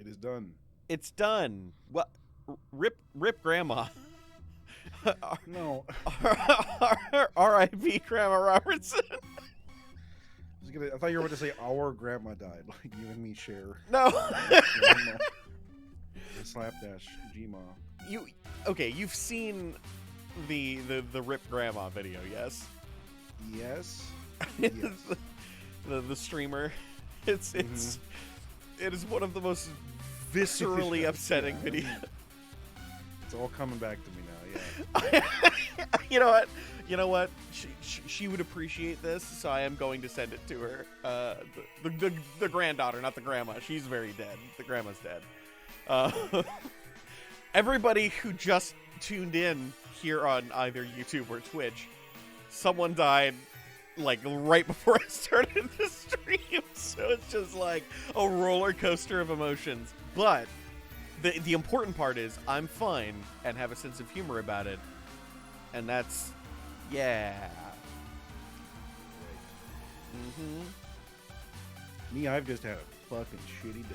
It is done. It's done. What? Rip Grandma. No. R.I.P. Grandma Robertson. I thought you were about to say our grandma died, like you and me share. No. Grandma. Slapdash Gma. You've seen the Rip Grandma video, yes? Yes. the streamer. It is one of the most viscerally upsetting videos. It's all coming back to me now, yeah. You know what? She would appreciate this, so I am going to send it to her. The granddaughter, not the grandma. She's very dead. The grandma's dead. Everybody who just tuned in here on either YouTube or Twitch, someone died like right before I started the stream, so it's just like a roller coaster of emotions. But the important part is I'm fine and have a sense of humor about it, and that's yeah. Me, I've just had a fucking shitty day.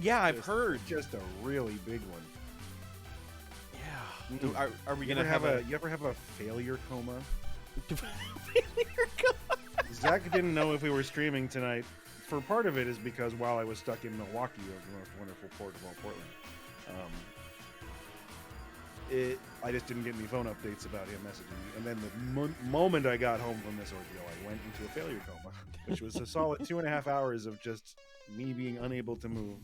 Yeah, I've heard. Just a really big one. Yeah. Are we gonna you ever have a failure coma? failure coma? Zach didn't know if we were streaming tonight. For part of it is because while I was stuck in Milwaukee, the most wonderful port of all Portland, I just didn't get any phone updates about him messaging me. And then the moment I got home from this ordeal, I went into a failure coma, which was a solid 2.5 hours of just me being unable to move.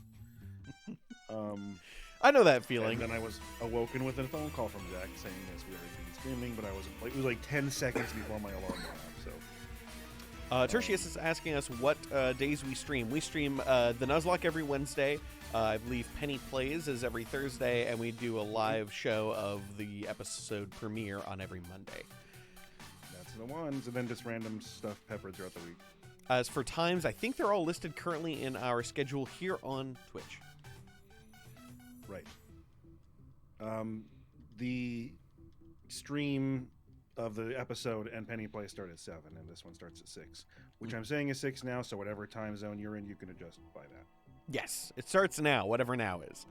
I know that feeling. And then I was awoken with a phone call from Zach saying yes, we were streaming, but it was like 10 seconds before my alarm went off. So, Tertius is asking us what days we stream. We stream the Nuzlocke every Wednesday. I believe Penny Plays is every Thursday, and we do a live show of the episode premiere on every Monday. That's the ones, and then just random stuff peppered throughout the week. As for times, I think they're all listed currently in our schedule here on Twitch. Right. The stream of the episode and Penny Play start at 7, and this one starts at 6, which I'm saying is 6 now, so whatever time zone you're in, you can adjust by that. Yes, it starts now, whatever now is.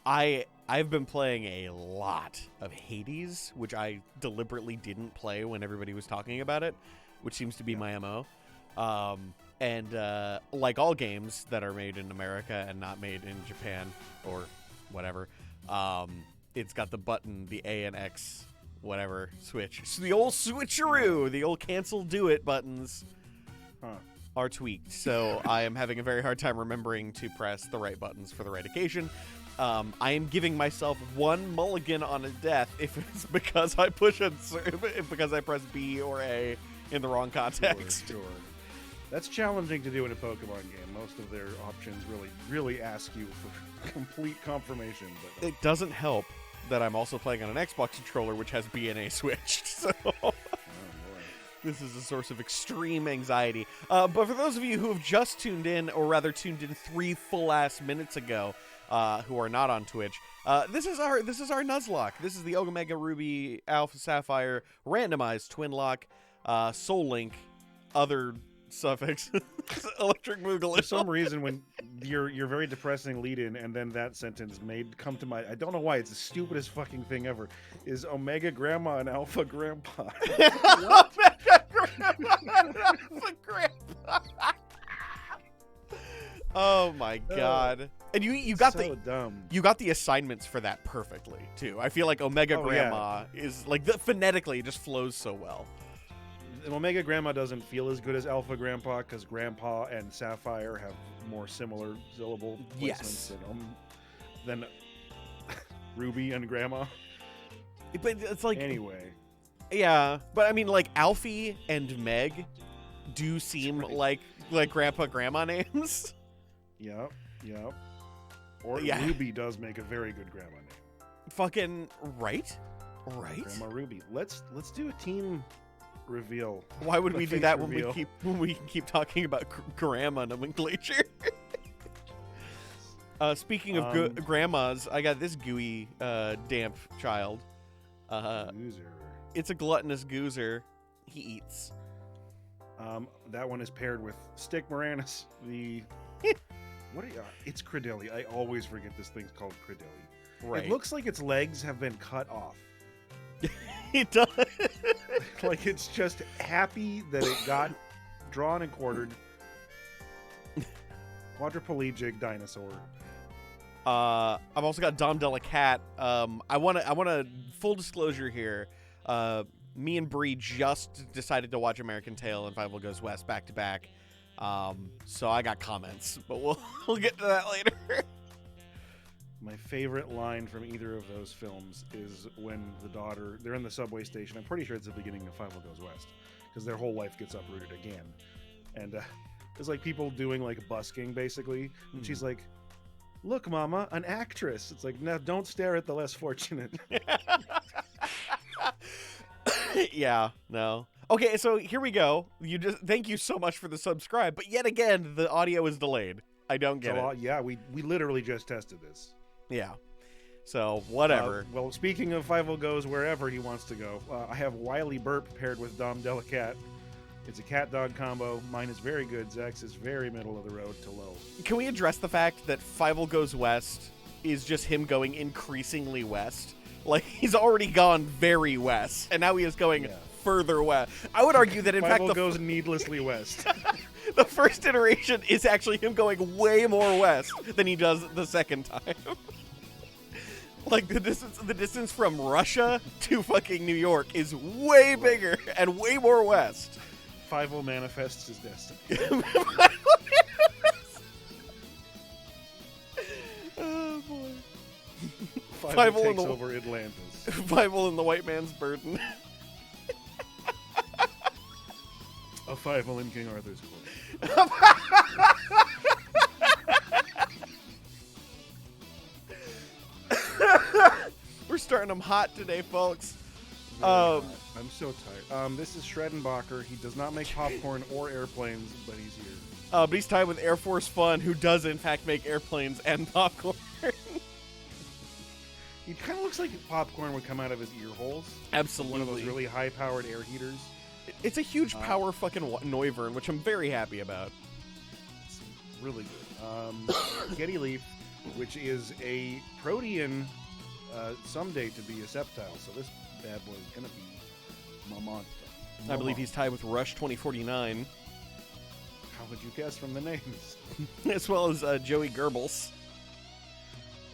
I've been playing a lot of Hades, which I deliberately didn't play when everybody was talking about it, which seems to be my MO. And like all games that are made in America and not made in Japan or whatever, it's got the button, the A and X, whatever, switch. So the old switcheroo, the old cancel do it buttons are tweaked. So I am having a very hard time remembering to press the right buttons for the right occasion. I am giving myself one mulligan on a death if it's because I because I press B or A in the wrong context. Sure. That's challenging to do in a Pokemon game. Most of their options really ask you for complete confirmation. But it doesn't help that I'm also playing on an Xbox controller, which has B and A switched. So this is a source of extreme anxiety. But for those of you who have just tuned in, or rather tuned in 3 full-ass minutes ago, who are not on Twitch, this is our Nuzlocke. This is the Omega Ruby Alpha Sapphire randomized Twinlink, Soul Link, other suffix, Electric Moogle. For some reason, when your very depressing lead-in and then that sentence come to mind, I don't know why, it's the stupidest fucking thing ever, is Omega Grandma and Alpha Grandpa. Omega Grandma and Alpha Grandpa. Oh my god. And you got so dumb. You got the assignments for that perfectly too. I feel like Omega Grandma is like phonetically it just flows so well. Omega Grandma doesn't feel as good as Alpha Grandpa because Grandpa and Sapphire have more similar syllable placements than Ruby and Grandma. But it's like anyway. Yeah, but I mean like Alfie and Meg do seem like Grandpa Grandma names. Yep. Or Ruby does make a very good grandma name. Fucking right? Grandma Ruby. Let's do a team reveal. Why would we do that when we keep talking about grandma nomenclature? Speaking of grandmas, I got this gooey damp child. Goozer. It's a gluttonous goozer. He eats. That one is paired with Stick Moranis, the What? It's Credilli. I always forget this thing's called Credilli. Right. It looks like its legs have been cut off. It does. Like it's just happy that it got drawn and quartered. Quadriplegic dinosaur. I've also got Dom Delacat. I want to full disclosure here. Me and Bree just decided to watch American Tail and Fievel Goes West back to back. So I got comments, but we'll get to that later. My favorite line from either of those films is when the daughter, they're in the subway station. I'm pretty sure it's the beginning of Fievel Goes West, because their whole life gets uprooted again. And it's like people doing like busking basically. And she's like, "Look, Mama, an actress." It's like, no, don't stare at the less fortunate. Yeah, no. Okay, so here we go. Thank you so much for the subscribe, but yet again, the audio is delayed. I don't get it. Yeah, we literally just tested this. Yeah. So, whatever. Well, speaking of Fievel Goes wherever he wants to go, I have Wily Burp paired with Dom Delacat. It's a cat-dog combo. Mine is very good. Zach's is very middle of the road to low. Can we address the fact that Fievel Goes West is just him going increasingly west? Like, he's already gone very west, and now he is going further west. I would argue that, in fact, Fievel goes needlessly west. The first iteration is actually him going way more west than he does the second time. Like, the distance from Russia to fucking New York is way bigger and way more west. Fievel manifests his destiny. Oh, boy. Fievel takes over Atlantis. Fievel and the white man's burden. A Fievel in King Arthur's court. We're starting them hot today, folks. I'm so tired. This is Schredenbacher. He does not make popcorn or airplanes, but he's here. But he's tied with Air Force Fun, who does in fact make airplanes and popcorn. He kind of looks like popcorn would come out of his ear holes. Absolutely. One of those really high-powered air heaters. It's a huge power fucking Noivern, which I'm very happy about. It's really good. Getty Leaf, which is a protean someday to be a septile. So this bad boy is going to be Mamanta. I believe he's tied with Rush 2049. How would you guess from the names? As well as Joey Goebbels.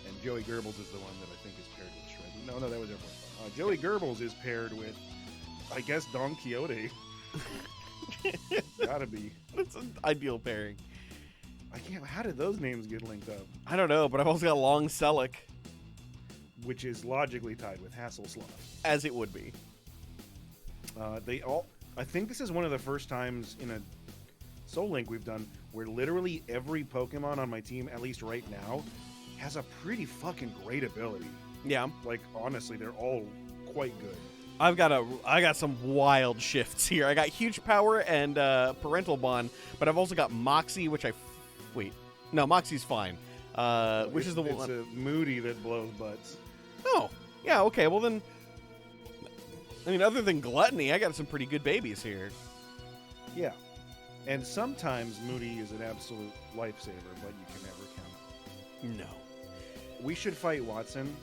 And Joey Goebbels is the one that I think is paired with Shred. No, that was everyone. Joey Goebbels is paired with, I guess, Don Quixote. Gotta be. That's an ideal pairing. How did those names get linked up? I don't know, but I've also got Long Selleck. Which is logically tied with Hasselslav. As it would be. I think this is one of the first times in a Soul Link we've done where literally every Pokemon on my team, at least right now, has a pretty fucking great ability. Yeah. Like, honestly, they're all quite good. I got some wild shifts here. I got huge power and parental bond, but I've also got Moxie, which Moxie's fine. Which is the one? It's a Moody that blows butts. Oh, yeah, okay. Well then, I mean, other than Gluttony, I got some pretty good babies here. Yeah, and sometimes Moody is an absolute lifesaver, but you can never count. No. We should fight Watson.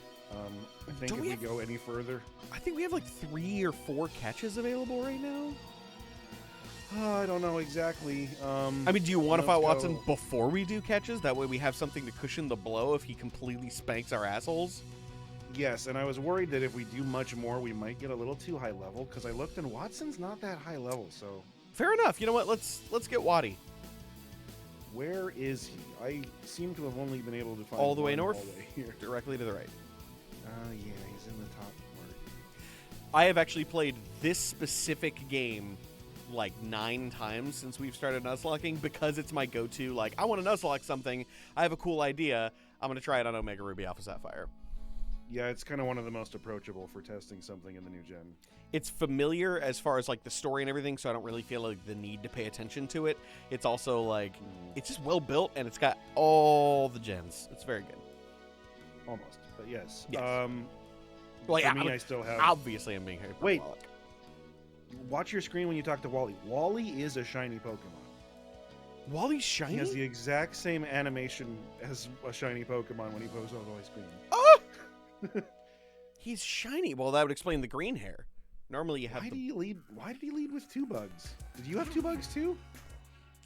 I think if we go any further, I think we have like 3 or 4 catches available right now. I don't know exactly. I mean, do you want to fight Watson before we do catches? That way we have something to cushion the blow if he completely spanks our assholes. Yes, and I was worried that if we do much more, we might get a little too high level, because I looked and Watson's not that high level, so... Fair enough. You know what? Let's get Waddy. Where is he? I seem to have only been able to find all the way north, hallway here. Directly to the right. Yeah, he's in the top part. I have actually played this specific game like 9 times since we've started Nuzlocking because it's my go-to. Like, I want to Nuzlocke something. I have a cool idea. I'm going to try it on Omega Ruby Alpha Sapphire. Yeah, it's kind of one of the most approachable for testing something in the new gen. It's familiar as far as like the story and everything, so I don't really feel like the need to pay attention to it. It's also like, it's just well built and it's got all the gens. It's very good. Almost, but yes. Well, yeah, for me, I still have... Obviously, I'm being hyperbolic. Watch your screen when you talk to Wally. Wally is a shiny Pokemon. Wally's shiny? He has the exact same animation as a shiny Pokemon when he posts on the screen. Oh! He's shiny. Well, that would explain the green hair. Normally you have Why did he lead with 2 bugs? Did you have 2 bugs too?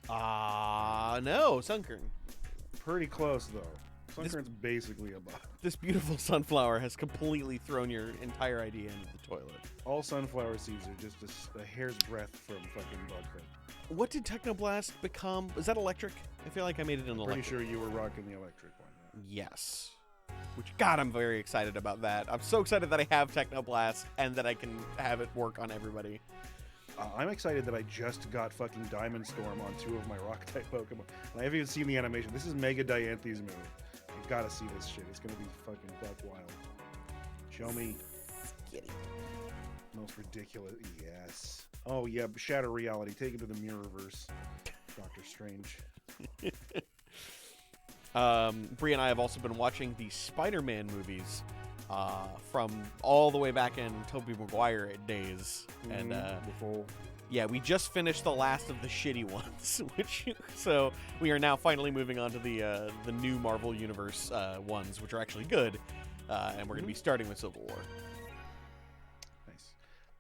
No, Sunkern. Pretty close though. Sunkern's basically a bug. This beautiful sunflower has completely thrown your entire idea into the toilet. All sunflower seeds are just a hair's breadth from fucking bughood. What did Technoblast become? Was that electric? I feel like I made it an electric. Pretty sure you were rocking the electric one. Yes. Which, God, I'm very excited about that. I'm so excited that I have Technoblast and that I can have it work on everybody. I'm excited that I just got fucking Diamond Storm on 2 of my Rock-type Pokemon. And I haven't even seen the animation. This is Mega Dianthy's move. You've got to see this shit. It's going to be fucking buck wild. Show me. Skitty. Most ridiculous. Yes. Oh, yeah. Shatter reality. Take it to the Mirrorverse. Doctor Strange. Bree and I have also been watching the Spider-Man movies from all the way back in Tobey Maguire days. And yeah, we just finished the last of the shitty ones, so we are now finally moving on to the new Marvel Universe ones, which are actually good, and we're going to be starting with Civil War. Nice.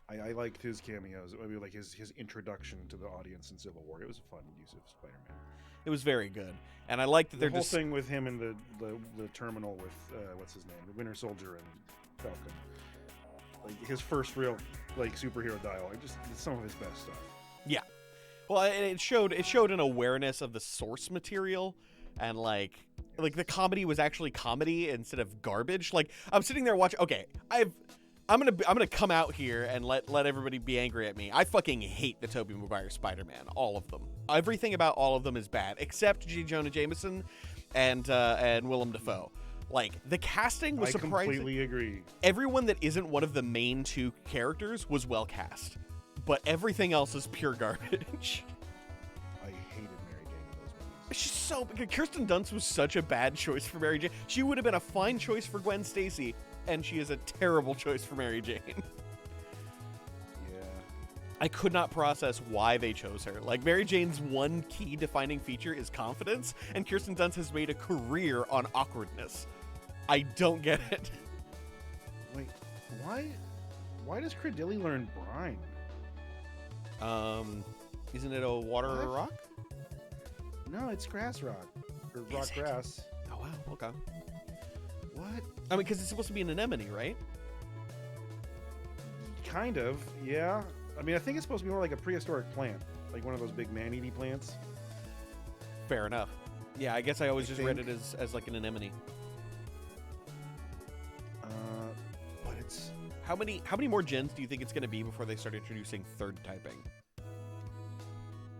I liked his cameos. I mean, like his introduction to the audience in Civil War. It was a fun use of Spider-Man. It was very good, and I like that the they're whole just thing with him in the terminal with what's his name, the Winter Soldier and Falcon. Like his first real like superhero dialogue. Just some of his best stuff. Yeah. Well, it showed an awareness of the source material, and like the comedy was actually comedy instead of garbage. Like I'm sitting there watching. Okay, I'm gonna come out here and let everybody be angry at me. I fucking hate the Tobey Maguire Spider-Man, all of them. Everything about all of them is bad, except J. Jonah Jameson and Willem Dafoe. Like the casting was surprising. I completely agree. Everyone that isn't one of the main 2 characters was well cast, but everything else is pure garbage. I hated Mary Jane in those movies. She's so. Kirsten Dunst was such a bad choice for Mary Jane. She would have been a fine choice for Gwen Stacy, and she is a terrible choice for Mary Jane. Yeah. I could not process why they chose her. Like, Mary Jane's one key defining feature is confidence, and Kirsten Dunst has made a career on awkwardness. I don't get it. Wait, why does Credilli learn brine? Isn't it a water or a rock? No, it's grass rock. Or rock grass. Oh, wow, okay. What? I mean, because it's supposed to be an anemone, right? Kind of, yeah. I mean, I think it's supposed to be more like a prehistoric plant. Like one of those big man-eating plants. Fair enough. Yeah, I guess I always read it as like an anemone. But it's... How many more gens do you think it's going to be before they start introducing third typing?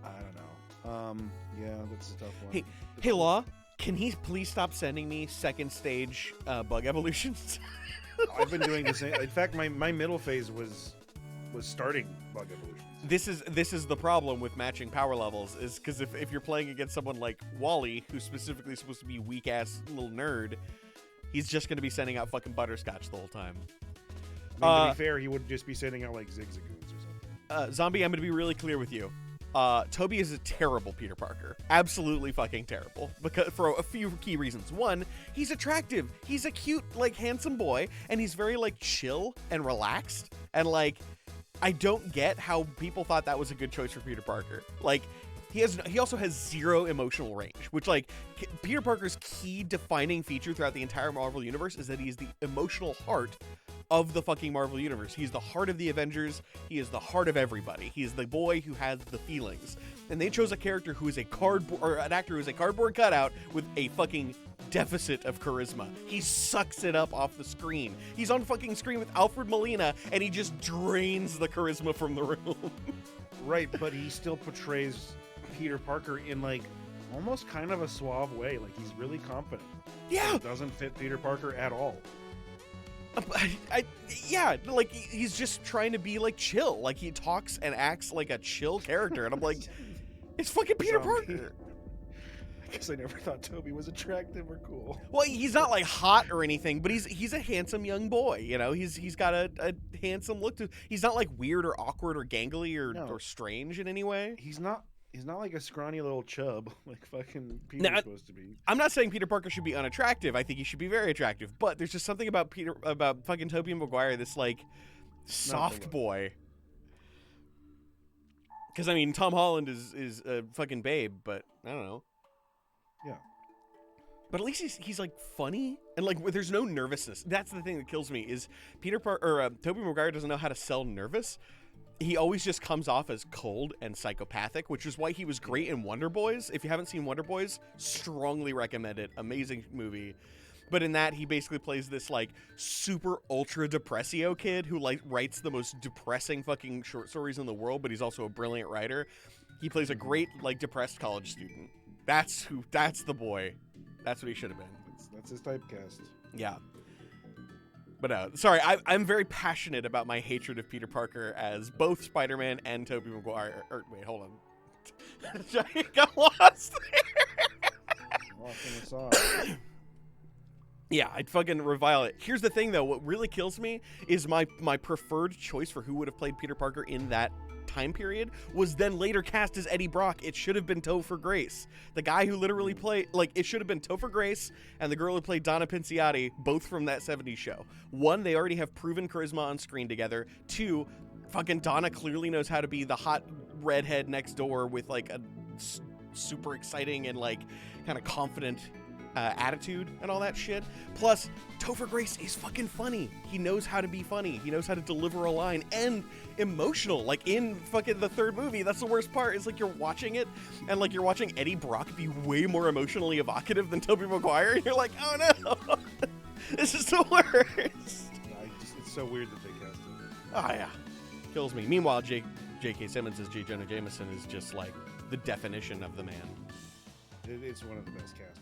I don't know. Yeah, that's a tough one. Hey, Law, can he please stop sending me second stage bug evolutions? I've been doing the same. In fact, my middle phase was starting bug evolutions. This is the problem with matching power levels, is because if you're playing against someone like Wally, who's specifically supposed to be weak ass little nerd, he's just going to be sending out fucking butterscotch the whole time. I mean, to be fair, he would just be sending out like zigzagoons or something. Zombie, I'm going to be really clear with you. Toby is a terrible Peter Parker. Absolutely fucking terrible. Because for a few key reasons. One, he's attractive. He's a cute, like, handsome boy, and he's very, like, chill and relaxed. And, like, I don't get how people thought that was a good choice for Peter Parker. Like, he also has zero emotional range, which, like, Peter Parker's key defining feature throughout the entire Marvel Universe is that he is the emotional heart of the fucking Marvel Universe. He's the heart of the Avengers. He is the heart of everybody. He is the boy who has the feelings. And they chose a character who is an actor who is a cardboard cutout with a fucking deficit of charisma. He sucks it up off the screen. He's on fucking screen with Alfred Molina, and he just drains the charisma from the room. Right, but he still portrays Peter Parker in, like, almost kind of a suave way. Like, he's really confident. Yeah. It doesn't fit Peter Parker at all. Yeah, like, he's just trying to be, like, chill. Like, he talks and acts like a chill character, and I'm like, it's fucking Peter Parker. I guess I never thought Toby was attractive or cool. Well, he's not, like, hot or anything, but he's a handsome young boy, you know? He's got a handsome look to. He's not, like, weird or awkward or gangly or strange in any way. He's not He's not like a scrawny little chub like fucking Peter's supposed to be. I'm not saying Peter Parker should be unattractive. I think he should be very attractive. But there's just something about fucking Tobey Maguire, this like soft boy. Because I mean, Tom Holland is a fucking babe, but I don't know. Yeah. But at least he's like funny and like there's no nervousness. That's the thing that kills me is Tobey Maguire doesn't know how to sell nervous. He always just comes off as cold and psychopathic, which is why he was great in Wonder Boys. If you haven't seen Wonder Boys, strongly recommend it. Amazing movie. But in that, he basically plays this like super ultra depressio kid who like writes the most depressing fucking short stories in the world, but he's also a brilliant writer. He plays a great like depressed college student. That's the boy. That's what he should have been. That's his typecast. Yeah. But sorry, I'm very passionate about my hatred of Peter Parker as both Spider-Man and Tobey Maguire. Wait, hold on. I got lost there. Lost in the sauce. Yeah, I'd fucking revile it. Here's the thing, though. What really kills me is my preferred choice for who would have played Peter Parker in that time period was then later cast as Eddie Brock. It should have been Topher Grace. The guy who literally played, like, it should have been Topher Grace and the girl who played Donna Pinciotti, both from that 70s show. One, they already have proven charisma on screen together. Two, fucking Donna clearly knows how to be the hot redhead next door with, like, a super exciting and, like, kind of confident attitude and all that shit. Plus, Topher Grace is fucking funny. He knows how to be funny. He knows how to deliver a line and emotional. Like in fucking the third movie, that's the worst part. Is like you're watching it and like you're watching Eddie Brock be way more emotionally evocative than Tobey Maguire. And you're like, oh no, this is the worst. It's so weird that they cast him. Oh yeah, kills me. Meanwhile, J.K. Simmons as J. Jonah Jameson is just like the definition of the man. It's one of the best castings.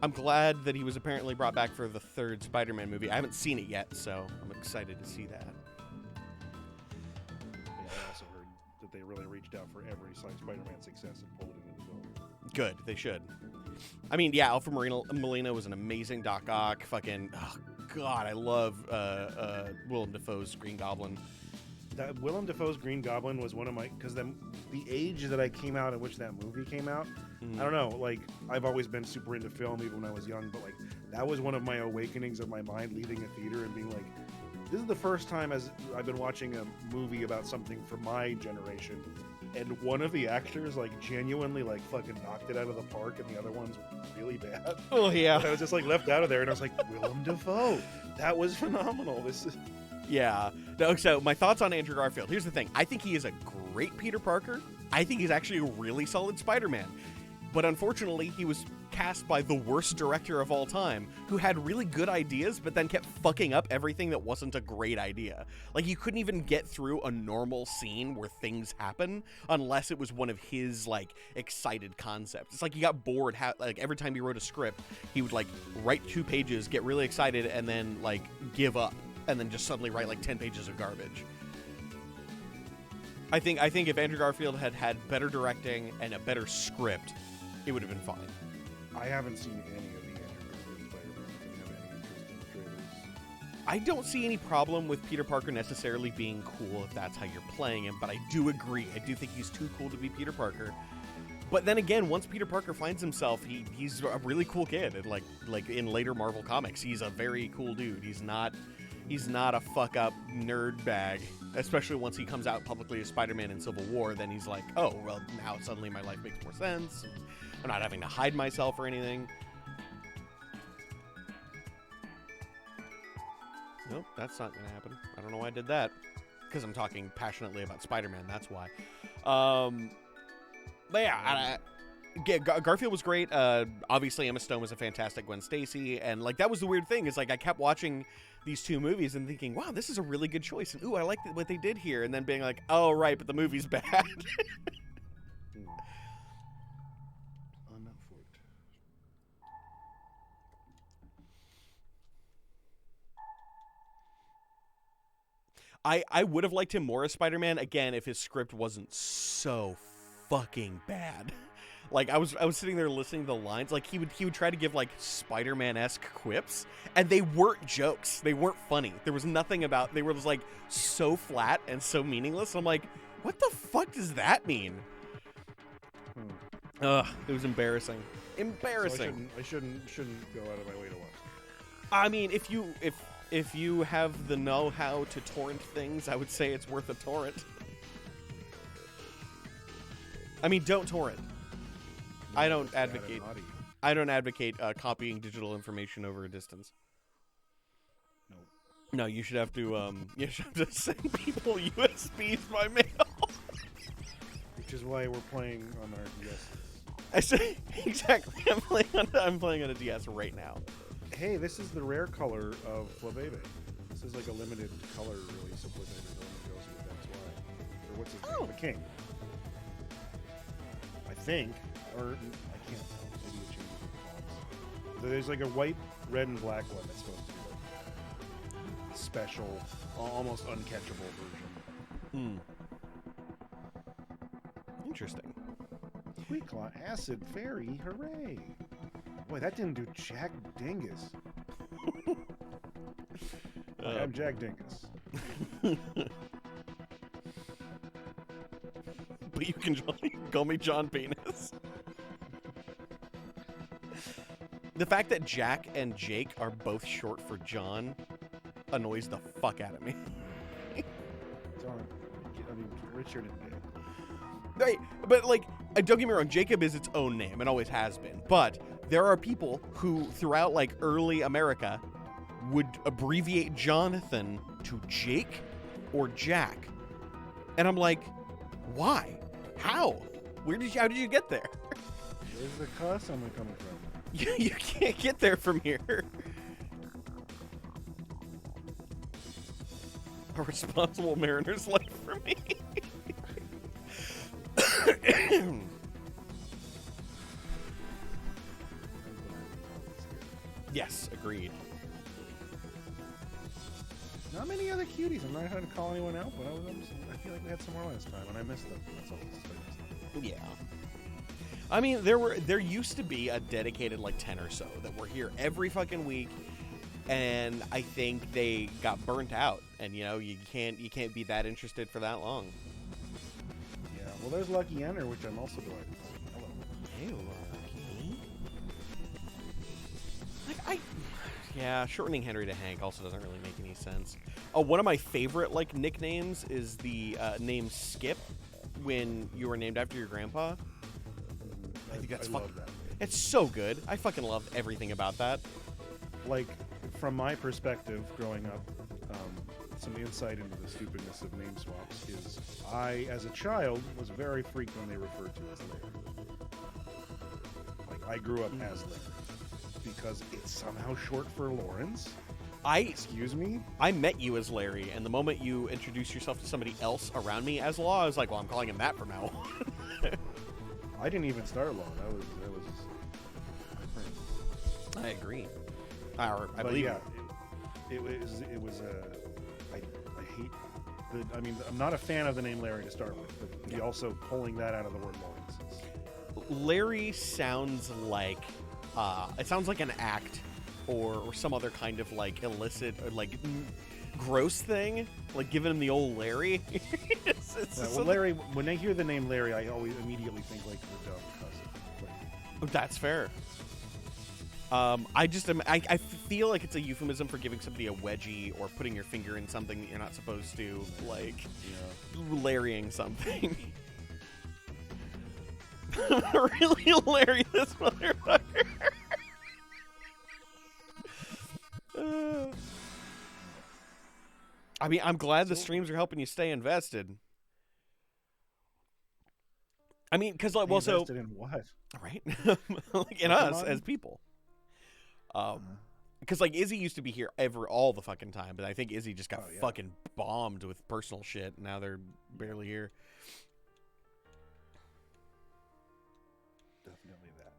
I'm glad that he was apparently brought back for the third Spider-Man movie. I haven't seen it yet, so I'm excited to see that. Yeah, I also heard that they really reached out for every Spider-Man success and pulled it into the film. Good, they should. I mean, yeah, Alfred Molina was an amazing Doc Ock. Fucking, oh god, I love Willem Dafoe's Green Goblin. That Willem Dafoe's Green Goblin was one of my, because the age that I came out in which that movie came out, I don't know, like, I've always been super into film even when I was young, but like, that was one of my awakenings of my mind leaving a theater and being like, this is the first time as I've been watching a movie about something from my generation, and one of the actors like genuinely like fucking knocked it out of the park and the other ones were really bad. Oh yeah. I was just like left out of there and I was like, Willem Dafoe, that was phenomenal. This is... Yeah. No, so my thoughts on Andrew Garfield. Here's the thing. I think he is a great Peter Parker. I think he's actually a really solid Spider-Man. But unfortunately, he was cast by the worst director of all time, who had really good ideas, but then kept fucking up everything that wasn't a great idea. Like, you couldn't even get through a normal scene where things happen unless it was one of his, like, excited concepts. It's like he got bored, like, every time he wrote a script, he would, like, write 2 pages, get really excited, and then, like, give up, and then just suddenly write, like, 10 pages of garbage. I think if Andrew Garfield had had better directing and a better script, it would have been fine. I haven't seen any of the Andrew Garfield Spider-Man. I didn't have any interest in the trailers. I don't see any problem with Peter Parker necessarily being cool if that's how you're playing him, but I do agree. I do think he's too cool to be Peter Parker. But then again, once Peter Parker finds himself, he's a really cool kid. And like in later Marvel comics, he's a very cool dude. He's not a fuck-up nerd bag, especially once he comes out publicly as Spider-Man in Civil War. Then he's like, oh, well, now suddenly my life makes more sense. I'm not having to hide myself or anything. Nope, that's not going to happen. I don't know why I did that. Because I'm talking passionately about Spider-Man, that's why. But yeah, Garfield was great. Obviously, Emma Stone was a fantastic Gwen Stacy. And, like, that was the weird thing, is, like, I kept watching these 2 movies and thinking, wow, this is a really good choice. And, ooh, I like what they did here. And then being like, oh, right, but the movie's bad. I would have liked him more as Spider-Man, again, if his script wasn't so fucking bad. Like, I was sitting there listening to the lines. Like, he would try to give, like, Spider-Man-esque quips, and they weren't jokes. They weren't funny. There was nothing about... They were just, like, so flat and so meaningless. I'm like, what the fuck does that mean? Ugh, it was embarrassing. So Embarrassing. I shouldn't go out of my way to watch. I mean, if you have the know-how to torrent things, I would say it's worth a torrent. I mean, don't torrent. I don't advocate. I don't advocate copying digital information over a distance. No. No, you should have to send people USBs by mail. Which is why we're playing on our DS. I say exactly. I'm playing on a DS right now. Hey, this is the rare color of Flavebe. This is like a limited color release of Flavebe. The one that goes with that's why. Or what's his name? The King. I think, or I can't tell. Maybe it changes with the fonts. There's like a white, red, and black one that's supposed to be like special, almost uncatchable version. Interesting. Tweakla Acid Fairy, hooray! Boy, that didn't do Jack Dingus. I'm Jack Dingus. But you can call me John Penis. The fact that Jack and Jake are both short for John annoys the fuck out of me. John, I mean, Richard and Jake. Right, but like, don't get me wrong, Jacob is its own name and always has been. But there are people who, throughout like early America, would abbreviate Jonathan to Jake or Jack, and I'm like, why? How? How did you get there? Where's the cuss I'm coming from? You can't get there from here. A responsible mariner's life for me. Yes, agreed. Not many other cuties. I'm not trying to call anyone out, but I feel like we had some more last time, and I missed them. That's all. Yeah. I mean, there used to be a dedicated like 10 or so that were here every fucking week, and I think they got burnt out. And you know, you can't be that interested for that long. Yeah. Well, there's Lucky Enter, which I'm also doing. Hello. Hey, Lucky. Yeah, shortening Henry to Hank also doesn't really make any sense. Oh, one of my favorite like nicknames is the name Skip when you were named after your grandpa. I think that's fucking. Love that. It's so good. I fucking love everything about that. Like, from my perspective, growing up, some insight into the stupidness of name swaps is I, as a child, was very frequently referred to as Larry. Like, I grew up as Larry because it's somehow short for Lawrence. Excuse me? I met you as Larry, and the moment you introduced yourself to somebody else around me as Law, I was like, well, I'm calling him that from now on. I didn't even start Law. That was my friend. I agree. I But believe yeah, it was I hate I mean, I'm not a fan of the name Larry to start with, but he also pulling that out of the word Lawrence is... Larry sounds like it sounds like an act or some other kind of like illicit or like gross thing, like giving him the old Larry. Well, Larry, when I hear the name Larry, I always immediately think like the dumb cousin. Like, that's fair. I feel like it's a euphemism for giving somebody a wedgie or putting your finger in something that you're not supposed to, like Larrying something. Really hilarious motherfucker. I mean, I'm glad the streams are helping you stay invested. I mean, because like, well, so invested in what? Right, like in us as people. Because like Izzy used to be here all the fucking time, but I think Izzy just got fucking bombed with personal shit. And now they're barely here. Definitely that.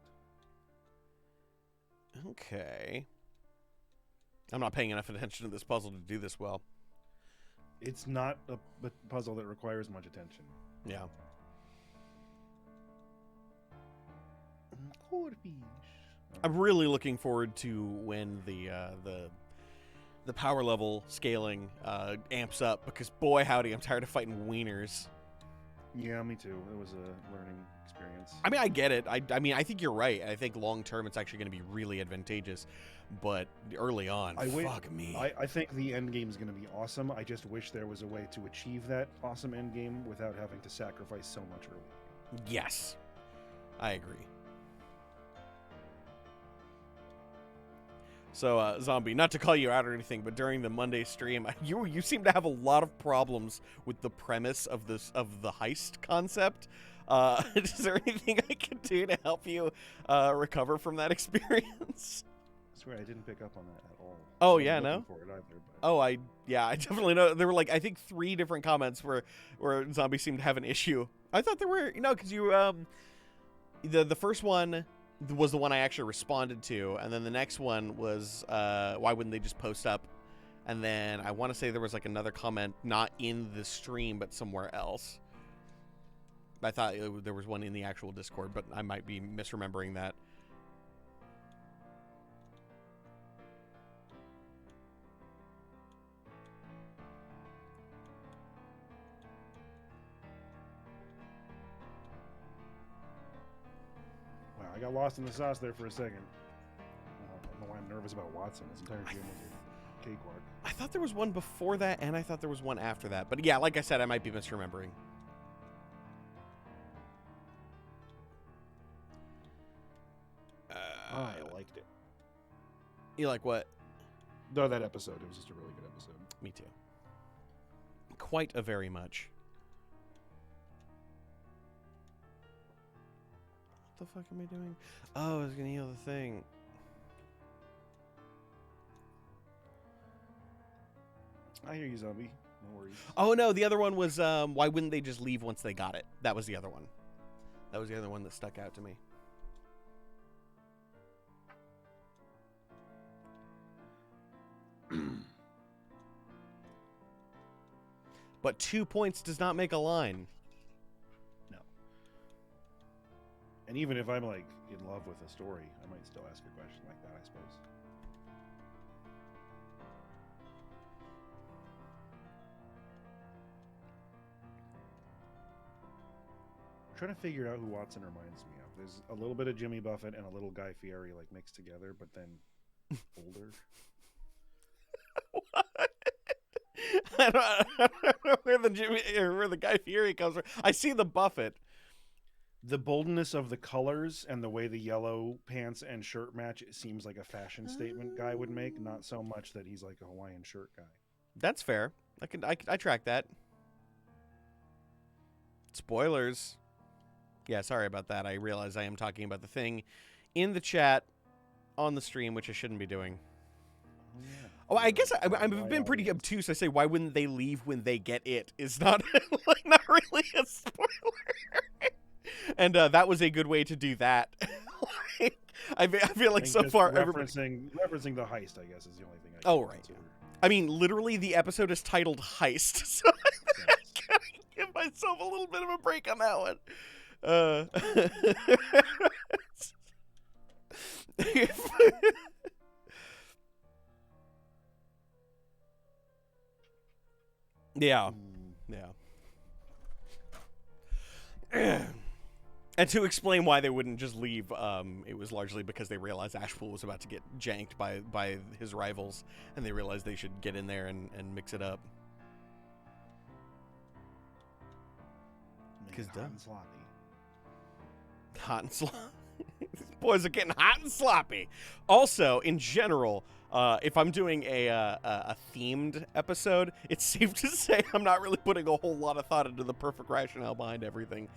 Okay. I'm not paying enough attention to this puzzle to do this well. It's not a puzzle that requires much attention. Yeah. I'm really looking forward to when the power level scaling amps up, because boy howdy, I'm tired of fighting wieners. Yeah, me too. It was a learning experience. I mean, I get it. I mean, I think you're right. I think long term it's actually going to be really advantageous. But early on, fuck me. I think the end game is going to be awesome. I just wish there was a way to achieve that awesome end game without having to sacrifice so much early. Yes, I agree. So, Zombie, not to call you out or anything, but during the Monday stream, you seem to have a lot of problems with the premise of the heist concept. Is there anything I can do to help you recover from that experience? I swear I didn't pick up on that at all. Oh, yeah, no? For it either, but... Oh, I definitely know. There were like, I think 3 different comments where Zombie seemed to have an issue. I thought there were, because you, the first one was the one I actually responded to, and then the next one was, why wouldn't they just post up? And then I want to say there was like another comment not in the stream, but somewhere else. I thought there was one in the actual Discord, but I might be misremembering that. I got lost in the sauce there for a second. I don't know why I'm nervous about Watson. His entire game was a cakewalk. I thought there was one before that, and I thought there was one after that. But yeah, like I said, I might be misremembering. I liked it. You like what? No, that episode. It was just a really good episode. Me too. Quite a very much. What the fuck am I doing? Oh, I was gonna heal the thing. I hear you, Zombie. No worries. Oh no, the other one was why wouldn't they just leave once they got it? That was the other one. That was the other one that stuck out to me. But 2 points does not make a line. No. And even if I'm like in love with a story, I might still ask a question like that, I suppose. I'm trying to figure out who Watson reminds me of. There's a little bit of Jimmy Buffett and a little Guy Fieri like mixed together, but then older. What? I don't know where the Guy Fieri comes from. I see the Buffett. The boldness of the colors and the way the yellow pants and shirt match, it seems like a fashion statement guy would make, not so much that he's like a Hawaiian shirt guy. That's fair. I track that. Spoilers. Yeah, sorry about that. I realize I am talking about the thing in the chat on the stream, which I shouldn't be doing. Oh, yeah. Oh, I guess I've been pretty obtuse. I say, why wouldn't they leave when they get it? Is not like not really a spoiler. And that was a good way to do that. Like, I feel like so far referencing the heist, I guess, is the only thing I can right. I mean, literally, the episode is titled Heist, so I gotta give myself a little bit of a break on that one. Yeah. And to explain why they wouldn't just leave, it was largely because they realized Ashpool was about to get janked by his rivals, and they realized they should get in there and mix it up. Because hot and sloppy. Hot and sloppy. These boys are getting hot and sloppy. Also, in general, if I'm doing a themed episode, it's safe to say I'm not really putting a whole lot of thought into the perfect rationale behind everything.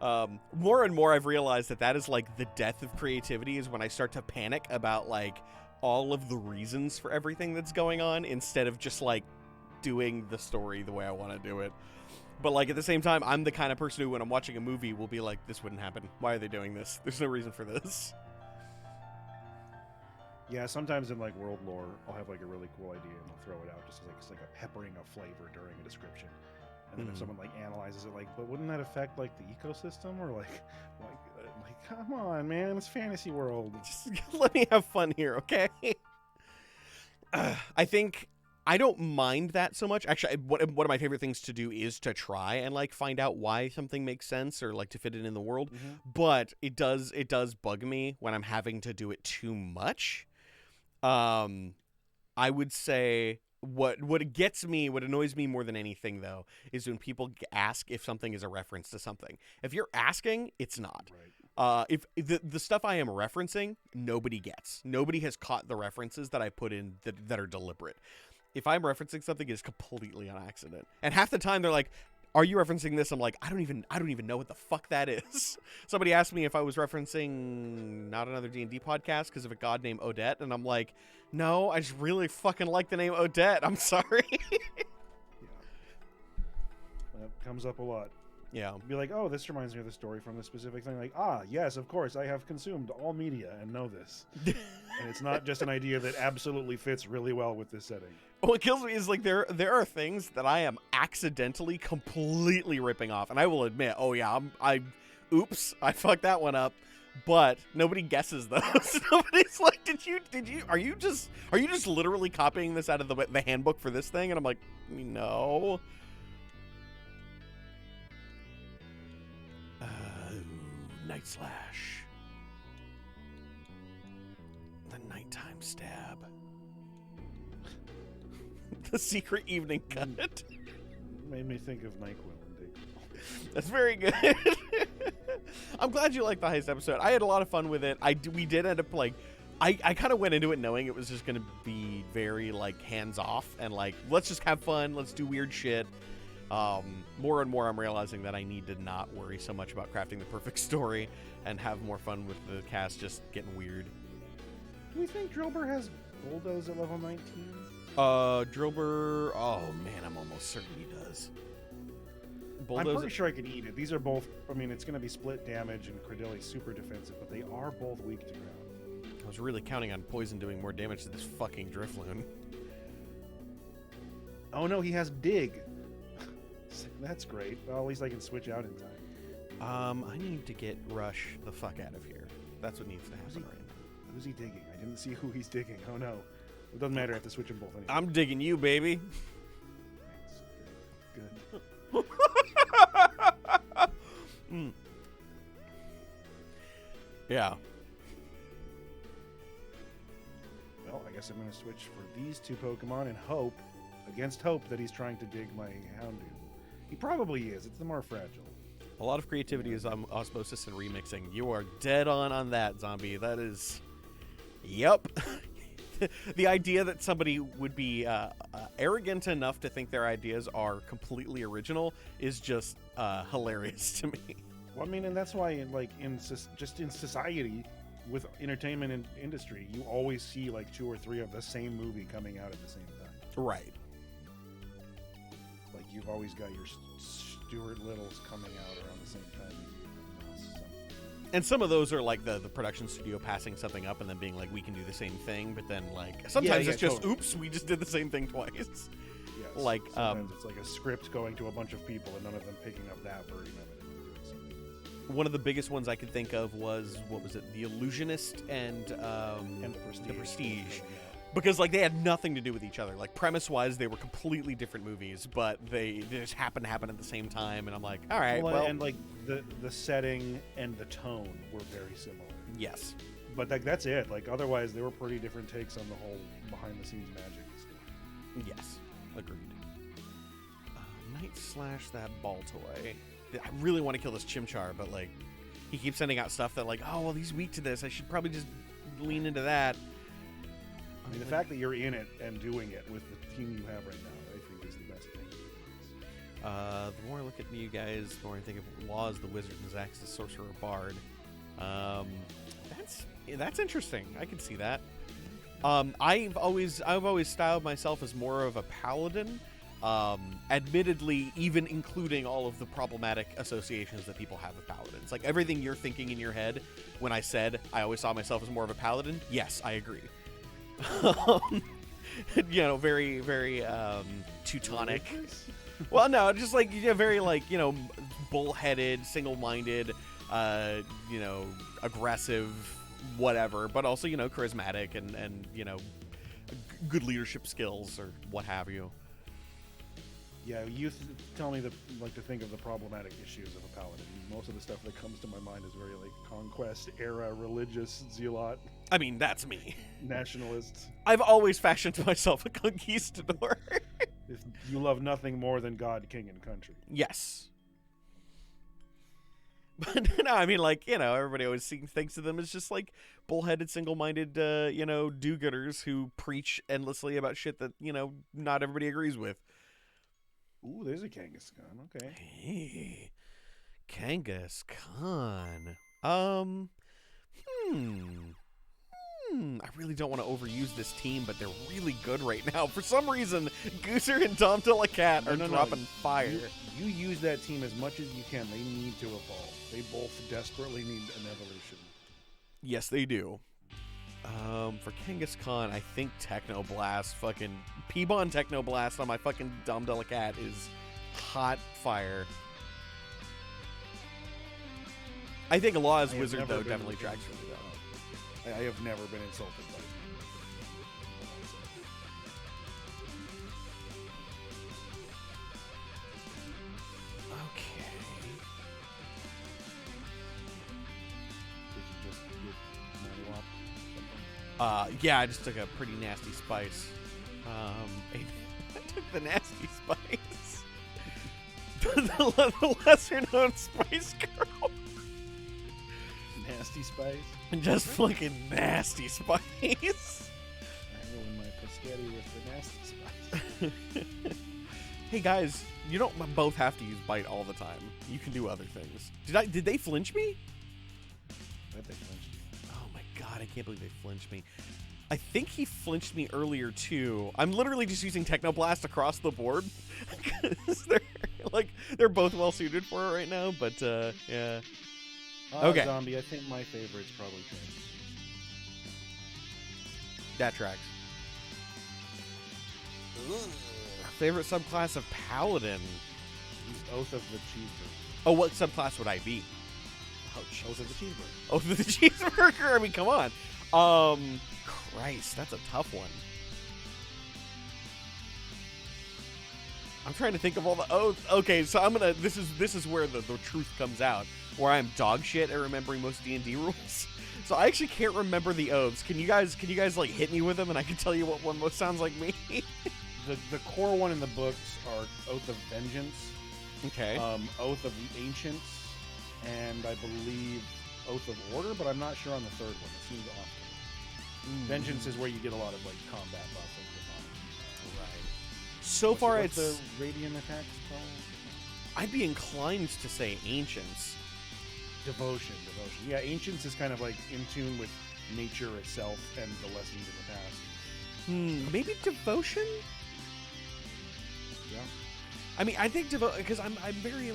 More and more I've realized that is like the death of creativity, is when I start to panic about like all of the reasons for everything that's going on instead of just like doing the story the way I want to do it. But like at the same time, I'm the kind of person who, when I'm watching a movie, will be like, this wouldn't happen. Why are they doing this? There's no reason for this. Yeah, sometimes in like world lore, I'll have like a really cool idea and I'll throw it out just as like a peppering of flavor during a description. And then if someone like analyzes it, like, but wouldn't that affect like the ecosystem, or like come on, man, it's fantasy world. Just let me have fun here, okay? I think I don't mind that so much. Actually, one of my favorite things to do is to try and like find out why something makes sense or like to fit it in the world. But it does bug me when I'm having to do it too much. I would say what annoys me more than anything though is when people ask if something is a reference to something. If you're asking, it's not. Right. If the stuff I am referencing, nobody gets. Nobody has caught the references that I put in that are deliberate. If I'm referencing something, it's completely on accident. And half the time they're like, "Are you referencing this?" I'm like, I don't even know what the fuck that is. Somebody asked me if I was referencing Not Another D&D Podcast because of a god named Odette, and I'm like, no, I just really fucking like the name Odette. I'm sorry. Yeah. That comes up a lot. Yeah. Be like, oh, this reminds me of the story from this specific thing. Like, yes, of course, I have consumed all media and know this. And it's not just an idea that absolutely fits really well with this setting. What kills me is like there are things that I am accidentally completely ripping off, and I will admit, oh yeah, oops, I fucked that one up. But nobody guesses those. Nobody's like, are you just literally copying this out of the handbook for this thing? And I'm like, no. Night Slash. The nighttime stab. The secret evening cut. Made me think of NyQuil and Dayquil. That's very good. I'm glad you liked the heist episode. I had a lot of fun with it. We did end up like, I kind of went into it knowing it was just going to be very like hands off and like, let's just have fun. Let's do weird shit. More and more I'm realizing that I need to not worry so much about crafting the perfect story and have more fun with the cast just getting weird. Do we think Drillbur has Bulldoze at level 19? Drillbur, oh man, I'm almost certain he does. Bulldoze, I'm pretty sure I can eat it. These are both, I mean, it's going to be split damage and Credilli's super defensive, but they are both weak to ground. I was really counting on Poison doing more damage to this fucking Drifloon. Oh no, he has Dig. That's great. Well, at least I can switch out in time. I need to get Rush the fuck out of here. That's what needs to happen right now. Who's he digging? I didn't see who he's digging. Oh no. It doesn't matter. I have to switch them both anyway. I'm digging you, baby. Good. Yeah. Well, I guess I'm going to switch for these two Pokemon and hope, against hope, that he's trying to dig my Houndoom. He probably is. It's the more fragile. A lot of creativity is osmosis and remixing. You are dead on that, Zombie. That is... Yep. The idea that somebody would be arrogant enough to think their ideas are completely original is just hilarious to me. Well, I mean, and that's why, in society, with entertainment and industry, you always see like 2 or 3 of the same movie coming out at the same time. Right. Like you've always got your Stuart Littles coming out around the same time. And some of those are like the production studio passing something up and then being like, we can do the same thing, but then like sometimes it's just, totally. Oops, we just did the same thing twice. Yes. Like sometimes it's like a script going to a bunch of people and none of them picking up that version of it and doing something else. One of the biggest ones I could think of was, what was it, The Illusionist and The Prestige. Because like they had nothing to do with each other. Like premise-wise, they were completely different movies, but they just happened to happen at the same time. And I'm like, all right, well, and like the setting and the tone were very similar. Yes, but like that's it. Like otherwise, they were pretty different takes on the whole behind-the-scenes magic stuff. Yes, agreed. Night Slash that ball toy. I really want to kill this Chimchar, but like he keeps sending out stuff that like, oh well, he's weak to this. I should probably just lean into that. I mean, the fact that you're in it and doing it with the team you have right now, I think is the best thing. The more I look at you guys, the more I think of Laws the Wizard and Zax the Sorcerer Bard. That's interesting. I can see that. I've always styled myself as more of a paladin. Admittedly, even including all of the problematic associations that people have with paladins. Like everything you're thinking in your head when I said I always saw myself as more of a paladin. Yes, I agree. Very, very Teutonic. Well, no, just like very like bullheaded, single-minded, aggressive, whatever. But also charismatic and good leadership skills or what have you. Yeah, tell me to think of the problematic issues of a paladin. Most of the stuff that comes to my mind is very like conquest era, religious zealot. I mean, that's me. Nationalist. I've always fashioned myself a conquistador. If you love nothing more than God, king, and country. Yes. But no, I mean, like, everybody always thinks of them as just like bullheaded, single-minded, do-gooders who preach endlessly about shit that, not everybody agrees with. Ooh, there's a Kangaskhan. Okay. Hey, Kangaskhan. I really don't want to overuse this team, but they're really good right now. For some reason, Gooser and Dom Delacat are dropping fire. You use that team as much as you can. They need to evolve. They both desperately need an evolution. Yes, they do. For Kangaskhan, I think Technoblast, fucking P-Bon Technoblast on my fucking Dom Delacat is hot fire. I think Law's Wizard, though, definitely tracks for me, though. I have never been insulted by it. Okay. Did you just get money something? Yeah, I just took a pretty nasty spice. I took the nasty spice. the lesser-known Spice Girl. Nasty spice? Just fucking nasty spice. I ruined my Pescetti with the nasty spice. Hey guys, you don't both have to use bite all the time. You can do other things. Did they flinch me? I bet they flinched you. Oh my god, I can't believe they flinched me. I think he flinched me earlier too. I'm literally just using Technoblast across the board. Because they're both well suited for it right now, but yeah. Okay. Zombie, I think my favorite's probably Trans. That tracks. Favorite subclass of Paladin? Oath of the Cheeseburger. Oh, what subclass would I be? Oath of the Cheeseburger. Oath of the Cheeseburger? I mean, come on. Christ, that's a tough one. I'm trying to think of all the oaths. Okay, so I'm gonna. This is where the truth comes out. Where I'm dog shit at remembering most D&D rules. So I actually can't remember the oaths. Can you guys like hit me with them and I can tell you what one most sounds like me? The core one in the books are Oath of Vengeance. Okay. Oath of the Ancients, and I believe Oath of Order, but I'm not sure on the third one. It seems off. Vengeance is where you get a lot of like combat buff and your Right. So far, it's the radiant attacks called. I'd be inclined to say Ancients. Devotion. Yeah, Ancients is kind of like in tune with nature itself and the lessons in the past. Maybe Devotion? Yeah. I mean, I think because I'm very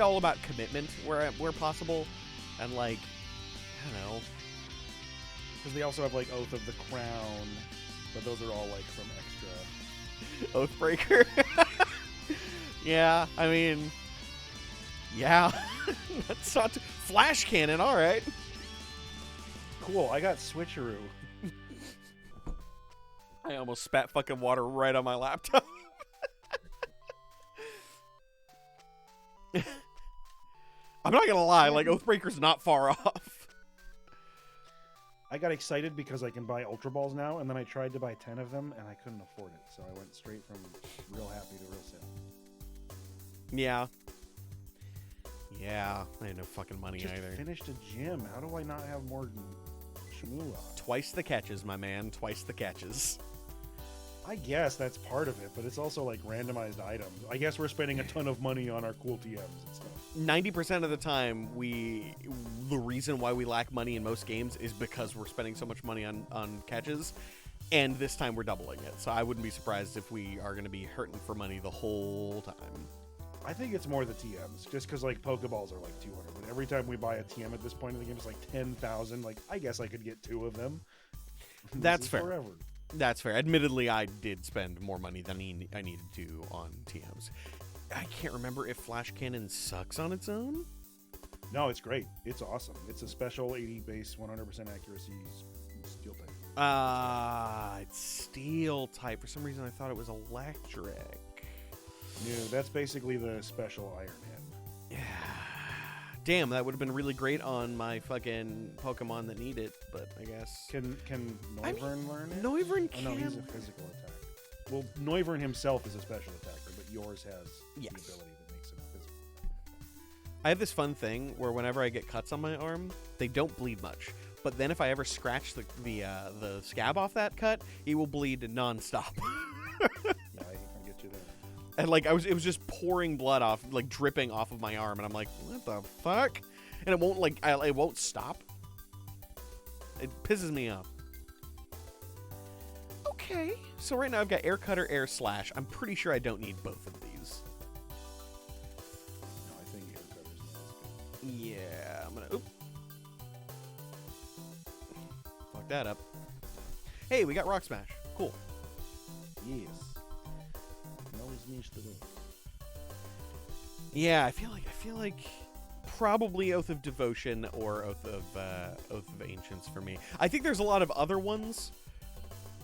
all about commitment where possible, and like, I don't know. Because they also have like Oath of the Crown, but those are all like from extra. Oathbreaker. Yeah, I mean, yeah. That's not Flash Cannon. All right. Cool. I got Switcheroo. I almost spat fucking water right on my laptop. I'm not gonna lie, like Oathbreaker's not far off. I got excited because I can buy Ultra Balls now, and then I tried to buy 10 of them, and I couldn't afford it. So I went straight from real happy to real sad. Yeah. Yeah, I had no fucking money either. Finished a gym. How do I not have more shmoolah? Twice the catches, my man. Twice the catches. I guess that's part of it, but it's also like randomized items. I guess we're spending a ton of money on our cool TMs and stuff. 90% of the time, the reason why we lack money in most games is because we're spending so much money on catches, and this time we're doubling it. So I wouldn't be surprised if we are going to be hurting for money the whole time. I think it's more the TMs, just because like Pokeballs are like 200, but every time we buy a TM at this point in the game, it's like 10,000. Like, I guess I could get 2 of them. That's fair. Forever. That's fair. Admittedly, I did spend more money than I needed to on TMs. I can't remember if Flash Cannon sucks on its own. No, it's great. It's awesome. It's a special 80 base, 100% accuracy steel type. It's steel type. For some reason, I thought it was electric. No, that's basically the special Iron Man. Yeah. Damn, that would have been really great on my fucking Pokemon that need it, but I guess... Can Noivern learn it? Noivern Oh, no, he's a physical attack. Well, Noivern himself is a special attacker, but yours has the ability that makes him physical. I have this fun thing where whenever I get cuts on my arm, they don't bleed much. But then if I ever scratch the scab off that cut, it will bleed nonstop. Yeah, I get you there. And like it was just pouring blood off, like dripping off of my arm, and I'm like, what the fuck? And it won't it won't stop. It pisses me off. Okay, so right now I've got Air Cutter, Air Slash. I'm pretty sure I don't need both of these. No, I think Air Cutter's not as good. Yeah, I'm gonna. Oop. Fuck that up. Hey, we got Rock Smash. Cool. Yes. Niche to do. Yeah, I feel like probably Oath of Devotion or Oath of Ancients for me. I think there's a lot of other ones.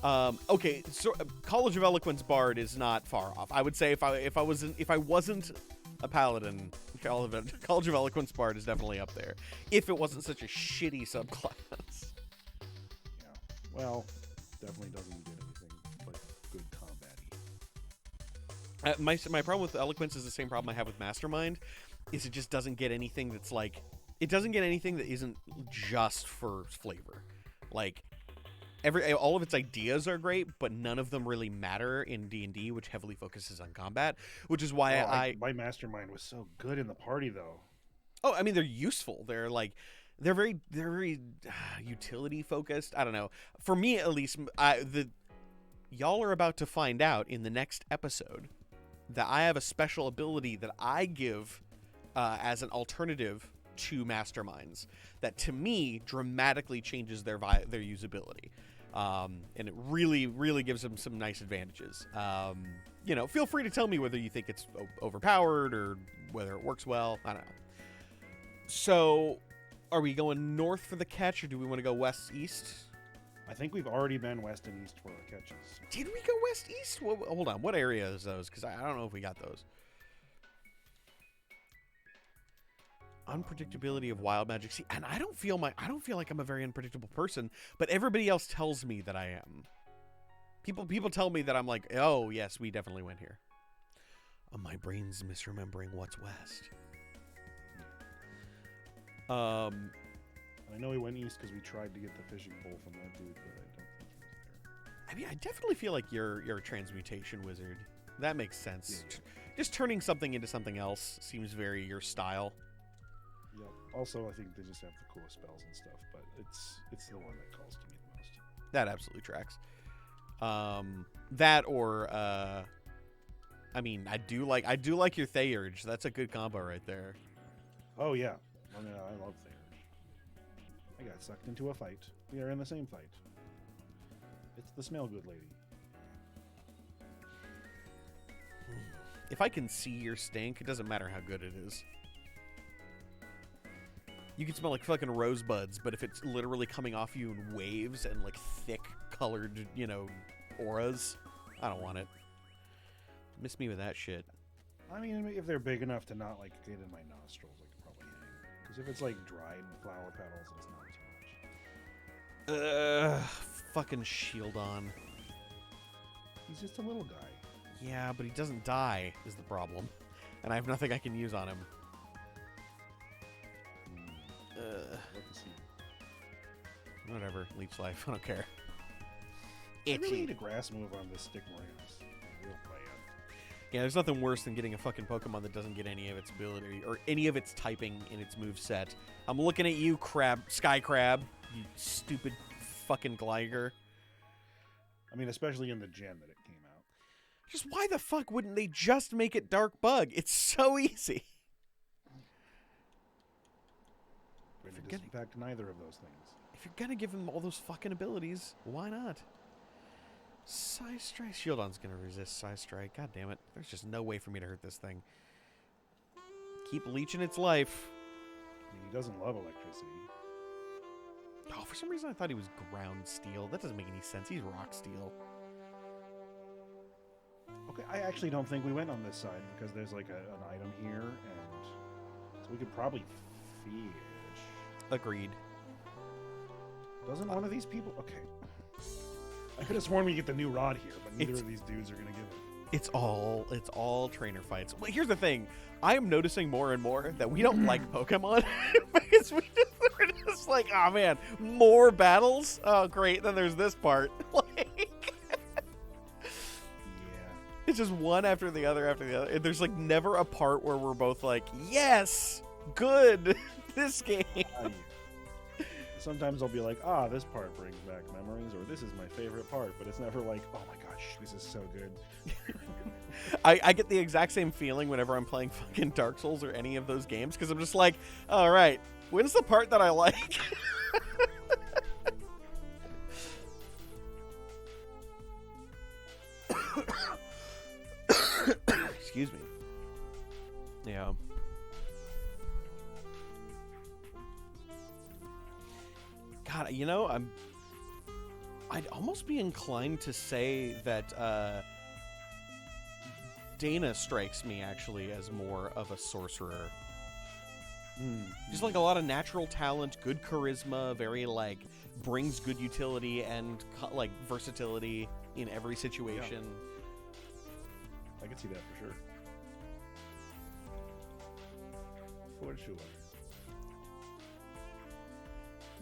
Okay, so College of Eloquence Bard is not far off. I would say if I wasn't a paladin, College of Eloquence Bard is definitely up there. If it wasn't such a shitty subclass. Yeah. Well, definitely doesn't get anything but good combat-y. My problem with Eloquence is the same problem I have with Mastermind, is it just doesn't get anything that's like, it doesn't get anything that isn't just for flavor. Like, all of its ideas are great, but none of them really matter in D&D, which heavily focuses on combat, which is why my Mastermind was so good in the party, though. Oh, I mean, they're useful. They're very utility focused. I don't know. For me, at least, y'all are about to find out in the next episode that I have a special ability that I give as an alternative to Masterminds that, to me, dramatically changes their usability. And it really, really gives them some nice advantages. Feel free to tell me whether you think it's overpowered or whether it works well. I don't know. So, are we going north for the catch, or do we want to go west-east? I think we've already been west and east for our catches. Did we go west-east? Well, hold on. What area is those? Because I don't know if we got those. Unpredictability of wild magic. See, and I don't feel like I'm a very unpredictable person, but everybody else tells me that I am. People tell me that I'm like, oh yes, we definitely went here. My brain's misremembering what's west. I know we went east because we tried to get the fishing pole from that dude, but I don't think he was there. I mean, I definitely feel like you're a transmutation wizard. That makes sense. Yeah. Just turning something into something else seems very your style. Yep. Also, I think they just have the coolest spells and stuff, but it's the one that calls to me the most. That absolutely tracks. That or I mean, I do like your Theurge. That's a good combo right there. Oh yeah, I mean, I love Theurge. I got sucked into a fight. We are in the same fight. It's the smell good lady. If I can see your stink, it doesn't matter how good it is. You can smell like fucking rosebuds, but if it's literally coming off you in waves and like thick colored, auras, I don't want it. Miss me with that shit. I mean, if they're big enough to not like get in my nostrils, I could probably hang. Because if it's like dried flower petals, it's not too much. Fucking shield on. He's just a little guy. Yeah, but he doesn't die is the problem, and I have nothing I can use on him. What is he? Whatever, leech life. I don't care. I really need a grass move on this stick Morenas. Real bad. Yeah, there's nothing worse than getting a fucking Pokemon that doesn't get any of its ability or any of its typing in its moveset. I'm looking at you, Sky Crab, you stupid fucking Gligar. I mean, especially in the gen that it came out. Just why the fuck wouldn't they just make it Dark Bug? It's so easy. In fact, neither of those things. If you're gonna give him all those fucking abilities, why not? Psy Strike. Shieldon's gonna resist Psy Strike. God damn it. There's just no way for me to hurt this thing. Keep leeching its life. I mean, he doesn't love electricity. Oh, for some reason I thought he was ground steel. That doesn't make any sense. He's rock steel. Okay, I actually don't think we went on this side because there's like an item here, and so we could probably fish. Agreed. Doesn't one of these people? Okay. I could have sworn we get the new rod here, but neither of these dudes are gonna give it. It's all trainer fights. Well, here's the thing. I am noticing more and more that we don't like Pokemon because we're just like, oh man, more battles. Oh great, then there's this part. Like, Yeah. it's just one after the other after the other. There's like never a part where we're both like, yes, good, this game. Sometimes I'll be like, ah, this part brings back memories, or this is my favorite part, but it's never like, oh my gosh, this is so good. I get the exact same feeling whenever I'm playing fucking Dark Souls or any of those games, because I'm just like, all right, when's the part that I like? Excuse me. Yeah. God, you know, I'd almost be inclined to say that Dana strikes me actually as more of a sorcerer. Just like a lot of natural talent, good charisma, very like brings good utility and like versatility in every situation. Yeah. I can see that for sure. For sure.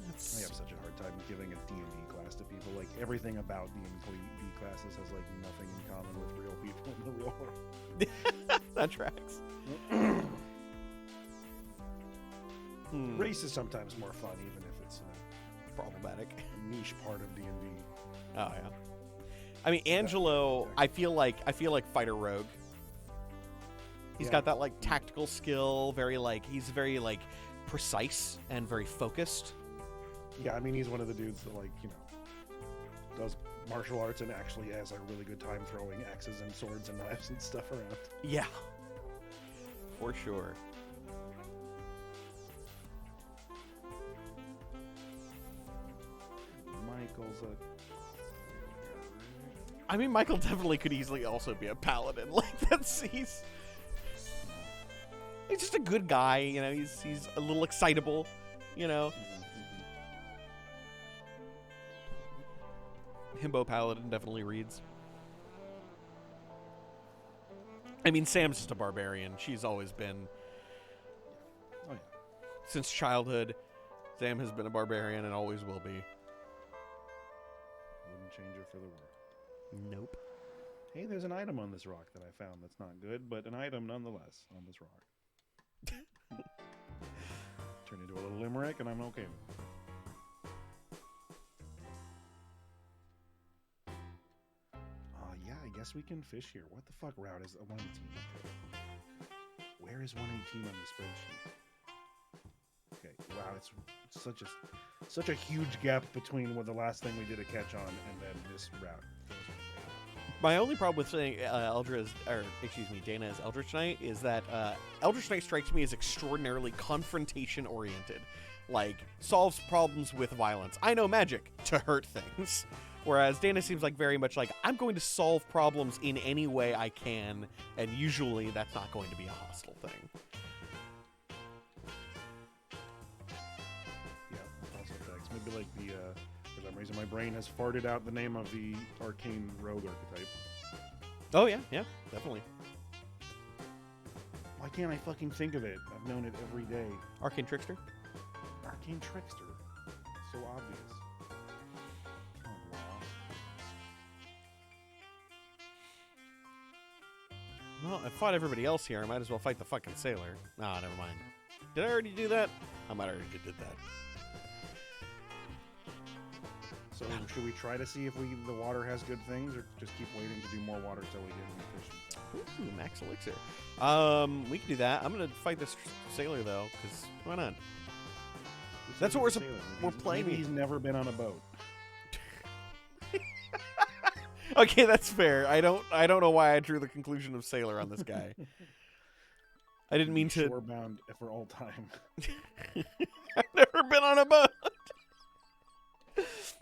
I have such a hard time giving a D&D class to people. Like, everything about D&D classes has, like, nothing in common with real people in the real world. That tracks. Race is sometimes more fun, even if it's Problematic. a niche part of D&D. Oh, yeah. I mean, Angelo, Yeah, exactly. I feel like fighter rogue. He's Yeah. got that, like, tactical skill, he's very, like, precise and very focused. Yeah, I mean, he's one of the dudes that, like, you know, does martial arts and actually has a really good time throwing axes and swords and knives and stuff around. Yeah. For sure. Michael's a... I mean, Michael definitely could easily also be a paladin. Like, he's just a good guy, you know, he's a little excitable, you know. Himbo Paladin definitely reads. I mean, Sam's just a barbarian. She's always been. Oh, yeah. Since childhood, Sam has been a barbarian and always will be. Wouldn't change her for the world. Nope. Hey, there's an item on this rock that I found that's not good, but an item nonetheless on this rock. Turn into a little limerick, and I'm okay with it. Yeah, I guess we can fish here. What the fuck route is 118 up there? Where is 118 on the spreadsheet? Okay, wow, it's such a huge gap between what the last thing we did a catch on and then this route. My only problem with saying Dana as Eldritch Knight is that Eldritch Knight strikes me as extraordinarily confrontation-oriented. Like, solves problems with violence. I know magic to hurt things. Whereas Dana seems like very much like, I'm going to solve problems in any way I can, and usually that's not going to be a hostile thing. Yeah, also effects. Maybe like the, for some reason my brain has farted out the name of the arcane rogue archetype. Oh yeah, definitely. Why can't I fucking think of it? I've known it every day. Arcane Trickster? Arcane Trickster. So obvious. Oh, wow. Well, I fought everybody else here. I might as well fight the fucking sailor. Ah, never mind. Did I already do that? I might already did that. So should we try to see if the water has good things, or just keep waiting to do more water until we get any fish? Ooh, max elixir. We can do that. I'm gonna fight this sailor though, because why not? That's what we're playing. Maybe he's never been on a boat. Okay, that's fair. I don't know why I drew the conclusion of sailor on this guy. I didn't mean to. Shorebound for all time. I've never been on a boat.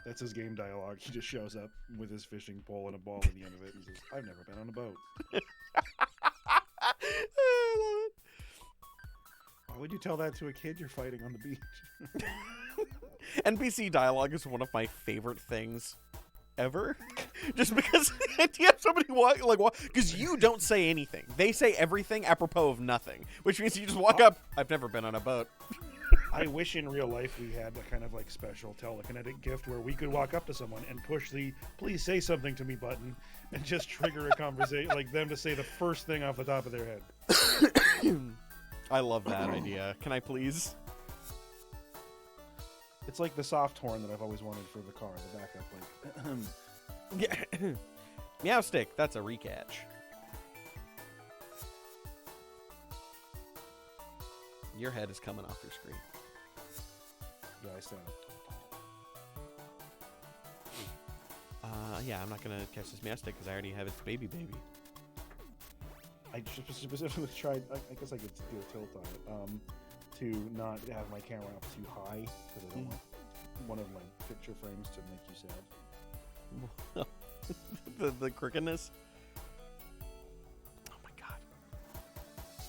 That's his game dialogue. He just shows up with his fishing pole and a ball at the end of it and says, I've never been on a boat. I love it. Why would you tell that to a kid you're fighting on the beach? NPC dialogue is one of my favorite things ever. Just because you have somebody walk, because you don't say anything. They say everything apropos of nothing, which means you just walk up, I've never been on a boat. I wish in real life we had a kind of like special telekinetic gift where we could walk up to someone and push the please say something to me button and just trigger a conversation, like them to say the first thing off the top of their head. I love that idea. Can I please? It's like the soft horn that I've always wanted for the car, the backup. Like, Yeah. Meow stick. That's a recatch. Your head is coming off your screen. yeah, I said it. Yeah, I'm not gonna catch this meow stick because I already have its baby. I just specifically tried, I guess I could do a tilt on it, to not have my camera up too high, because I don't want one of my picture frames to make you sad. the crookedness. Oh my god.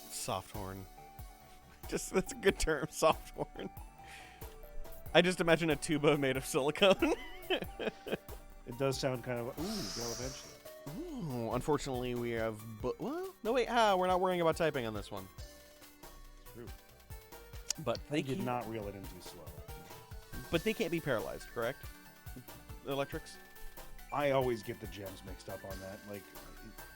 Soft horn. Just that's a good term, soft horn. I just imagine a tuba made of silicone. It does sound kind of, ooh, well, eventually. Ooh, unfortunately, we have. Well, no wait. We're not worrying about typing on this one. True. But They did not reel it in too slow. But they can't be paralyzed, correct? The electrics. I always get the gems mixed up on that. Like,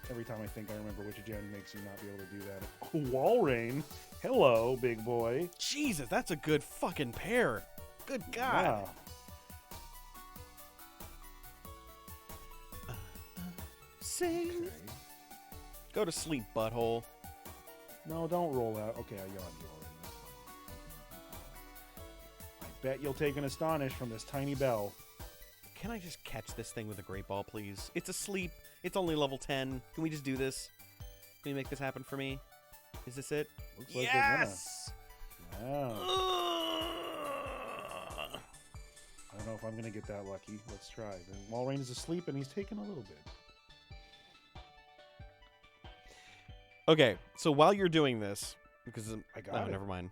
every time I think I remember which gem makes you not be able to do that. Oh, Walrein. Hello, big boy. Jesus, that's a good fucking pair. Good God. Yeah. Sing. Okay. Go to sleep, butthole. No, don't roll out. Okay, I yawned you already. That's fine. I bet you'll take an astonish from this tiny bell. Can I just catch this thing with a great ball, please? It's asleep. It's only level 10. Can we just do this? Can you make this happen for me? Is this it? Looks like Yes! they're gonna. Wow. I don't know if I'm gonna get that lucky. Let's try. Walrein is asleep and he's taking a little bit. Okay, so while you're doing this, because I got it. never mind.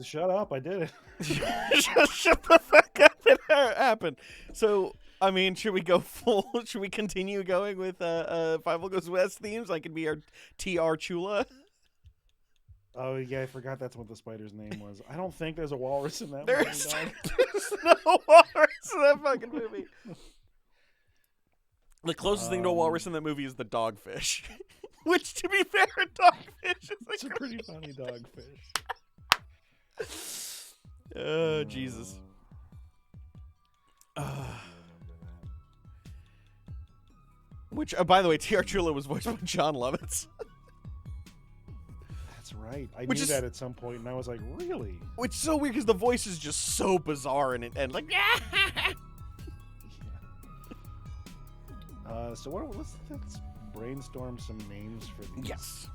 Shut up! I did it. Shut the fuck up! It happened. So, I mean, should we go full? Should we continue going with Five Goes West themes? I could be our TR Chula. Oh yeah, I forgot that's what the spider's name was. I don't think there's a walrus in that There's movie. no walrus in that fucking movie. The closest thing to a walrus in that movie is the dogfish. Which, to be fair, a dogfish is It's a pretty funny dogfish. Oh, Jesus. Which, by the way, T.R. Chula was voiced by John Lovitz. That's right. I Which knew is- that at some point, and I was like, really? Which is so weird because the voice is just so bizarre and like, Yeah. So let's brainstorm some names for these. yes.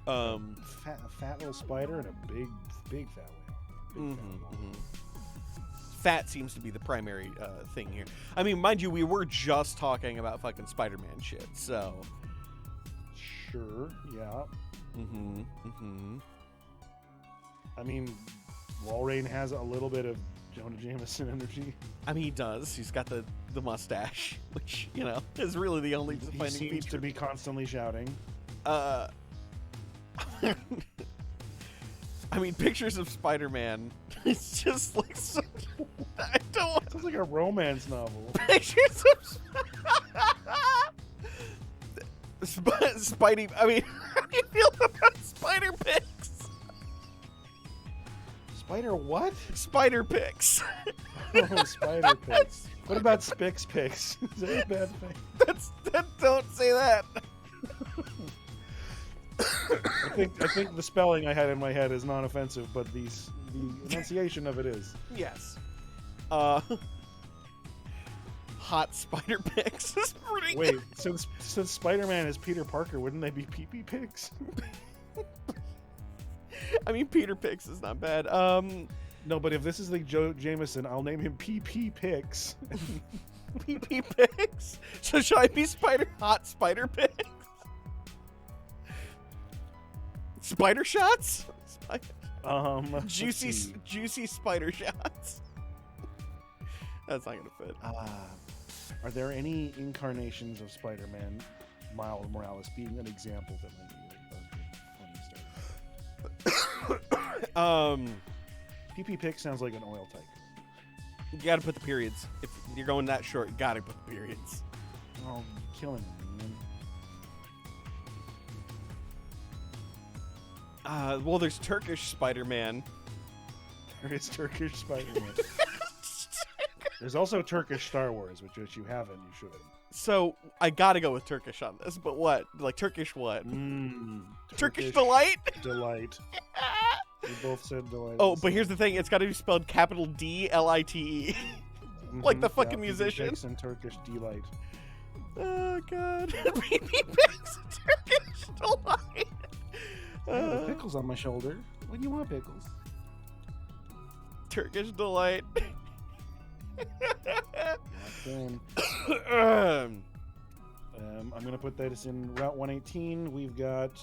Fat little spider and a big fat whale. Big fat whale. Fat seems to be the primary thing here. I mean, mind you, we were just talking about fucking Spider-Man shit, so. Sure. Yeah. I mean, Walrein has a little bit of Jonah Jameson energy. I mean, he does. He's got the mustache, which, you know, is really the only He defining seems feature. to be constantly shouting. I mean, pictures of Spider-Man. It's just like I don't want Sounds like a romance novel. pictures of Spidey. I mean, how do you feel about Spider Pics? Spider what? Spider Pics. Oh, spider pics. What about Spix pics? Is that a bad thing? Don't say that. I think the spelling I had in my head is non-offensive, but the hot spider pics is pretty Wait, since Spider-Man is Peter Parker, wouldn't they be pee-pee pics? I mean, Peter Pics is not bad. No, but if this is like Joe Jameson, I'll name him PP Pics. PP Pics? So should I be hot spider pics? Spider shots? Juicy spider shots. That's not gonna fit. Are there any incarnations of Spider-Man, Miles Morales being an example that might be a funny story? PP Pic sounds like an oil type. You gotta put the periods. If you're going that short, you gotta put the periods. Oh, killing me, man. Well, there's Turkish Spider-Man. There is Turkish Spider-Man. There's also Turkish Star Wars, which you haven't, you should. So I gotta go with Turkish on this, but what? Like Turkish what? Turkish delight. Delight. We both said delight. Oh, but here's the thing: it's got to be spelled capital DLITE, like the fucking musician. And Turkish delight. Oh God! Turkish delight. The pickles on my shoulder. When do you want pickles? Turkish delight. I'm gonna put that as in Route 118. We've got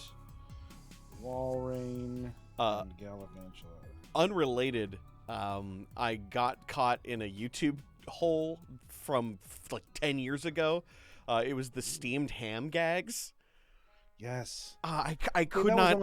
Walrein and Gallavantula. Unrelated, I got caught in a YouTube hole from like 10 years ago. It was the steamed ham gags. Yes. I could that not. That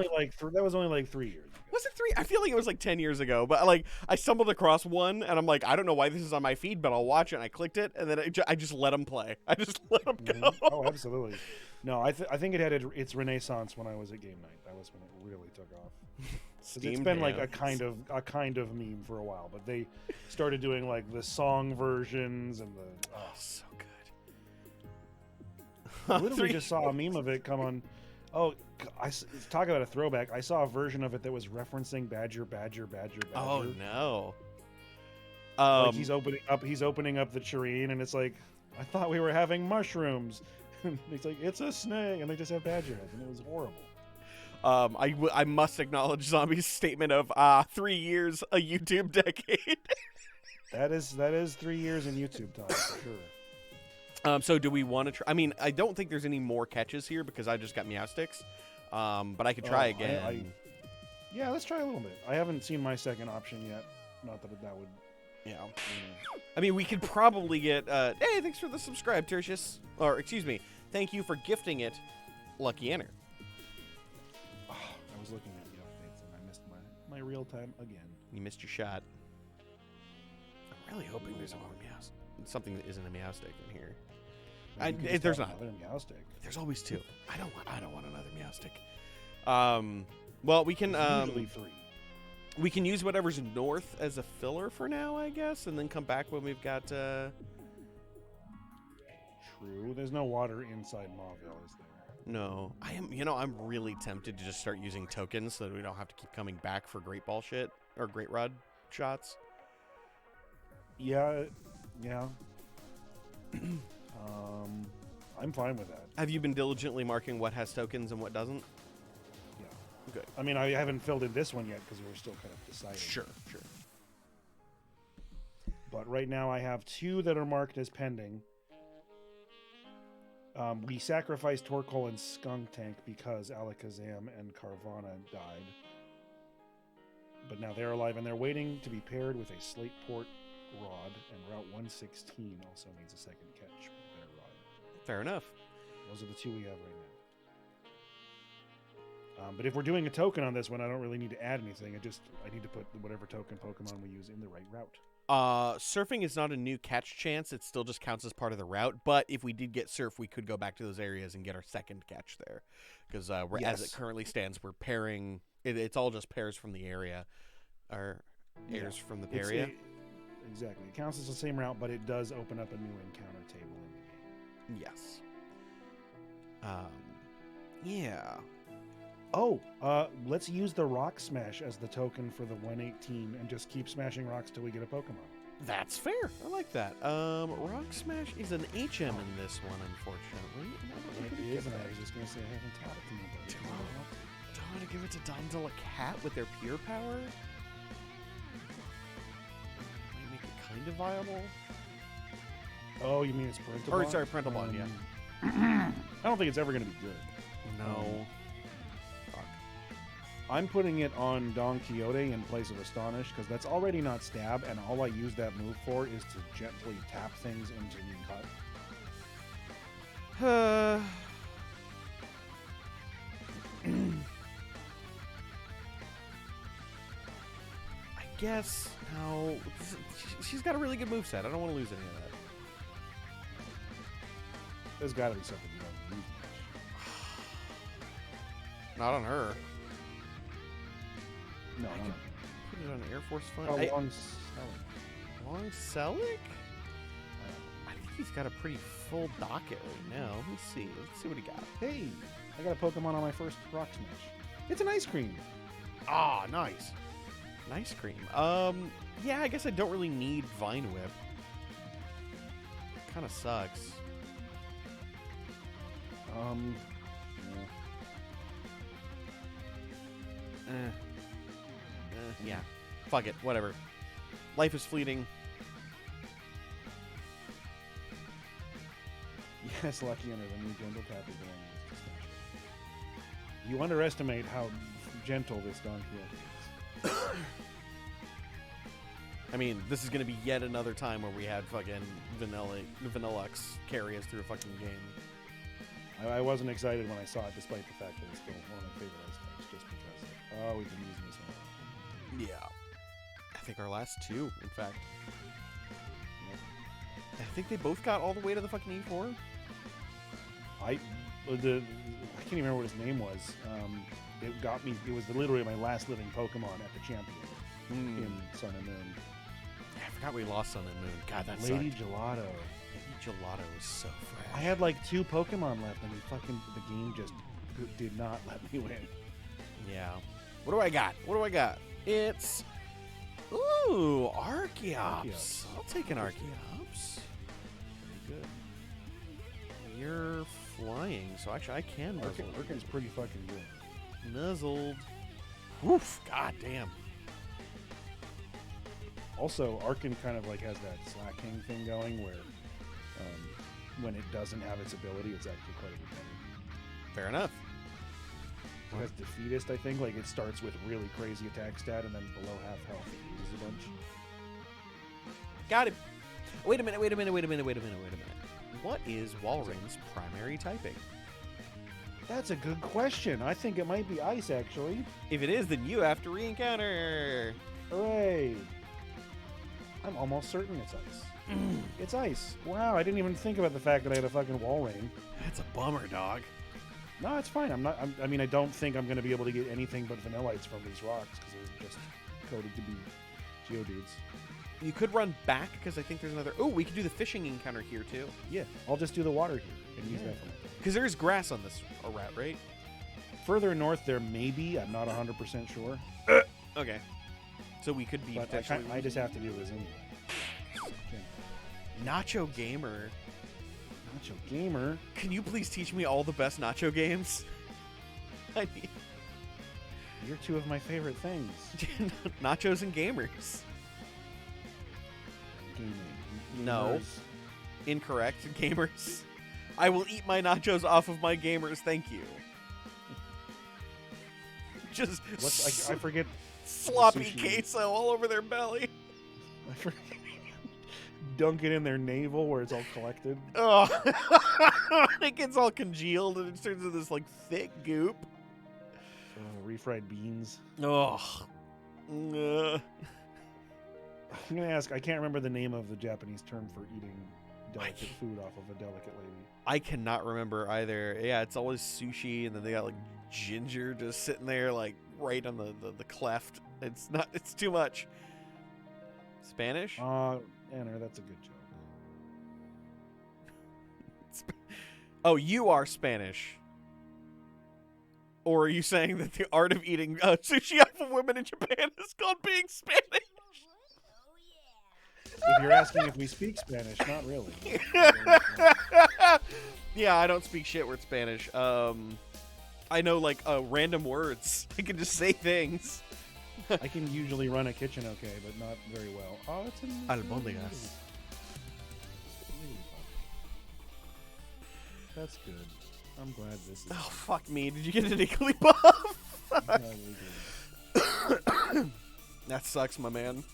was only like 3 years ago. Was it 3? I feel like it was like 10 years ago. But like, I stumbled across one, and I'm like, I don't know why this is on my feed, but I'll watch it. And I clicked it, and then I just let them play. I just let them go. Oh, absolutely. No, I think it had its renaissance when I was at Game Night. That was when it really took off. It's been like a kind of meme for a while, but they started doing like the song versions and the so good. I literally just saw a meme of it come on. Oh, talk about a throwback. I saw a version of it that was referencing Badger. Oh no. Like he's opening up the tureen, and it's like, I thought we were having mushrooms. It's like, it's a snake, and they just have badger heads, and it was horrible. I must acknowledge Zombie's statement of 3 years, a YouTube decade. That is 3 years in YouTube time for sure. So do we want to try? I mean, I don't think there's any more catches here because I just got meow sticks. But I could try again. Yeah, let's try a little bit. I haven't seen my second option yet. Not that would. Yeah. I mean, we could probably get. Hey, thanks for the subscribe, Tertius. Or excuse me, thank you for gifting it, Lucky Enter. Oh, I was looking at the updates and I missed my real time again. You missed your shot. I'm really hoping there's a more something that isn't a meow stick in here. There's not. Meow stick. There's always two. I don't want another meow stick. Well, we can usually 3. We can use whatever's north as a filler for now, I guess, and then come back when we've got. True. There's no water inside Mauville, is there? No, I am. I'm really tempted to just start using tokens so that we don't have to keep coming back for Great Ball shit or Great Rod shots. Yeah. I'm fine with that. Have you been diligently marking what has tokens and what doesn't? Yeah. Good. I mean, I haven't filled in this one yet because we're still kind of deciding. Sure. But right now I have 2 that are marked as pending. We sacrificed Torkoal and Skunk Tank because Alakazam and Carvana died. But now they're alive and they're waiting to be paired with a Slate Port Rod, and Route 116 also needs a second catch with their rod. Fair enough. Those are the 2 we have right now. But if we're doing a token on this one, I don't really need to add anything. I need to put whatever token Pokemon we use in the right route. Surfing is not a new catch chance. It still just counts as part of the route. But if we did get surf, we could go back to those areas and get our second catch there. Because as it currently stands, we're pairing. It's all just pairs from the area. Or airs from the area. Exactly. It counts as the same route, but it does open up a new encounter table in the game. Yes. Yeah. Oh, let's use the Rock Smash as the token for the 118 and just keep smashing rocks till we get a Pokemon. That's fair. I like that. Rock Smash is an HM in this one, unfortunately. It is, and I was just gonna say I haven't taught it to you. Do I want to give it to Donzilla Cat with their Pure Power? Might make it kind of viable. Oh, you mean it's parental Or bond? sorry, parental bond. Yeah. I don't think it's ever gonna be good. No. I'm putting it on Don Quixote in place of Astonish because that's already not stab, and all I use that move for is to gently tap things into cut. I guess now she's got a really good moveset. I don't want to lose any of that. There's got to be something you don't use much. Not on her. No, I no. can put it on Air Force Fun. Oh, Long Long Selic? I think he's got a pretty full docket right now. Let's see what he got. Hey, I got a Pokemon on my first Rock Smash. It's an ice cream. Ah, nice. Nice cream. Yeah, I guess I don't really need Vine Whip. Kind of sucks. Yeah. Fuck it. Whatever. Life is fleeting. Yes, Lucky under the new gentle tap is going on. You underestimate how gentle this Don Quixote is. I mean, this is going to be yet another time where we had fucking Vanillux carry us through a fucking game. I wasn't excited when I saw it, despite the fact that it's still one of my favorite ice types, just because, we've been using this one. Yeah. I think our last two, in fact. Yep. I think they both got all the way to the fucking E4. I can't even remember what his name was. It got me. It was literally my last living Pokemon at the champion in Sun and Moon. Yeah, I forgot we lost Sun and Moon. God, that Lady sucked. Gelato. Lady Gelato was so fresh. I had like 2 Pokemon left, and the game just did not let me win. Yeah. What do I got? It's... Ooh, Archeops. I'll take an Archeops. Very good. You're flying, so actually I can nuzzle. Arcan's pretty fucking good. Nuzzled. Woof, goddamn. Also, Arcan kind of like has that slacking thing going where when it doesn't have its ability, it's actually quite a good thing. Fair enough. It has Defeatist, I think. Like, it starts with really crazy attack stat, and then below half health, it loses a bunch. Got him. Wait a minute. What is Walrein's primary typing? That's a good question. I think it might be ice, actually. If it is, then you have to re-encounter. Hooray! I'm almost certain it's ice. It's ice. Wow, I didn't even think about the fact that I had a fucking Walrein. That's a bummer, dog. No, it's fine. I mean, I don't think I'm going to be able to get anything but Vanillites from these rocks because they're just coded to be Geodudes. You could run back because I think there's another... Oh, we could do the fishing encounter here, too. Yeah, I'll just do the water here and use that for my thing. Because there's grass on this route, right? Further north, there may be. I'm not 100% sure. Okay. So we could be But potentially... I just have to do this anyway. Okay. Nacho Gamer. Nacho Gamer. Can you please teach me all the best Nacho games? I need... You're 2 of my favorite things. Nachos and gamers. Gaming. No. Gamers. Incorrect. Gamers. I will eat my nachos off of my gamers, thank you. Just I forget. sloppy sushi. queso all over their belly. I forget. Dunk it in their navel where it's all collected. Oh, it gets all congealed and it turns into this like thick goop. Refried beans. Oh, I'm gonna ask. I can't remember the name of the Japanese term for eating delicate food off of a delicate lady. I cannot remember either. Yeah, it's always sushi, and then they got like ginger just sitting there, like right on the cleft. It's not. It's too much. Spanish? Anna, that's a good joke. Oh, you are Spanish. Or are you saying that the art of eating sushi off of women in Japan is called being Spanish? If you're asking if we speak Spanish, not really. Yeah, I don't speak shit word Spanish. I know like random words. I can just say things. I can usually run a kitchen okay, but not very well. Oh, it's in Albóndigas. That's good. I'm glad this is. Oh fuck me! Did you get an Igglybuff? That sucks, my man.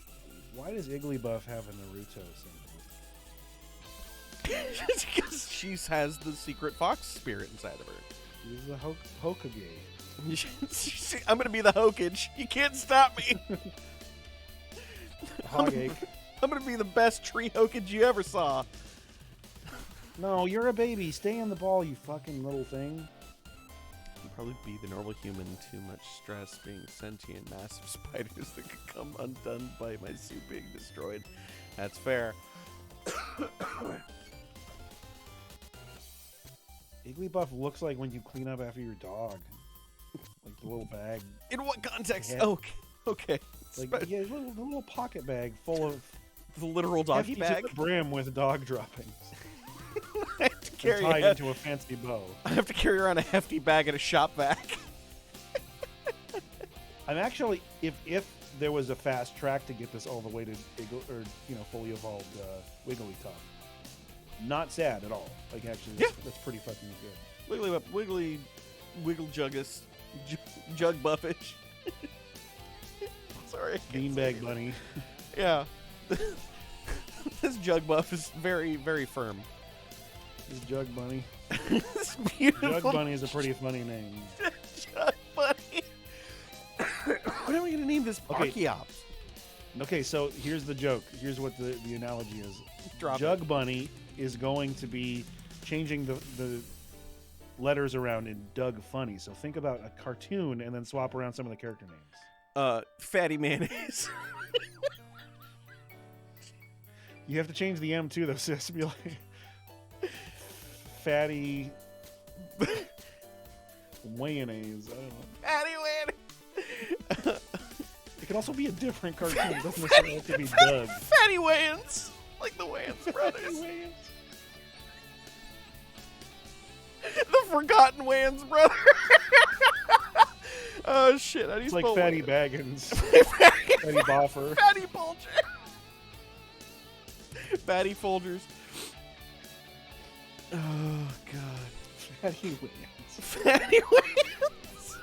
Why does Igglybuff have a Naruto symbol? Because she has the secret fox spirit inside of her. She's the Hokage. I'm gonna be the Hokage. You can't stop me. Hogage. I'm gonna be the best tree Hokage you ever saw. No, you're a baby. Stay in the ball, you fucking little thing. You'd probably be the normal human. Too much stress being sentient, massive spiders that could come undone by my suit being destroyed. That's fair. Igglybuff looks like when you clean up after your dog. Like the little bag. In what context? Yeah. Oh, okay. Like, yeah, the little pocket bag full of The literal doggy hefty bag. to the brim with dog droppings. I have to carry Tied into a fancy bow. I have to carry around a hefty bag and a shop vac. I'm actually, if there was a fast track to get this all the way to fully evolved Wigglytuff, not sad at all. Like actually, that's pretty fucking good. Wiggle Juggus. Jug Buffish. Sorry. Beanbag Bunny. Yeah. This Jug Buff is very, very firm. This Jug Bunny. This beautiful Jug Bunny is a pretty funny name. Jug Bunny. What are we gonna name this? Archeops. Okay, so here's the joke. Here's what the analogy is. Jug Bunny is going to be changing the letters around in Doug Funny. So think about a cartoon and then swap around some of the character names. Fatty Mayonnaise. You have to change the M too, though, sis. Be like Fatty Mayonnaise. I don't know. Fatty Mayonnaise. It can also be a different cartoon. It doesn't necessarily have to be Doug. Fatty Wayans. Like the Wayans brothers. The forgotten Wayans brother. Oh shit! How do you It's like spell Fatty Wayans? Baggins. Fatty Boffer. Fatty Bulger. Fatty Folgers. Oh god. Fatty Wayans. Fatty Wayans.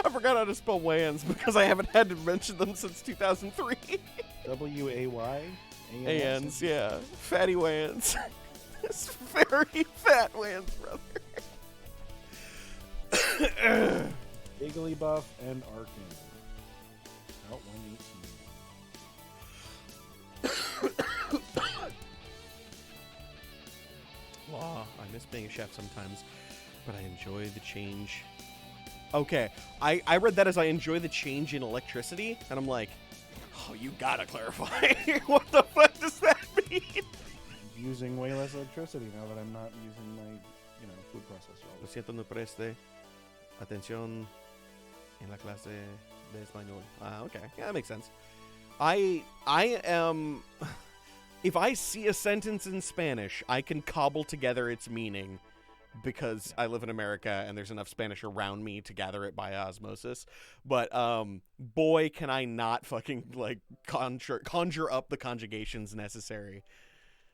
I forgot how to spell Wayans because I haven't had to mention them since 2003. W-A-Y? Wayans, yeah. Fatty Wayans. This very fat Wayans brother. Igglybuff and Arkin. Out 118. Wow, I miss being a chef sometimes, but I enjoy the change. Okay, I read that as I enjoy the change in electricity, and I'm like, oh, you gotta clarify. What the fuck does that mean? Using way less electricity now that I'm not using my, food processor. Lo siento, no preste atención en la clase de español. Okay, yeah, that makes sense. I am... If I see a sentence in Spanish, I can cobble together its meaning because I live in America and there's enough Spanish around me to gather it by osmosis. But boy, can I not fucking like conjure up the conjugations necessary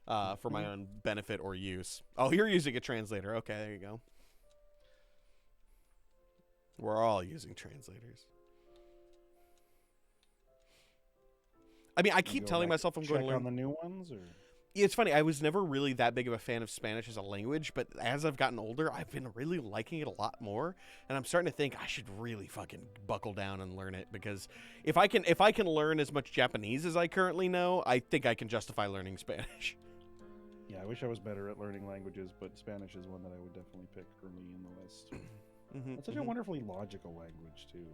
for my own benefit or use. Oh, you're using a translator. Okay, there you go. We're all using translators. I mean, I keep telling myself I'm going to learn on the new ones, or it's funny. I was never really that big of a fan of Spanish as a language, but as I've gotten older, I've been really liking it a lot more, and I'm starting to think I should really fucking buckle down and learn it because if I can learn as much Japanese as I currently know, I think I can justify learning Spanish. Yeah, I wish I was better at learning languages, but Spanish is one that I would definitely pick early in the list. It's such a wonderfully logical language too.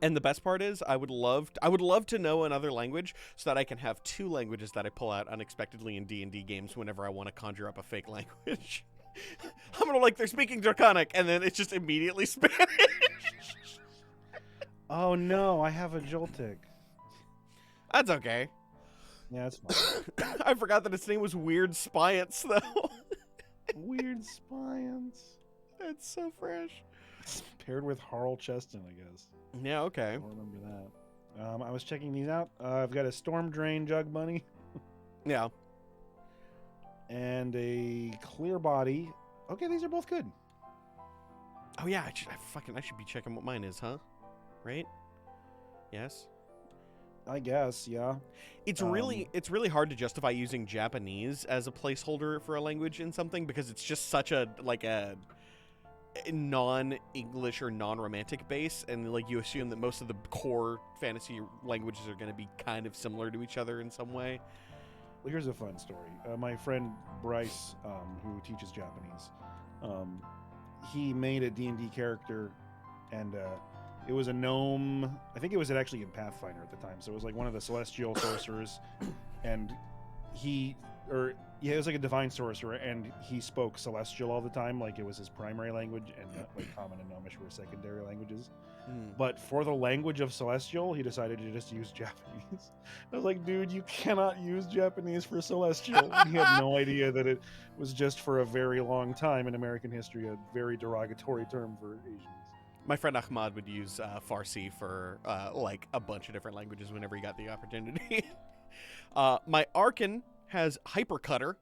And the best part is, I would love to know another language so that I can have two languages that I pull out unexpectedly in D&D games whenever I want to conjure up a fake language. I'm gonna they're speaking Draconic, and then it's just immediately Spanish. Oh no, I have a Joltik. That's okay. Yeah, it's fine. I forgot that its name was Weird Spiance, though. Weird Spiance. It's so fresh. It's paired with Harl Cheston, I guess. Yeah, okay. I don't remember that. I was checking these out. I've got a Storm Drain Jug Bunny. Yeah. And a Clear Body. Okay, these are both good. Oh yeah, I should be checking what mine is, huh? Right? Yes. I guess, yeah. It's really hard to justify using Japanese as a placeholder for a language in something because it's just such a non-English or non-romantic base, and like you assume that most of the core fantasy languages are going to be kind of similar to each other in some way. Well, here's a fun story. My friend Bryce, who teaches Japanese, he made a D&D character, and it was a gnome. I think it was actually in Pathfinder at the time, so it was like one of the celestial sorcerers, and it was like a divine sorcerer, and he spoke celestial all the time, like it was his primary language, and like common and gnomish were secondary languages. But for the language of celestial, he decided to just use Japanese. I was like, dude, you cannot use Japanese for celestial. He had no idea that it was just for a very long time in American history a very derogatory term for Asians. My friend Ahmad would use Farsi for like a bunch of different languages whenever he got the opportunity. My Arkan has Hypercutter.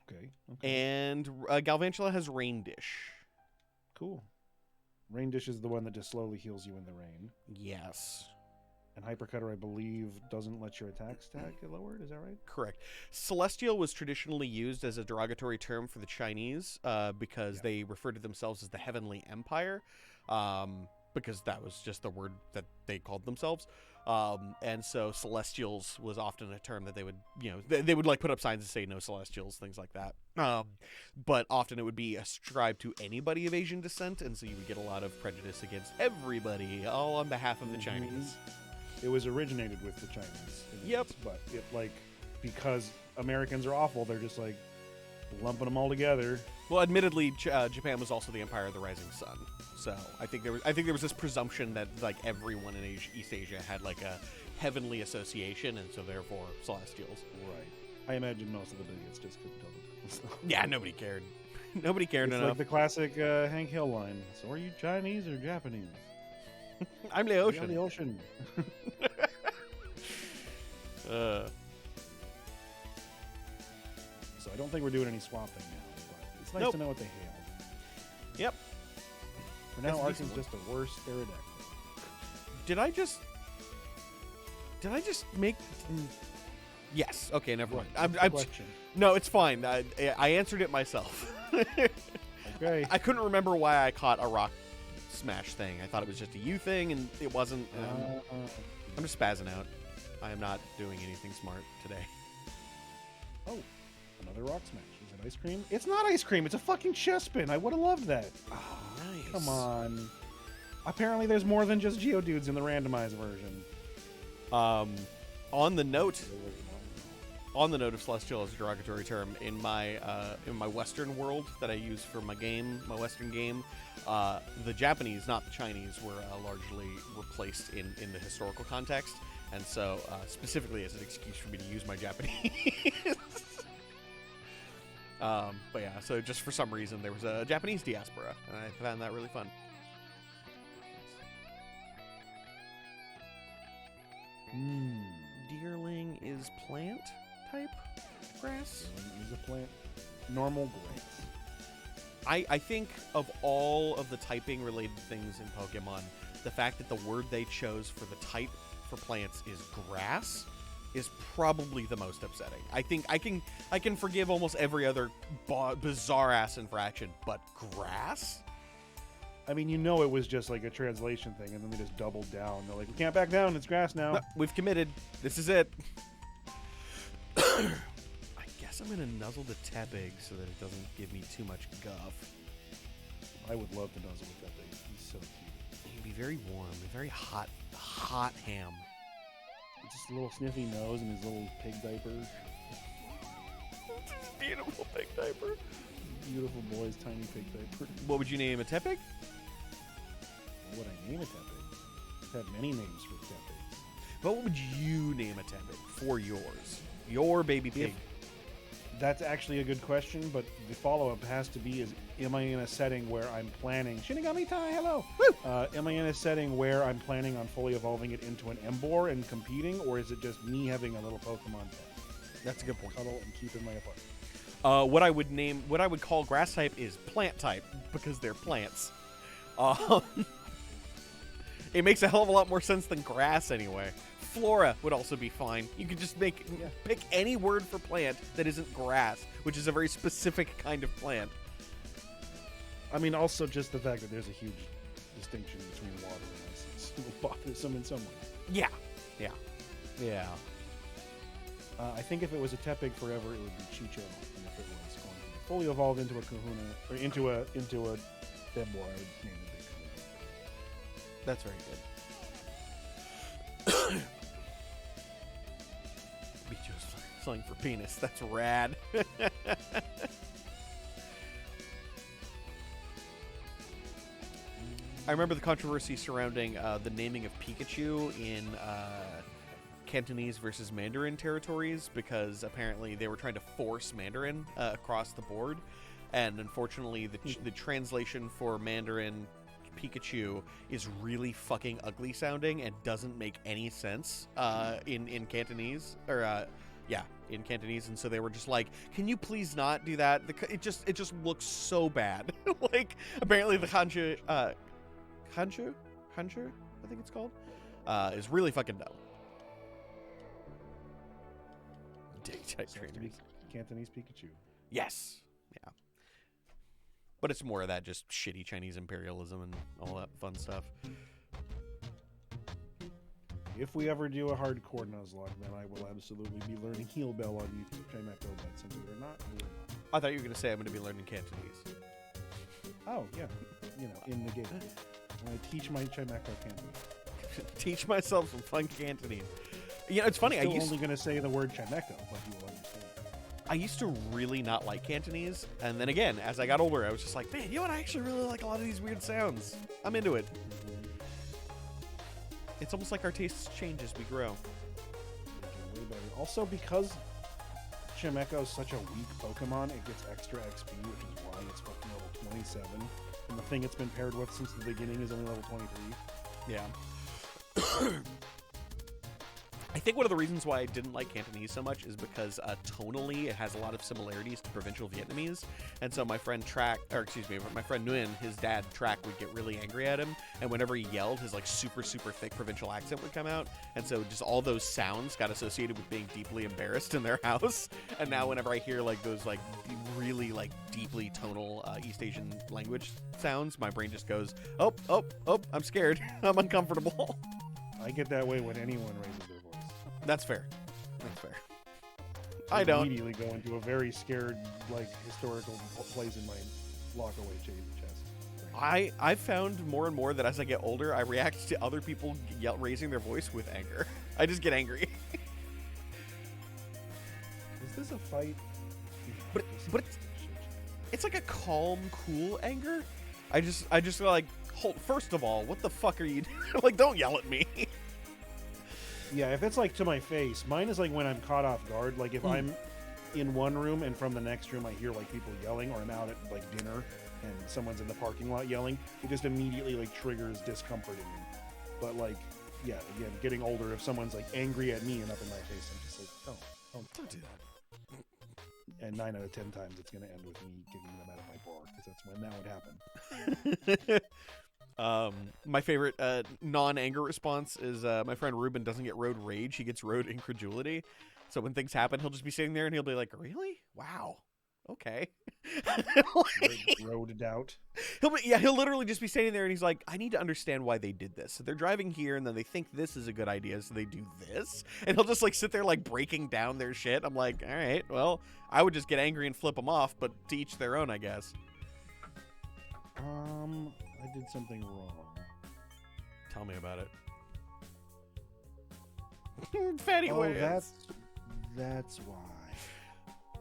Okay. And Galvantula has Rain Dish. Cool. Rain Dish is the one that just slowly heals you in the rain. Yes. And Hypercutter, I believe, doesn't let your attack stack get lowered. Is that right? Correct. Celestial was traditionally used as a derogatory term for the Chinese because they referred to themselves as the Heavenly Empire, because that was just the word that they called themselves. And so Celestials was often a term that they would, they would like put up signs that say no Celestials, things like that. But often it would be ascribed to anybody of Asian descent, and so you would get a lot of prejudice against everybody, all on behalf of the Chinese. It was originated with the Chinese. Yep. But it because Americans are awful, they're just like lumping them all together. Well, admittedly, Japan was also the Empire of the Rising Sun, so I think there was this presumption that like everyone in East Asia had like a heavenly association, and so therefore Celestials. Right. I imagine most of the bigots just couldn't tell the difference. Yeah, nobody cared. Nobody cared enough. It's like the classic Hank Hill line. So are you Chinese or Japanese? I'm Laotian. I'm the ocean. So I don't think we're doing any swapping now, but it's nice to know what they hail. Yep. For now, Arkan's just a worse pterodactyl. Did I just make... Yes. Okay, never mind. I'm no, it's fine. I answered it myself. Okay. I couldn't remember why I caught a rock smash thing. I thought it was just a you thing, and it wasn't. I'm just spazzing out. I am not doing anything smart today. Oh, another rock smash. Is it ice cream? It's not ice cream. It's a fucking chest spin. I would have loved that. Oh, nice. Come on. Apparently, there's more than just Geodudes in the randomized version. On the note of Celestial as a derogatory term, in my Western world that I use for my Western game, the Japanese, not the Chinese, were largely replaced in the historical context, and so specifically as an excuse for me to use my Japanese. But yeah, so just for some reason there was a Japanese diaspora, and I found that really fun. Deerling is plant type grass? Deerling is a plant. Normal grass. I think of all of the typing related things in Pokemon, the fact that the word they chose for the type for plants is grass is probably the most upsetting. I think I can forgive almost every other bizarre ass infraction, but grass? I mean, it was just like a translation thing, and then they just doubled down. They're like, we can't back down. It's grass now. No, we've committed. This is it. I guess I'm going to nuzzle the Tepig so that it doesn't give me too much guff. I would love to nuzzle with Tepig. He's so cute. He'd be very warm, very hot ham. Just a little sniffy nose and his little pig diaper. Beautiful pig diaper. Beautiful boy's tiny pig diaper. What would you name a Tepig? What would I name a Tepig? I've had many names for Tepigs. But what would you name a Tepig for yours? Your baby pig. That's actually a good question, but the follow-up has to be: am I in a setting where I'm planning Shinigami Tai? Hello. Am I in a setting where I'm planning on fully evolving it into an Embor and competing, or is it just me having a little Pokemon pet? That's a good point. Cuddle and keep in my apartment. What I would call grass type is plant type because they're plants. It makes a hell of a lot more sense than grass anyway. Flora would also be fine. You could just pick any word for plant that isn't grass, which is a very specific kind of plant. I mean, also just the fact that there's a huge distinction between water and ice. It's still bothersome in some ways. Yeah. I think if it was a Tepig forever, it would be Chicho. And if it was going to be fully evolved into a Kahuna, or into a Dembor, I would name it Big Kahuna. That's very good. Bicho's slang for penis. That's rad. I remember the controversy surrounding the naming of Pikachu in Cantonese versus Mandarin territories because apparently they were trying to force Mandarin across the board, and unfortunately the translation for Mandarin Pikachu is really fucking ugly sounding and doesn't make any sense in Cantonese in Cantonese, and so they were just like, can you please not do that? It just looks so bad. Like apparently the Hanju I think it's called is really fucking dumb. Dig type trainers. Cantonese Pikachu. Yes. Yeah. But it's more of that just shitty Chinese imperialism and all that fun stuff. If we ever do a hardcore Nuzlocke, then I will absolutely be learning Heal Bell on YouTube. Chimeco, but since we're not, I thought you were going to say I'm going to be learning Cantonese. Oh, yeah. You know, in the game. When I teach my Chimeco Cantonese. Teach myself some fun Cantonese. You know, it's funny. I'm only going to say the word Chimeco, but you will understand. I used to really not like Cantonese, and then again, as I got older, I was just like, man, you know what? I actually really like a lot of these weird sounds. I'm into it. It's almost like our tastes change as we grow. Way better. Also, because Chimeco is such a weak Pokemon, it gets extra XP, which is why it's fucking level 27. And the thing it's been paired with since the beginning is only level 23. Yeah. I think one of the reasons why I didn't like Cantonese so much is because tonally it has a lot of similarities to provincial Vietnamese, and so my friend Nguyen, his dad Track, would get really angry at him, and whenever he yelled, his like super thick provincial accent would come out, and so just all those sounds got associated with being deeply embarrassed in their house. And now whenever I hear like those like really like deeply tonal East Asian language sounds, my brain just goes, oh, I'm scared. I'm uncomfortable. I get that way when anyone raises their voice. That's fair. I don't immediately go into a very scared, like, historical place in my lock-away chest. I've found more and more that as I get older, I react to other people raising their voice with anger. I just get angry. Is this a fight? But it's like a calm, cool anger. I just like, first of all, what the fuck are you doing? Like, don't yell at me. Yeah, if it's like to my face, mine is like when I'm caught off guard. Like if I'm in one room and from the next room I hear like people yelling, or I'm out at like dinner and someone's in the parking lot yelling, it just immediately like triggers discomfort in me. But like, yeah, again, getting older, if someone's like angry at me and up in my face, I'm just like, don't do that. And 9 out of 10 times it's going to end with me kicking them out of my bar, because that's when that would happen. My favorite non-anger response is my friend Ruben doesn't get road rage, he gets road incredulity. So when things happen, he'll just be sitting there and he'll be like, really? Wow. Okay. Road doubt. He'll literally just be sitting there and he's like, I need to understand why they did this. So they're driving here and then they think this is a good idea, so they do this. And he'll just like sit there like breaking down their shit. I'm like, all right, well, I would just get angry and flip them off, but to each their own, I guess. I did something wrong. Tell me about it. Fatty wins. That's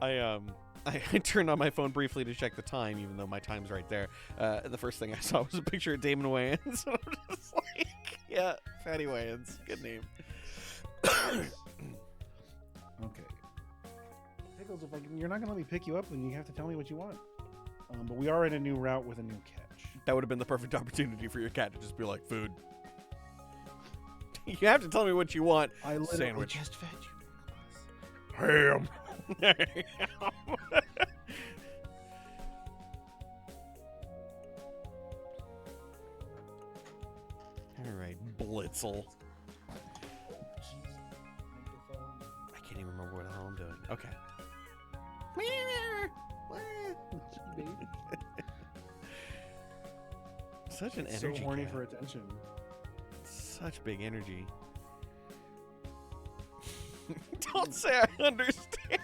why. I turned on my phone briefly to check the time, even though my time's right there. And the first thing I saw was a picture of Damon Wayans. I'm just like, yeah, Fatty Wayans. Good name. Okay. Pickles, if you're not going to let me pick you up, then you have to tell me what you want. But we are in a new route with a new catch. That would have been the perfect opportunity for your cat to just be like, food. You have to tell me what you want. I literally Sandwich. just fed you. Ham. All right, Blitzel. I can't even remember what the hell I'm doing. Okay. Such an energy. So horny cat. for attention. Such big energy. Don't say I understand.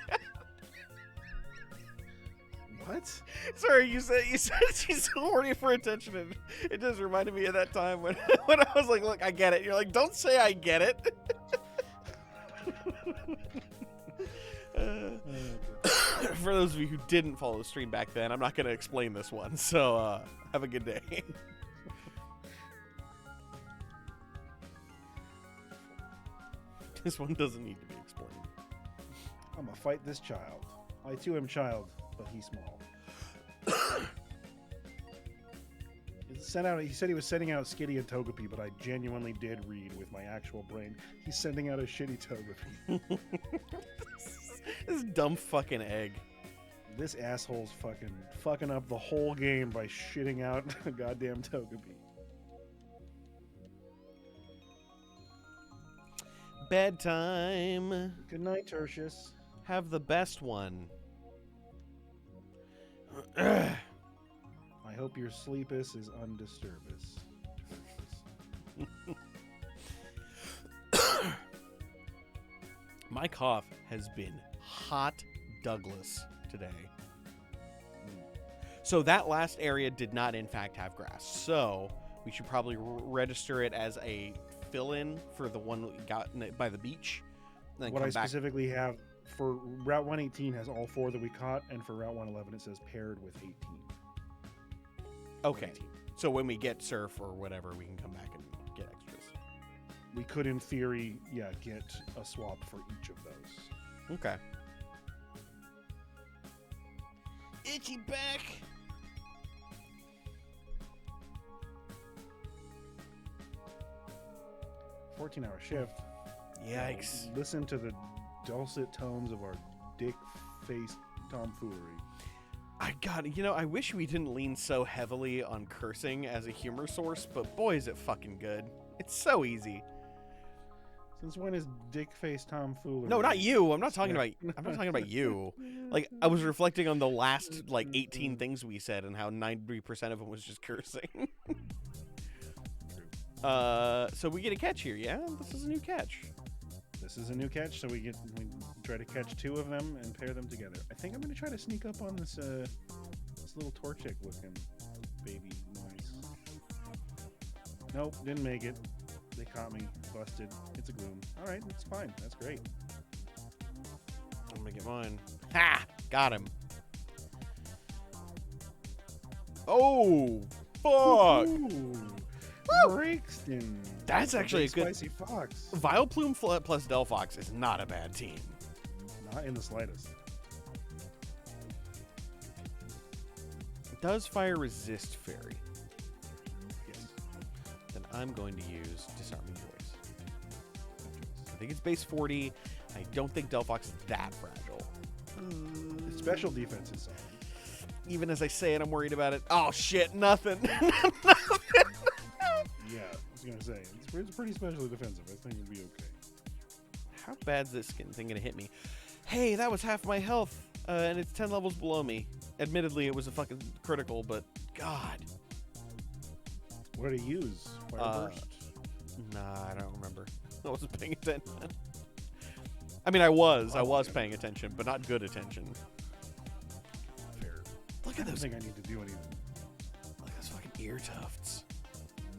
What? Sorry, you said she's so horny for attention, and it just reminded me of that time when when I was like, "Look, I get it." You're like, "Don't say I get it." For those of you who didn't follow the stream back then, I'm not going to explain this one. So have a good day. This one doesn't need to be explained. I'm gonna fight this child. I too am child, but he's small. He said he was sending out Skitty and Togepi, but I genuinely did read with my actual brain. He's sending out a shitty Togepi. This dumb fucking egg. This asshole's fucking up the whole game by shitting out a goddamn Togepi. Bedtime. Good night, Tertius. Have the best one. I hope your sleepus is undisturbus. My cough has been hot Douglas today. So that last area did not in fact have grass. So we should probably register it as a fill-in for the one we got by the beach. Then What come I back. specifically have for Route 118 has all 4 that we caught, and for Route 111 it says paired with 18. Okay. 18. So when we get surf or whatever, we can come back and get extras. We could, in theory, get a swap for each of those. Okay. Itchy back. $14-hour shift. Yikes. Listen to the dulcet tones of our dick-faced tomfoolery. I wish we didn't lean so heavily on cursing as a humor source, but boy, is it fucking good. It's so easy. Since when is dick-faced tomfoolery? No, not you. I'm not talking about you. Like, I was reflecting on the last, 18 things we said and how 90% of them was just cursing. So we get a catch here, yeah? This is a new catch. This is a new catch, so we try to catch 2 of them and pair them together. I think I'm going to try to sneak up on this little Torchic looking baby noise. Nope, didn't make it. They caught me. Busted. It's a gloom. All right, it's fine. That's great. I'm gonna get mine. Ha! Got him. Oh, fuck! Ooh, Brixton. That's actually a good... Spicy fox. Vileplume plus Delphox is not a bad team. Not in the slightest. Does fire resist fairy? Yes. Then I'm going to use Disarming Voice. I think it's base 40. I don't think Delphox is that fragile. Its special defense is solid. Even as I say it, I'm worried about it. Oh, shit, nothing. Yeah, I was going to say, it's pretty specially defensive. I think it'd be okay. How bad's this thing going to hit me? Hey, that was half my health, and it's 10 levels below me. Admittedly, it was a fucking critical, but God. What did he use? Fire burst? Nah, I don't remember. I wasn't paying attention. I mean, I was paying attention, but not good attention. Fair. Look at I don't those. think I need to do anything. Look at those fucking ear tufts.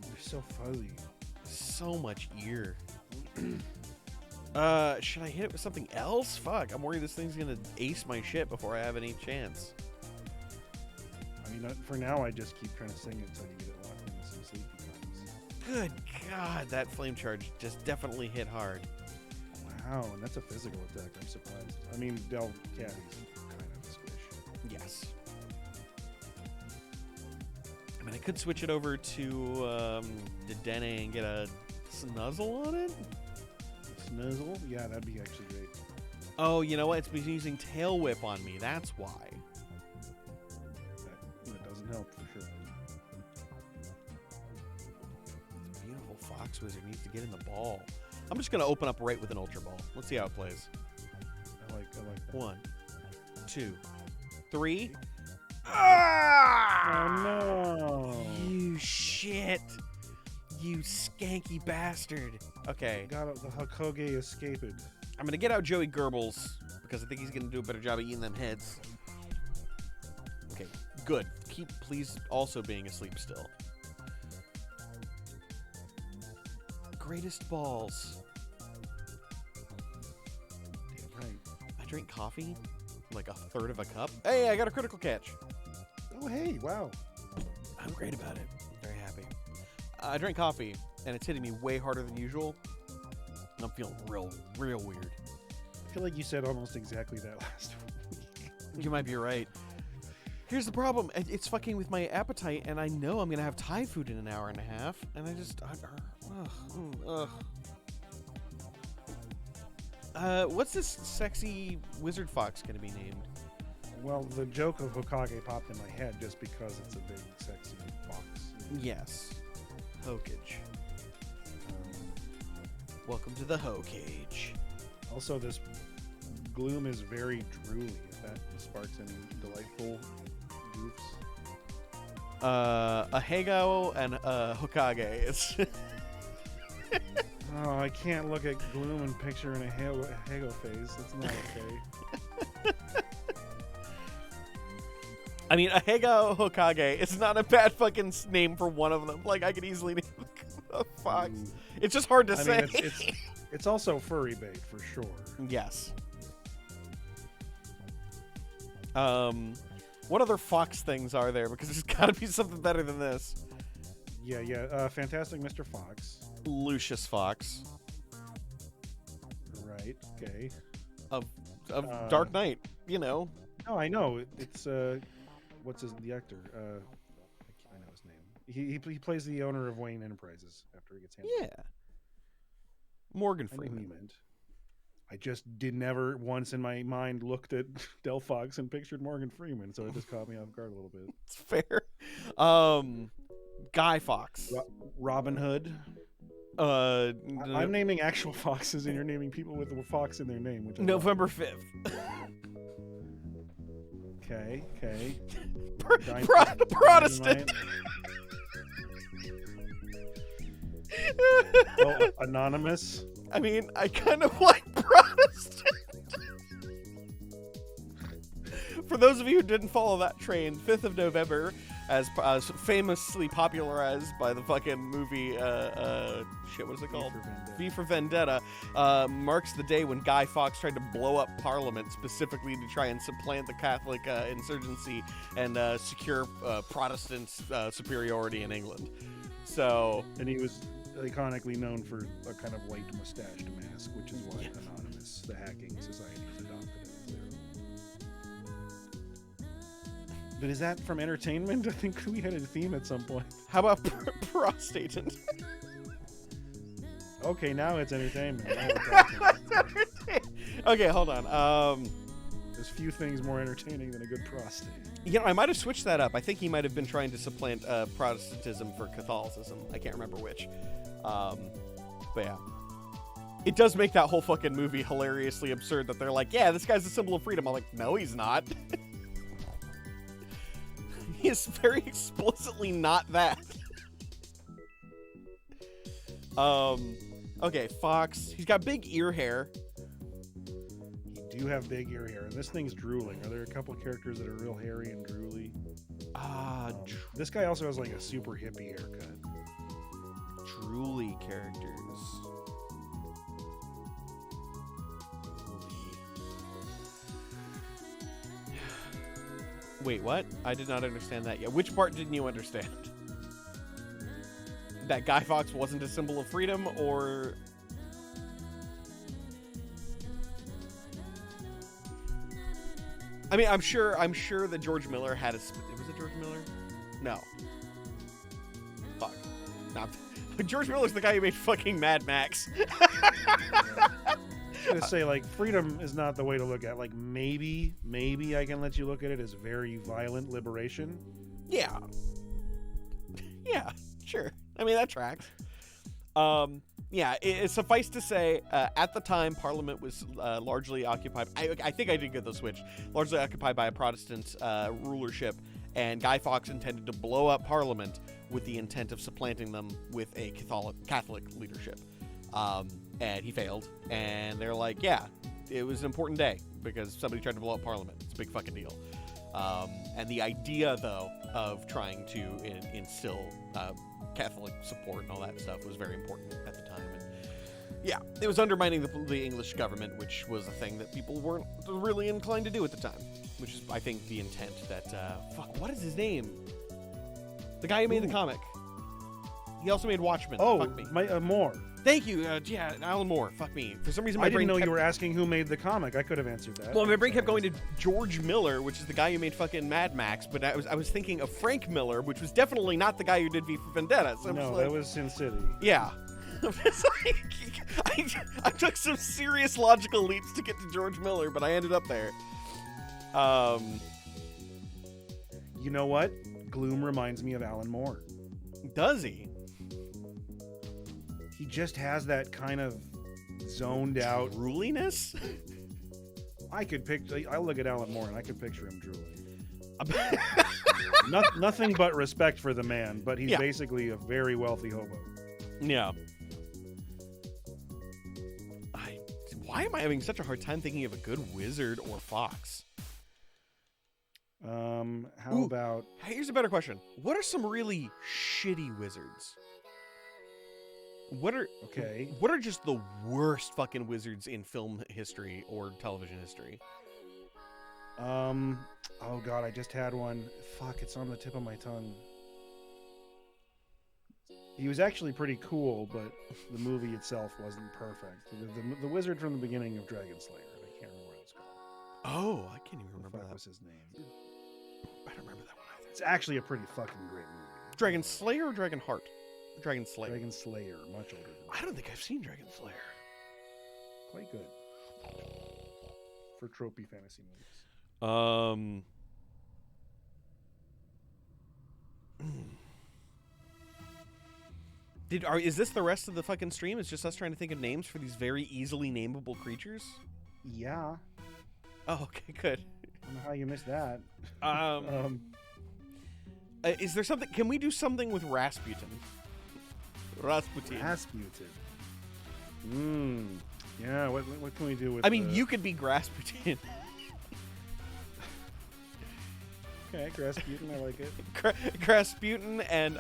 They're so fuzzy. So much ear. Should I hit it with something else? Fuck, I'm worried this thing's gonna ace my shit before I have any chance. I mean, for now, I just keep trying to sing it until you get it locked into some sleepy times. Good God, that flame charge just definitely hit hard. Wow, and that's a physical attack. I'm surprised. I mean, Del Caddy's kind of a squish. Yes. I mean, I could switch it over to Dedenne and get a Snuzzle on it. Snuzzle? Yeah, that'd be actually great. Oh, you know what? It's been using Tail Whip on me. That's why. That doesn't help for sure. Beautiful Fox Wizard needs to get in the ball. I'm just going to open up right with an Ultra Ball. Let's see how it plays. I like that. 1, 2, 3. Oh, no. You shit. You skanky bastard. Okay. Got the Hokage escaped. I'm going to get out Joey Goebbels because I think he's going to do a better job of eating them heads. Okay, good. Keep, please, also being asleep still. Greatest balls. Damn right. I drink coffee, like a third of a cup. Hey, I got a critical catch. Oh, hey, wow. I'm great about it. I'm very happy. I drank coffee, and it's hitting me way harder than usual. I'm feeling real weird. I feel like you said almost exactly that last week. You might be right. Here's the problem. It's fucking with my appetite, and I know I'm going to have Thai food in an hour and a half, and I just... what's this sexy wizard fox going to be named? Well, the joke of Hokage popped in my head just because it's a big, sexy fox. Yes. Hokage. Welcome to the Hokage. Also, this gloom is very drooly, if that sparks any delightful goofs. A Hago and a Hokage. It's Oh, I can't look at gloom and picture in a Hago face. That's not okay. I mean, a Hago Hokage is not a bad fucking name for one of them. Like, I could easily name a fox. It's just hard to say. Mean, it's also furry bait, for sure. Yes. What other fox things are there? Because there's got to be something better than this. Yeah. Fantastic Mr. Fox. Lucius Fox. Right, okay. Of Dark Knight, you know. No, I know. It's, what's the actor? I know his name. He plays the owner of Wayne Enterprises after he gets handed. Yeah. Morgan I knew who Freeman. he meant. I just never once in my mind looked at Del Fox and pictured Morgan Freeman, so it just caught me off guard a little bit. It's fair. Guy Fox. Robin Hood. I'm naming actual foxes, and you're naming people with a fox in their name. Which November 5th. Okay. Protestant. Oh, anonymous. I mean, I kind of like Protestant. For those of you who didn't follow that train, 5th of November, as famously popularized by the fucking movie, shit, what is it called? V for Vendetta, marks the day when Guy Fawkes tried to blow up Parliament specifically to try and supplant the Catholic insurgency and secure Protestant superiority in England. So, and he was iconically known for a kind of white mustached mask, which is why Anonymous, the hacking society, was adopted as their own. But is that from entertainment? I think we had a theme at some point. How about prostate? Okay, now it's entertainment. Okay, hold on. There's few things more entertaining than a good prostate. You know, I might have switched that up. I think he might have been trying to supplant Protestantism for Catholicism. I can't remember which. But yeah. It does make that whole fucking movie hilariously absurd that they're like, yeah, this guy's a symbol of freedom. I'm like, no, he's not. He is very explicitly not that. Okay, Fox. He's got big ear hair. He do have big ear hair, and this thing's drooling. Are there a couple characters that are real hairy and drooly? This guy also has like a super hippie haircut. Drooly characters. Wait, what? I did not understand that yet. Which part didn't you understand? That Guy Fawkes wasn't a symbol of freedom, or... I mean, I'm sure that George Miller had was it George Miller? No. Fuck. No. George Miller's the guy who made fucking Mad Max. I'm gonna say, like, freedom is not the way to look at it. Like, maybe I can let you look at it as very violent liberation. Yeah. Yeah, sure. I mean, that tracks. Yeah, it suffice to say, at the time, Parliament was largely occupied. I think I did get the switch. Largely occupied by a Protestant rulership, and Guy Fawkes intended to blow up Parliament with the intent of supplanting them with a Catholic leadership. And he failed, and they're like, yeah, it was an important day because somebody tried to blow up Parliament. It's a big fucking deal. And the idea, though, of trying to instill Catholic support and all that stuff was very important at the time. And yeah, it was undermining the English government, which was a thing that people weren't really inclined to do at the time, which is, I think, the intent that, fuck, what is his name? The guy who made the comic. He also made Watchmen. Oh, fuck me. Moore. Thank you. Yeah, Alan Moore. Fuck me. For some reason, my I brain didn't know kept... you were asking who made the comic. I could have answered that. Well, my brain kept going to George Miller, which is the guy who made fucking Mad Max, but I was thinking of Frank Miller, which was definitely not the guy who did V for Vendetta. So no, like, that was Sin City. Yeah. I took some serious logical leaps to get to George Miller, but I ended up there. You know what? Gloom reminds me of Alan Moore. Does he? He just has that kind of zoned out drooliness. I look at Alan Moore and I could picture him drooling. Nothing but respect for the man, but he's basically a very wealthy hobo. Yeah. Why am I having such a hard time thinking of a good wizard or fox? How about... Here's a better question. What are some really shitty wizards? What are just the worst fucking wizards in film history or television history? Oh god, I just had one. Fuck, it's on the tip of my tongue. He was actually pretty cool, but the movie itself wasn't perfect. The wizard from the beginning of Dragon Slayer. I can't remember what it's called. Oh, I can't even remember that. was his name. I don't remember that one either. It's actually a pretty fucking great movie. Dragon Slayer or Dragon Heart? Dragon Slayer. Dragon Slayer, much older than I don't think I've seen Dragon Slayer. Quite good. For tropey fantasy movies. Is this the rest of the fucking stream? It's just us trying to think of names for these very easily nameable creatures? Yeah. Oh, okay, good. I don't know how you missed that. Is there something? Can we do something with Rasputin? Rasputin. Yeah, what can we do with... I mean, you could be Rasputin. Okay, Rasputin, I like it. Rasputin and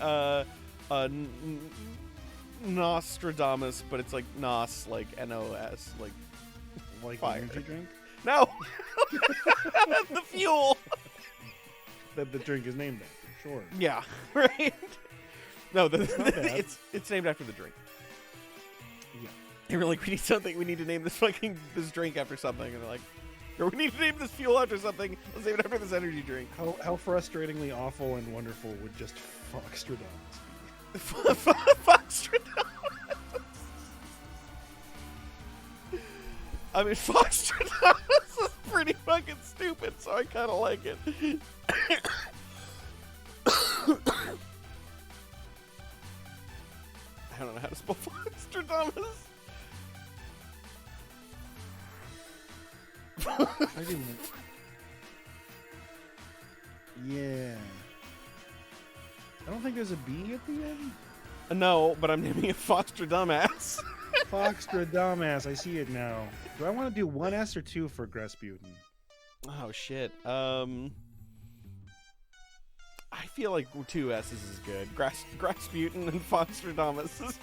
Nostradamus, but it's like Nos, like N-O-S, like fire. Energy drink? No! The fuel! That the drink is named after, sure. Yeah, right? No, it's named after the drink. Yeah. They were like, we need to name this drink after something, and they're like, or we need to name this fuel after something, let's name it after this energy drink. How frustratingly awful and wonderful would just Foxtradamus be? Foxtradamus! I mean, Foxtradamus is pretty fucking stupid, so I kind of like it. I don't know how to spell Foxtradamus. I didn't... Yeah. I don't think there's a B at the end. No, but I'm naming it Foxtradamus. Foxtradamus, I see it now. Do I want to do one S or two for Rasputin? Oh shit. I feel like two S's is good. Rasputin and Foxtradamus is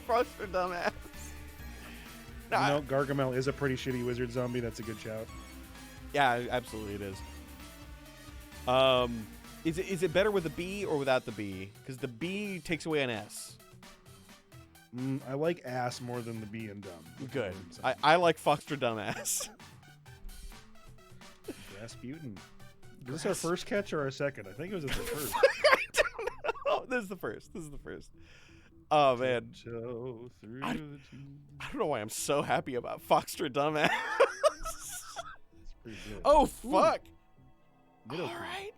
Foxtradamus. You know, Gargamel is a pretty shitty wizard zombie. That's a good shout. Yeah, absolutely it is. Is it better with a B or without the B? Because the B takes away an S. I like ass more than the B in dumb. Good. I like Foxtradamus. Rasputin. Is this our first catch or our second? I think it was the first. I don't know. This is the first. Oh, man. Through I don't know why I'm so happy about Foxtra Dumbass. That's pretty good. Oh, fuck. Ooh. All right.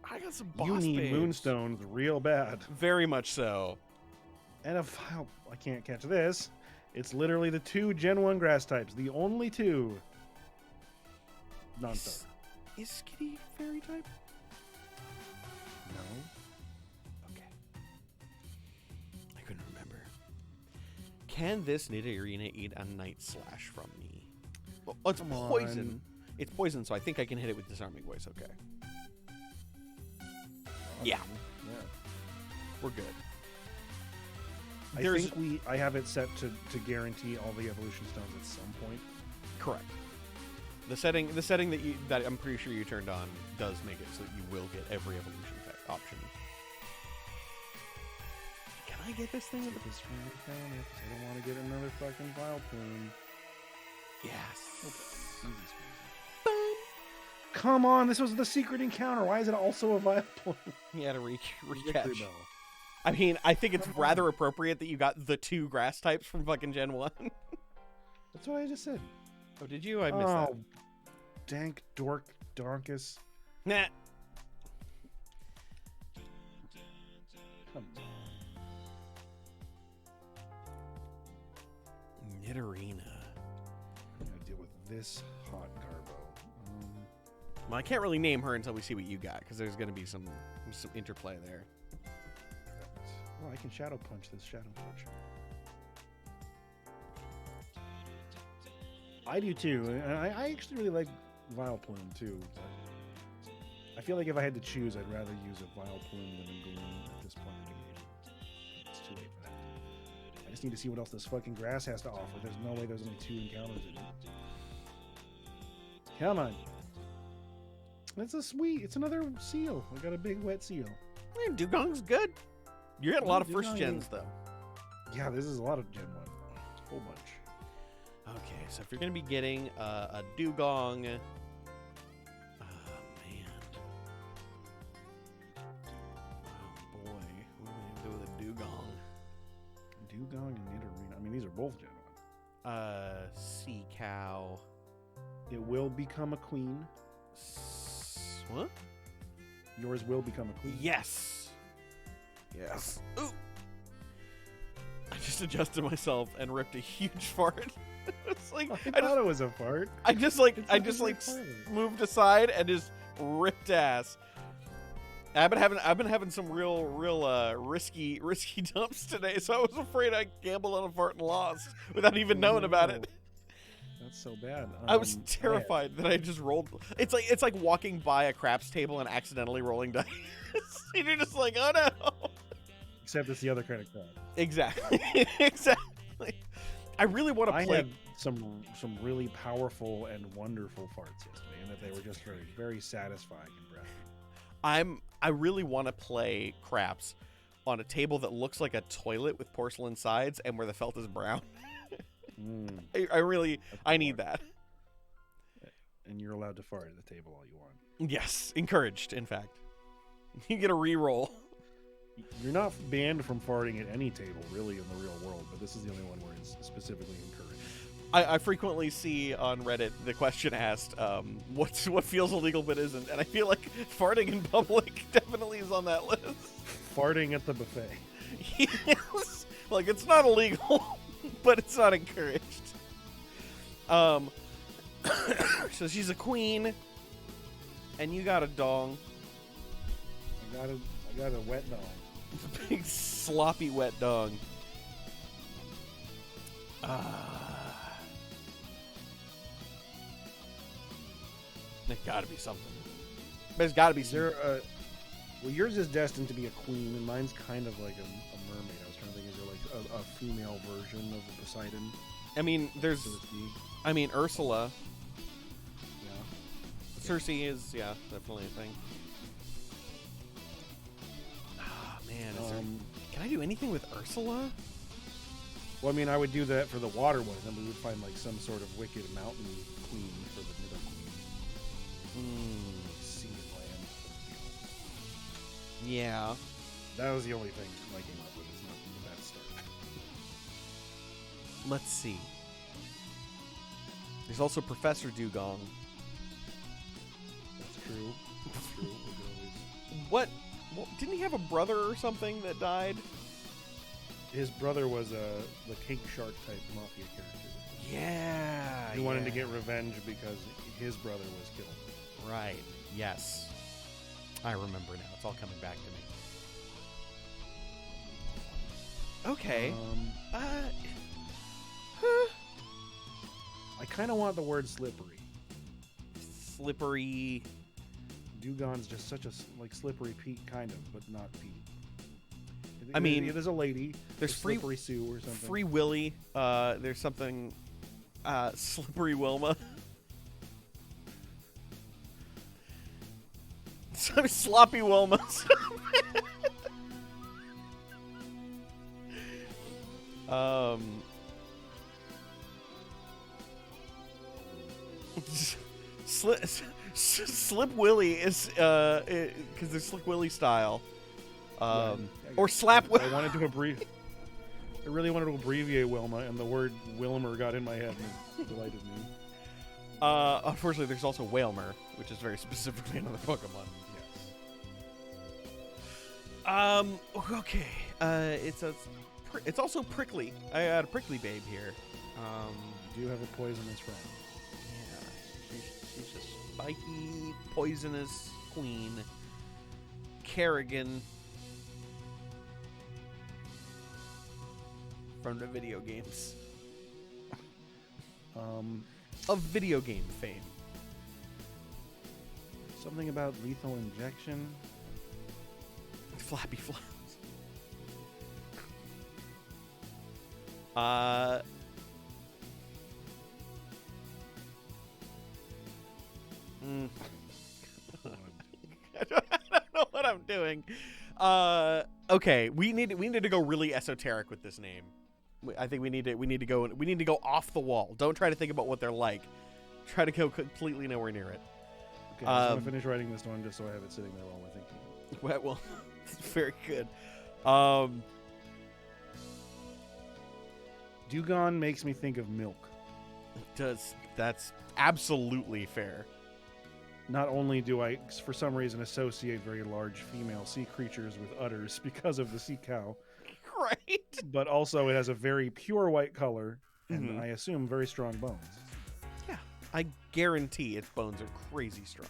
I got some boss You need babes. moonstones real bad. Very much so. And a file. I can't catch this. It's literally the 2 Gen 1 grass types. The only 2. Non-starter. Is Skitty fairy type? No. Okay. I couldn't remember. Can this Nidorina eat a Night Slash from me? Well, it's poison. It's poison, so I think I can hit it with Disarming Voice. Okay. Yeah. We're good. I have it set to guarantee all the evolution stones at some point. Correct. The setting that I'm pretty sure you turned on does make it so that you will get every evolution option. Can I get this thing? I don't want to get another fucking Vileplume. Yes. Come on, this was the secret encounter. Why is it also a Vileplume? He had a recatch. I mean, I think it's rather appropriate that you got the 2 grass types from fucking Gen 1. That's what I just said. Oh, did you? I missed that. Dank dork donkus. Nah. Come on. Nidorina. I'm gonna deal with this hot Garbo. Well, I can't really name her until we see what you got, because there's going to be some interplay there. Well, I can Shadow Punch this Shadow Punch. I do too, and I actually really like Vileplume too. But I feel like if I had to choose, I'd rather use a Vileplume than a Gloom at this point in the game. It's too late for that. I just need to see what else this fucking grass has to offer. There's no way there's only 2 encounters in it. Come on. It's another seal. I got a big wet seal. Man, Dugong's good. You got a lot of first gens, though. Yeah, this is a lot of Gen 1. A whole bunch. Okay, so if you're going to be getting a Dugong... man. Oh, boy. What am I going to do with a Dugong? Dugong and Nidorina. I mean, these are both Gen 1. Sea Cow. It will become a queen. What? Yours will become a queen. Yes. Yes. Ooh. I just adjusted myself and ripped a huge fart. It's like I thought it was a fart. I just moved aside and just ripped ass. I've been having some real risky dumps today, so I was afraid I gambled on a fart and lost without even knowing about it. That's so bad. I was terrified that I just rolled. It's like walking by a craps table and accidentally rolling dice. And you're just like, oh no. Except it's the other kind of crap. Exactly. Exactly. I really want to play. I had some really powerful and wonderful farts yesterday, and that they were just very, very satisfying and breathtaking. I really want to play craps on a table that looks like a toilet with porcelain sides and where the felt is brown. I need that. And you're allowed to fart at the table all you want. Yes, encouraged, in fact. You get a re-roll. You're not banned from farting at any table, really, in the real world, but this is the only one where it's specifically encouraged. I frequently see on Reddit the question asked, what feels illegal but isn't, and I feel like farting in public definitely is on that list. Farting at the buffet. Yes. Like, it's not illegal, but it's not encouraged. So she's a queen, and you got a dong. I got a wet dong. Big sloppy wet dong. There's got to be something. There's got to be something. Well, yours is destined to be a queen, and mine's kind of like a mermaid. I was trying to think, is there like a female version of a Poseidon? I mean, there's... Ursula. Yeah. Circe is, yeah, definitely a thing. Man, can I do anything with Ursula? Well, I mean, I would do that for the water one, and then we would find like some sort of wicked mountain queen for the middle queen. Sea and land. Yeah. That was the only thing I came up with. It's not the best start. Let's see. There's also Professor Dugong. That's true. That's true. We could always... What? Didn't he have a brother or something that died? His brother was the King Shark type mafia character. Yeah. He wanted to get revenge because his brother was killed. Right. Yes. I remember now. It's all coming back to me. Okay. I kind of want the word slippery. Slippery. Dugon's just such a slippery Pete, kind of, but not Pete. I mean, there's a lady. There's Slippery Sue or something. Free Willy. There's something. Slippery Wilma. Some sloppy Wilma. Slip Willy is because there's Slick Willy style. Or Slap Willy. I really wanted to abbreviate Wilma, and the word Wilmer got in my head and it delighted me. Unfortunately, there's also Whalmer, which is very specifically another Pokemon. Yes. Okay. It's also prickly. I had a prickly babe here. You do have a poisonous friend. Yeah. She's a spiky, poisonous queen. Kerrigan. From the video games. Of video game fame. Something about lethal injection. Flappy Flaps. I don't know what I'm doing. Okay, we need to go really esoteric with this name. I think we need to go off the wall. Don't try to think about what they're like. Try to go completely nowhere near it. Okay, I'm gonna finish writing this one just so I have it sitting there while we're thinking. Well, very good. Dugon makes me think of milk. That's absolutely fair. Not only do I, for some reason, associate very large female sea creatures with udders because of the sea cow, right? But also it has a very pure white color, and I assume very strong bones. Yeah, I guarantee its bones are crazy strong.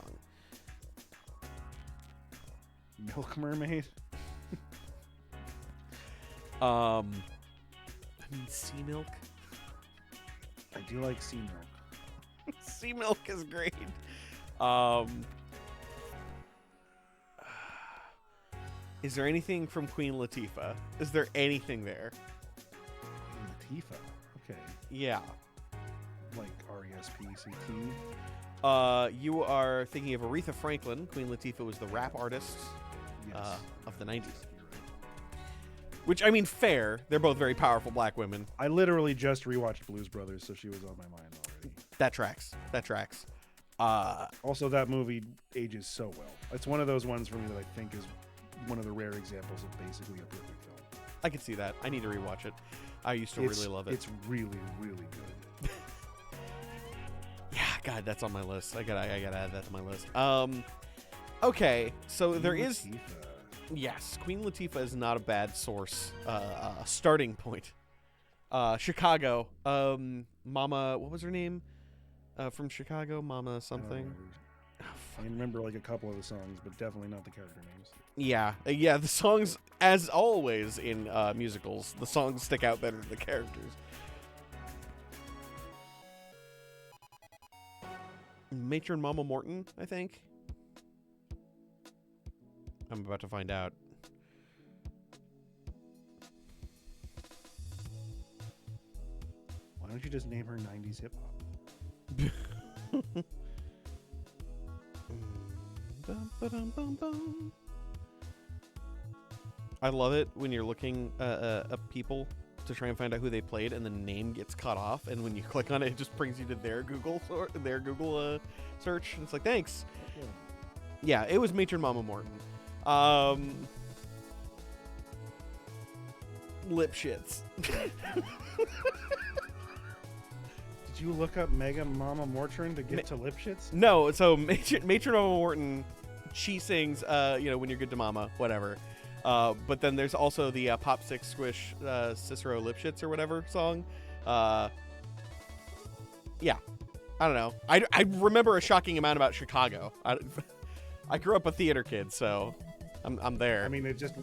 Milk mermaid? I mean, sea milk? I do like sea milk. Sea milk is great. Is there anything from Queen Latifah? Is there anything there? Latifah? Okay. Yeah. Like R-E-S-P-C-T? You are thinking of Aretha Franklin. Queen Latifah was the rap artist of the 90s. Which, I mean, fair. They're both very powerful black women. I literally just rewatched Blues Brothers, so she was on my mind already. That tracks. That tracks. Also, that movie ages so well. It's one of those ones for me that I think is one of the rare examples of basically a perfect film. I can see that. I need to rewatch it. I used to really love it. It's really, really good. Yeah, God, that's on my list. I gotta add that to my list. Okay, so there is. Yes, Queen Latifah is not a bad source. Starting point. Chicago. Mama, what was her name? From Chicago, Mama something. I remember like a couple of the songs, but definitely not the character names. Yeah. The songs, as always in musicals, the songs stick out better than the characters. Matron Mama Morton, I think. I'm about to find out. Why don't you just name her 90s hip hop? I love it when you're looking up people to try and find out who they played, and the name gets cut off, and when you click on it, it just brings you to their Google search. And it's like, thanks. Yeah, it was Matron Mama Morton. Lip shits. Did you look up Mega Mama Mortrin to get to lip shits? No, so Matron Mama Morton, she sings, when you're good to mama, whatever. But then there's also the Pop Six Squish Cicero Lip Shits or whatever song. Yeah, I don't know. I remember a shocking amount about Chicago. I grew up a theater kid, so I'm there. I mean, it just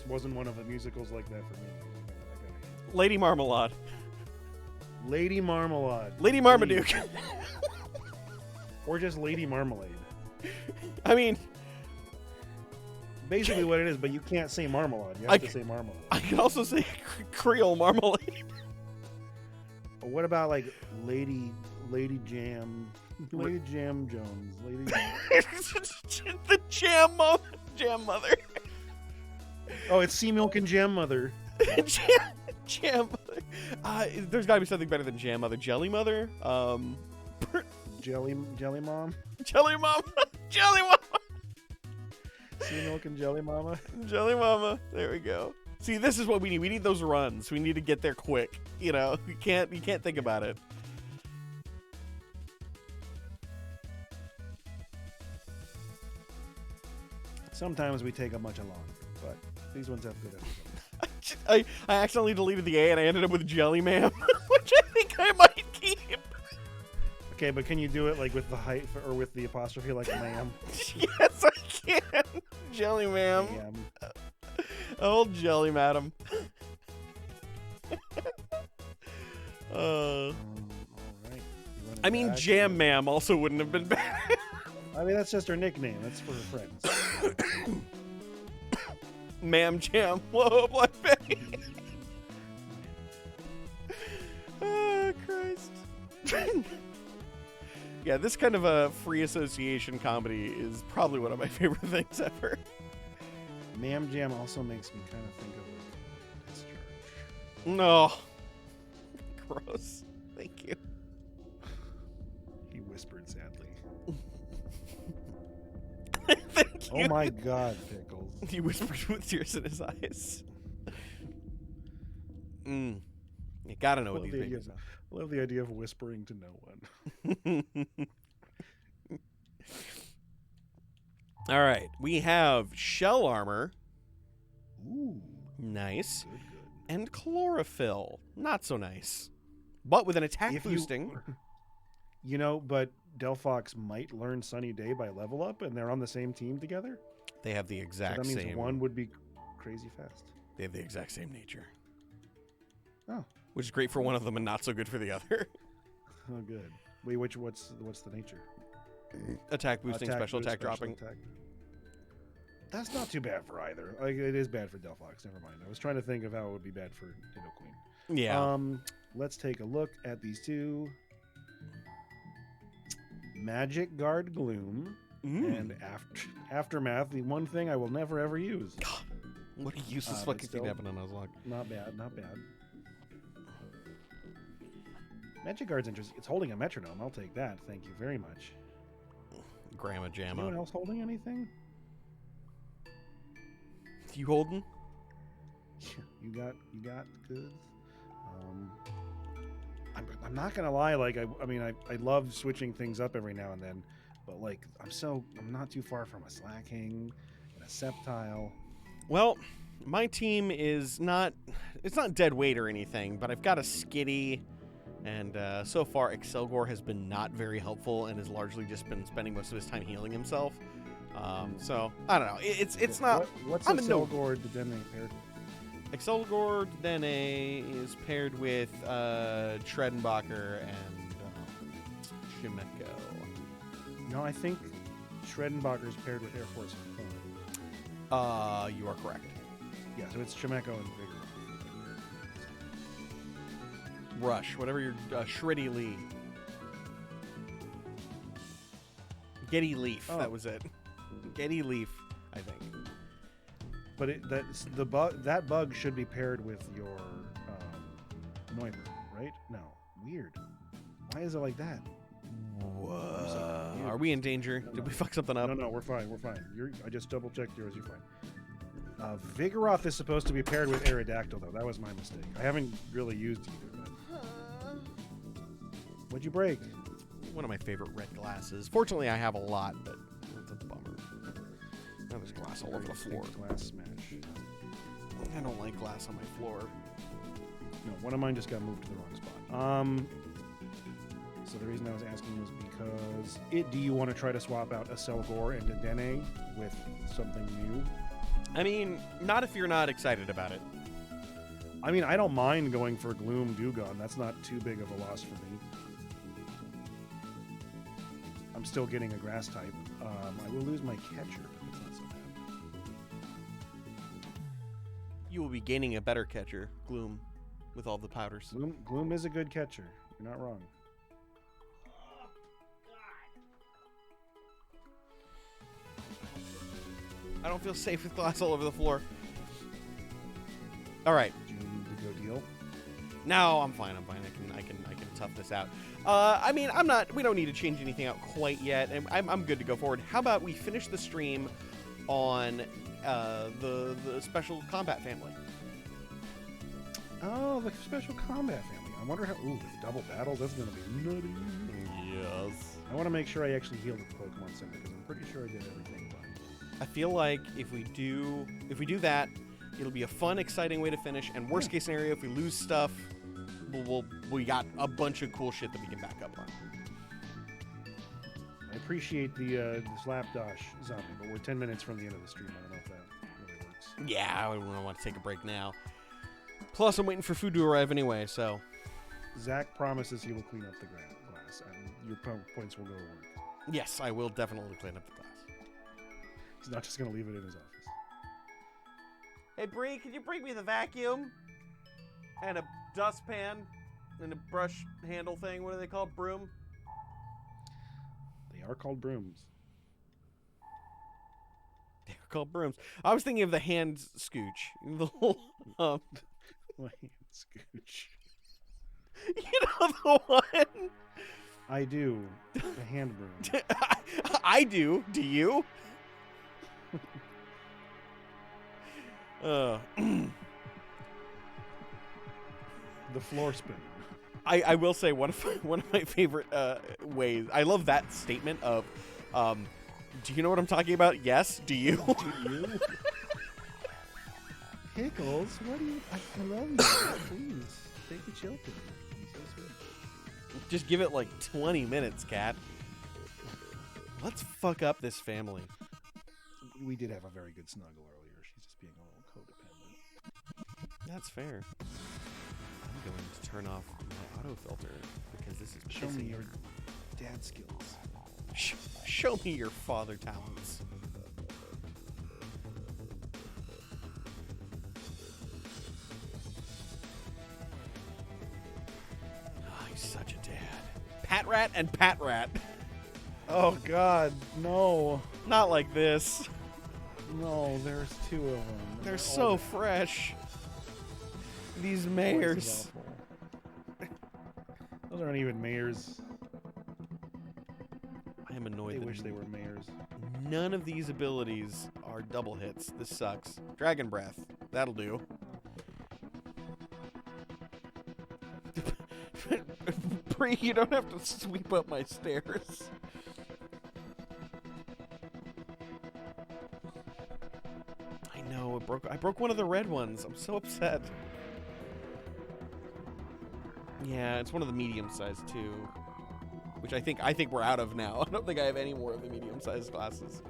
wasn't one of the musicals like that for me. Lady Marmalade. Lady Marmalade. Lady Marmaduke. Or just Lady Marmalade. I mean, basically what it is, but you can't say marmalade. You have to say marmalade. I can also say Creole marmalade. What about like Lady Jam? Lady Jam Jones. Lady The Jam Mother. Oh, it's Sea Milk and Jam Mother. Jam Mother. There's got to be something better than Jam Mother. Jelly Mother. Jelly Mom. Jelly Mom. Jelly Mom. Sea Milk and Jelly Mama. Jelly Mama. There we go. See, this is what we need. We need those runs. We need to get there quick. You can't think about it. Sometimes we take a much along, but these ones have good episodes. I accidentally deleted the A and I ended up with Jelly Ma'am, which I think I might keep. Okay, but can you do it like with the height or with the apostrophe, like ma'am? Yes, I can. Jelly Ma'am. Old Jelly Madam. All right. I mean, Jam Ma'am also wouldn't have been bad. I mean, that's just her nickname. That's for her friends. Ma'am Jam. Whoa, Black Betty. Oh, Christ. Yeah, this kind of a free association comedy is probably one of my favorite things ever. Ma'am Jam also makes me kind of think of discharge. No. Gross. Thank you. He whispered sadly. Thank you. Oh my God, Pickles. He whispered with tears in his eyes. You gotta know what these babies are. I love the idea of whispering to no one. All right, we have shell armor. Ooh, nice. good. And chlorophyll. Not so nice. But with an attack boosting. But Delphox might learn Sunny Day by level up, and they're on the same team together. They have the exact so that means same. One would be crazy fast. They have the exact same nature. Oh. Which is great for one of them and not so good for the other. Oh, good. Wait, what's the nature? Attack boosting, special attack dropping. Attack. That's not too bad for either. Like, it is bad for Delphox. Never mind. I was trying to think of how it would be bad for Nidoqueen. Yeah. Let's take a look at these two. Magic Guard Gloom and Aftermath, the one thing I will never ever use. What a useless fucking thing happened on Nuzlocke. Not bad. Magic Guard's interesting. It's holding a metronome. I'll take that. Thank you very much. Grandma Jamma. Anyone else holding anything? You holding? You got goods. I'm not gonna lie. Like I love switching things up every now and then, but like I'm not too far from a Slacking and a Sceptile. Well, my team is not. It's not dead weight or anything, but I've got a Skitty. And so far, Excelgor has been not very helpful and has largely just been spending most of his time healing himself. So, I don't know. It's not... What's Excelgor Dedenne paired with? Excelgor Dedenne is paired with Schredenbacher and Chimeco. No, I think Schredenbacher is paired with Air Force Phone. You are correct. Yeah, so it's Chimeco and Vigor. Rush, whatever your Shreddy Lee. Getty Leaf, that was it. Getty Leaf, I think. But that bug should be paired with your Neuber, right? No. Weird. Why is it like that? Whoa. Are we in danger? Did we fuck something up? No, we're fine. We're fine. I just double-checked yours. You're fine. Vigoroth is supposed to be paired with Aerodactyl, though. That was my mistake. I haven't really used either. But... What'd you break? One of my favorite red glasses. Fortunately, I have a lot, but it's a bummer. Now there's glass all over the floor. Glass smash. I don't like glass on my floor. No, one of mine just got moved to the wrong spot. So the reason I was asking was because do you want to try to swap out a Selgor and a Dene with something new? I mean, not if you're not excited about it. I mean, I don't mind going for Gloom Dewgong. That's not too big of a loss for me. I'm still getting a grass type. I will lose my catcher, but it's not so bad. You will be gaining a better catcher, Gloom, with all the powders. Gloom is a good catcher. You're not wrong. I don't feel safe with glass all over the floor. All right. Do you need to go deal? No, I'm fine. I can tough this out. I mean, we don't need to change anything out quite yet, and I'm good to go forward. How about we finish the stream on the special combat family? Oh, the special combat family. I wonder how. Ooh, with double battles, that's gonna be nutty. Yes. I want to make sure I actually healed the Pokemon Center because I'm pretty sure I did everything fine. I feel like if we do that, it'll be a fun, exciting way to finish. And worst case scenario, if we lose stuff, we got a bunch of cool shit that we can back up on. I appreciate the slapdash zombie, but we're 10 minutes from the end of the stream. I don't know if that really works. Yeah, I don't want to take a break now. Plus, I'm waiting for food to arrive anyway, so. Zach promises he will clean up the glass, and your points will go to work. Yes, I will definitely clean up the glass. He's not just going to leave it in his office. Hey, Bree, can you bring me the vacuum? And a dustpan? And a brush handle thing? What are they called? Broom? They are called brooms. They're called brooms. I was thinking of the hand scooch. The whole, Scooch. You know the one? I do. The hand broom. I do. Do you? The floor spin. I will say one of my favorite ways. I love that statement of, do you know what I'm talking about? Yes. Do you? Do you? Pickles, what do you? I love you. Please take a chill pill. So sweet. Just give it like 20 minutes, cat. Let's fuck up this family. We did have a very good snuggle earlier. She's just being a little codependent. That's fair. I'm going to turn off my auto filter because this is Show me pissing your her. dad skills. Show me your father talents. Oh, he's such a dad. Pat Rat and Pat Rat. Oh God, no, Not like this. no! There's two of them. They're so fresh. These mares. Those aren't even mares. I am annoyed. They that wish they were mares. None of these abilities are double hits. This sucks. Dragon Breath. That'll do. Bree, you don't have to sweep up my stairs. I know, I broke one of the red ones. I'm so upset. Yeah, it's one of the medium-sized too. Which I think we're out of now. I don't think I have any more of the medium-sized glasses.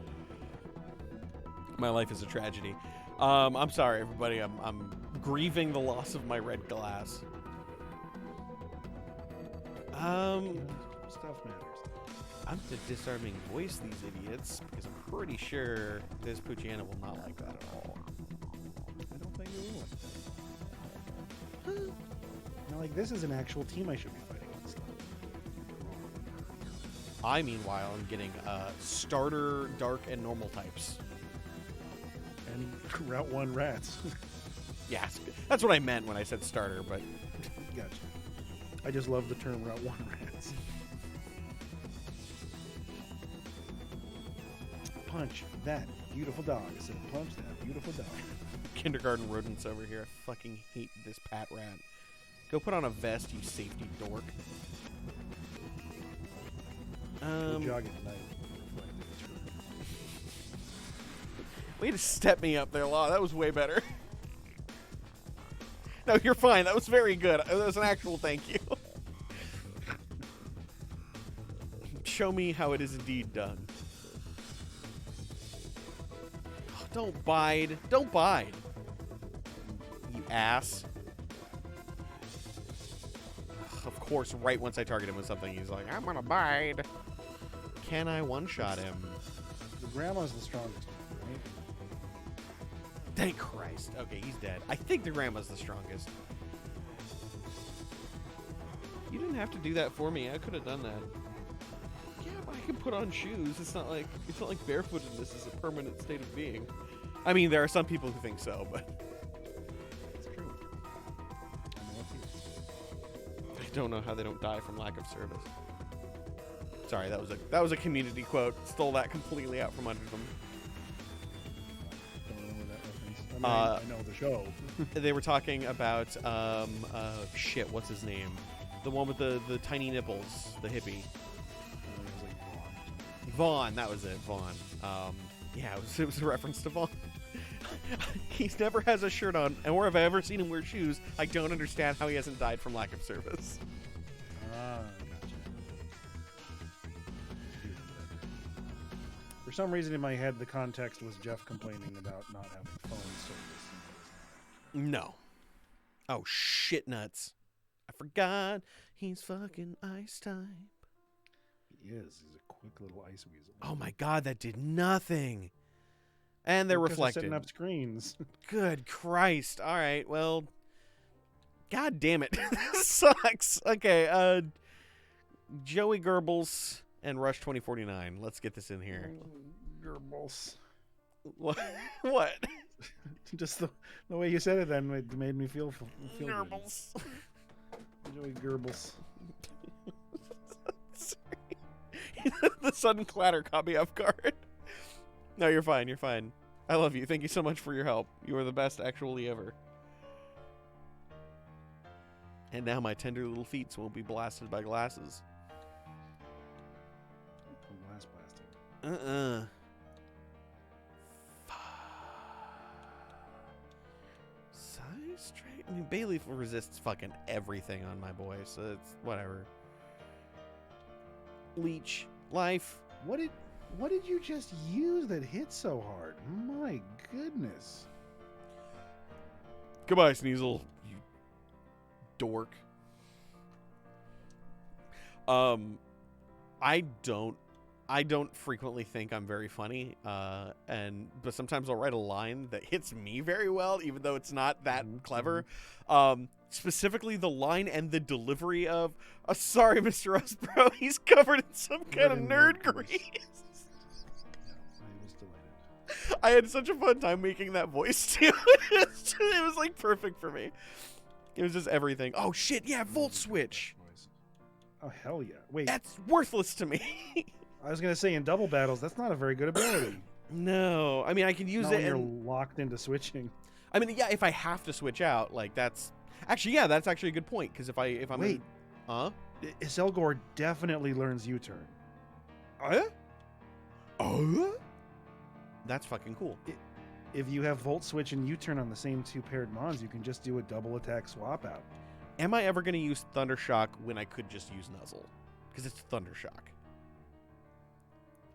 My life is a tragedy. I'm sorry, everybody. I'm grieving the loss of my red glass. Stuff matters. I'm to disarming voice these idiots because I'm pretty sure this Poochyena will not like that at all. I don't think it will. Now, like, this is an actual team I should be fighting against. I, meanwhile, am getting starter, dark, and normal types. And Route 1 rats. Yeah, that's what I meant when I said starter, but... Gotcha. I just love the term Route 1 rats. Punch that beautiful dog. I said, punch that beautiful dog. Kindergarten rodents over here. I fucking hate this Pat rat. Go put on a vest, you safety dork. Go jog at night. Way to step me up there, Law. That was way better. No, you're fine. That was very good. That was an actual thank you. Show me how it is indeed done. Oh, don't bide. Don't bide. You ass. Of course, right once I target him with something, he's like, I'm gonna bide. Can I one-shot him? The grandma's the strongest, right? Thank Christ. Okay, he's dead. I think the grandma's the strongest. You didn't have to do that for me. I could have done that. Yeah, but I can put on shoes. It's not like barefootedness is a permanent state of being. I mean, there are some people who think so, but It's true. I don't know how they don't die from lack of service. Sorry, that was a community quote. Stole that completely out from under them. Don't remember that reference. I know the show. They were talking about shit. What's his name? The one with the tiny nipples, the hippie. It was like Vaughn, that was it, Vaughn. Yeah, it was a reference to Vaughn. He never has a shirt on, and where have I ever seen him wear shoes? I don't understand how he hasn't died from lack of service. Gotcha. For some reason in my head, the context was Jeff complaining about not having phone service. No. Oh, shit nuts. I forgot he's fucking ice type. He is. He's a quick little ice weasel. Oh my god, that did nothing. And they're Because reflected. setting up screens. Good Christ. All right, well, god damn it. This sucks. Okay, Joey Goebbels and Rush 2049. Let's get this in here. Goebbels. What? What? Just the way you said it then made me feel good. Goebbels. Joey Goebbels. Sorry. The sudden clatter caught me off guard. No, you're fine. You're fine. I love you. Thank you so much for your help. You are the best actually ever. And now my tender little feet won't be blasted by glasses. Glass blasting. Size straight. I mean, Bayleaf resists fucking everything on my boy, so it's whatever. Leech. Life. What did you just use that hit so hard? My goodness. Goodbye, Sneasel. You dork. I don't frequently think I'm very funny, but sometimes I'll write a line that hits me very well, even though it's not that clever. Specifically, the line and the delivery of, sorry, Mr. Rustbro, he's covered in some kind of nerd grease. I was delighted. I had such a fun time making that voice, too. It was, like, perfect for me. It was just everything. Oh, shit, yeah, Volt Switch. Oh, hell yeah. Wait. That's worthless to me. I was going to say, in double battles, that's not a very good ability. No. I mean, I can use Not it when you're and... locked into switching. I mean, yeah, if I have to switch out, like, that's... Actually, yeah, that's actually a good point, because if I'm... Wait. Huh? Iselgor definitely learns U-turn. That's fucking cool. If you have Volt Switch and U-turn on the same two paired mons, you can just do a double attack swap out. Am I ever going to use Thundershock when I could just use Nuzzle? Because it's Thundershock.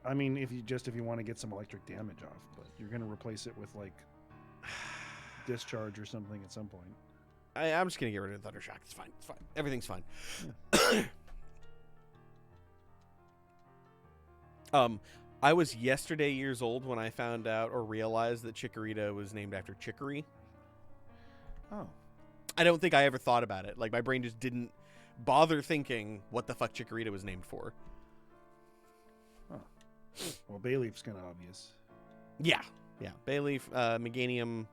I mean, if you want to get some electric damage off, but you're going to replace it with, like, Discharge or something at some point. I'm just going to get rid of Thundershock. It's fine. It's fine. Everything's fine. Yeah. I was yesterday years old when I found out or realized that Chikorita was named after Chicory. Oh. I don't think I ever thought about it. Like, my brain just didn't bother thinking what the fuck Chikorita was named for. Huh. Well, Bayleaf's kind of obvious. Yeah. Yeah. Bayleaf, Meganium.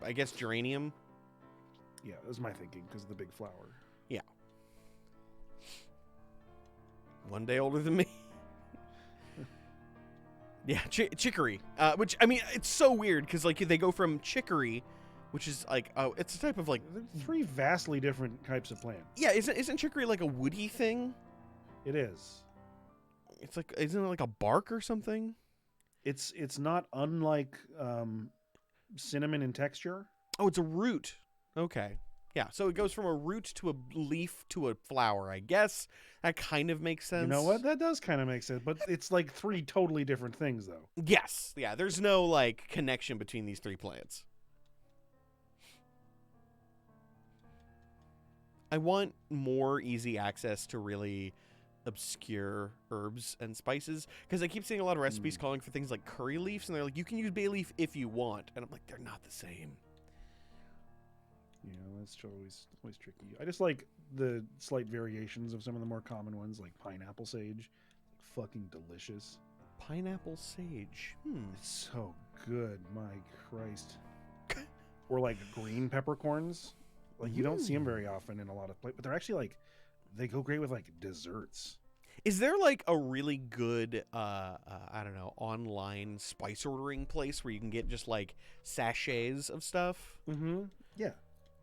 I guess geranium. Yeah, that was my thinking because of the big flower. Yeah. One day older than me. Yeah, chicory. Which, I mean, it's so weird because, like, they go from chicory, which is, like, it's a type of, like... They're three vastly different types of plant. Yeah, isn't chicory, like, a woody thing? It is. It's like, isn't it, like, a bark or something? It's not unlike cinnamon in texture. Oh, it's a root. Okay. Yeah, so it goes from a root to a leaf to a flower, I guess. That kind of makes sense. You know what? That does kind of make sense, but it's like three totally different things, though. Yes. Yeah, there's no, like, connection between these three plants. I want more easy access to really obscure herbs and spices, because I keep seeing a lot of recipes calling for things like curry leaves, and they're like, you can use bay leaf if you want. And I'm like, they're not the same. Yeah, that's always tricky. I just like the slight variations of some of the more common ones, like pineapple sage. Fucking delicious. Pineapple sage. It's so good, my Christ. Or like green peppercorns. Like, you don't see them very often in a lot of places, but they're actually like, they go great with like desserts. Is there like a really good, I don't know, online spice ordering place where you can get just like sachets of stuff? Mm-hmm. Yeah.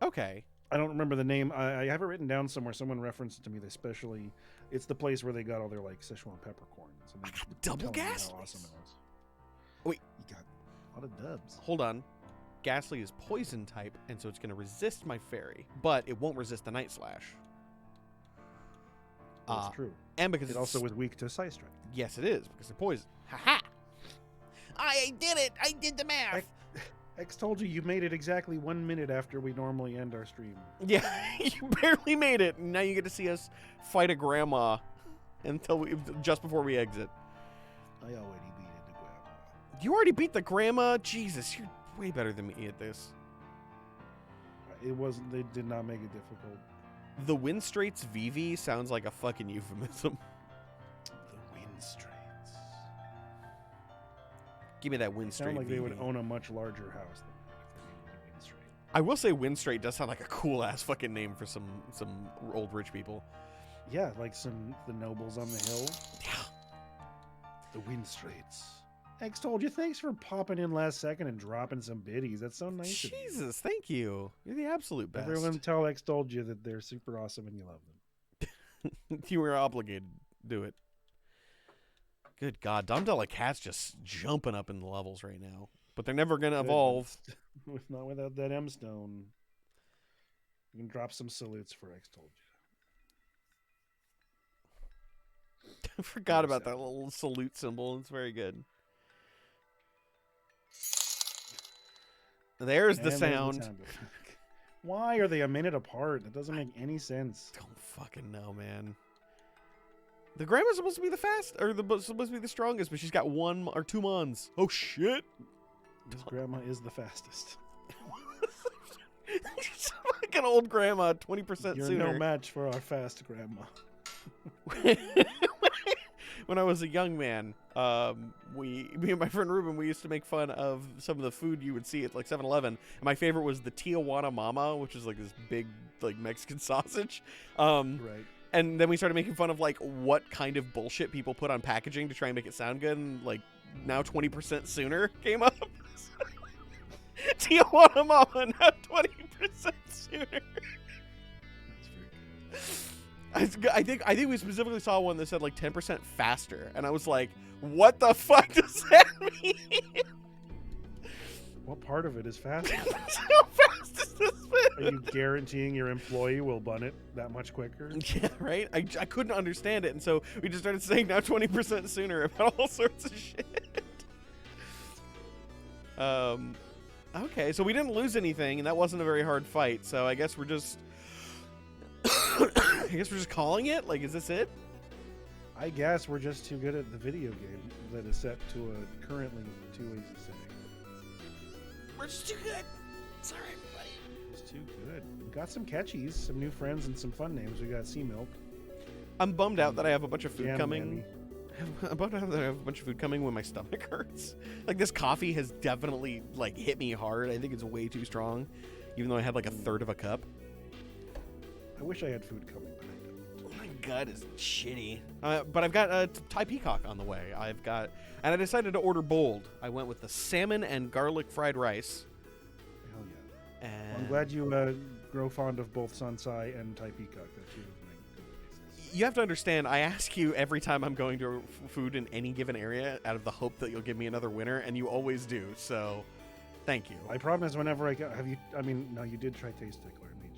Okay. I don't remember the name. I have it written down somewhere. Someone referenced it to me. They especially, it's the place where they got all their like Szechuan peppercorns. I got double gas. How awesome it was. Wait, you got a lot of dubs. Hold on. Ghastly is poison type, and so it's going to resist my fairy, but it won't resist the Night Slash. That's true. And because it also was weak to Psy Strike. Yes, it is, because they're poison. Ha-ha! I did it! I did the math! X told you made it exactly 1 minute after we normally end our stream. Yeah, you barely made it. Now you get to see us fight a grandma just before we exit. I already beat the grandma. You already beat the grandma? Jesus, you're way better than me at this. It wasn't. They did not make it difficult. The Winstraits VV sounds like a fucking euphemism. The Winstraits. Give me that Winstrait. Sound like VV. they would own a much larger house than that if they named it Winstrait. I will say Winstrait does sound like a cool ass fucking name for some old rich people. Yeah, like the nobles on the hill. Yeah. The Winstraits. X told you, thanks for popping in last second and dropping some biddies. That's so nice. Jesus, thank you. You're the absolute best. Everyone tell X told you that they're super awesome and you love them. You were obligated to do it. Good God, Domdella Cat's just jumping up in the levels right now. But they're never going to evolve. Not without that M stone. You can drop some salutes for X told you. I forgot about that little salute symbol. It's very good. There's the sound. Why are they a minute apart? That doesn't make any sense. Don't fucking know, man. The grandma's supposed to be the supposed to be the strongest, but she's got 1 or 2 mons. Oh shit! This grandma is the fastest. She's like an old grandma, 20% You're sooner. no match for our fast grandma. When I was a young man, me and my friend Ruben, we used to make fun of some of the food you would see at like 7-Eleven. And my favorite was the Tijuana Mama, which is like this big like Mexican sausage. Right. And then we started making fun of like what kind of bullshit people put on packaging to try and make it sound good. And like now 20% sooner came up. Tijuana Mama, now 20% sooner. I think we specifically saw one that said like 10% faster, and I was like, "What the fuck does that mean?" What part of it is faster? How fast is this food? Are you guaranteeing your employee will bun it that much quicker? Yeah, right. I couldn't understand it, and so we just started saying now 20% sooner about all sorts of shit. Okay, so we didn't lose anything, and that wasn't a very hard fight. So I guess we're just. I guess we're just calling it? Like, is this it? I guess we're just too good at the video game that is set to a currently too easy setting. We're just too good. Sorry, everybody. It's too good. We got some catchies, some new friends, and some fun names. We got Sea Milk. I'm bummed out that I have a bunch of food Jam coming. Nanny. I'm about to have a bunch of food coming when my stomach hurts. Like, this coffee has definitely, like, hit me hard. I think it's way too strong, even though I had, like, a third of a cup. I wish I had food coming, but I don't. My gut is shitty. But I've got Thai peacock on the way. And I decided to order bold. I went with the salmon and garlic fried rice. Hell yeah. And Well, I'm glad you grow fond of both Sansai and Thai peacock. That's two of my good places. you have to understand, I ask you every time I'm going to food in any given area out of the hope that you'll give me another winner, and you always do. So, thank you. I promise whenever I get, no, you did try Taste Tickler and made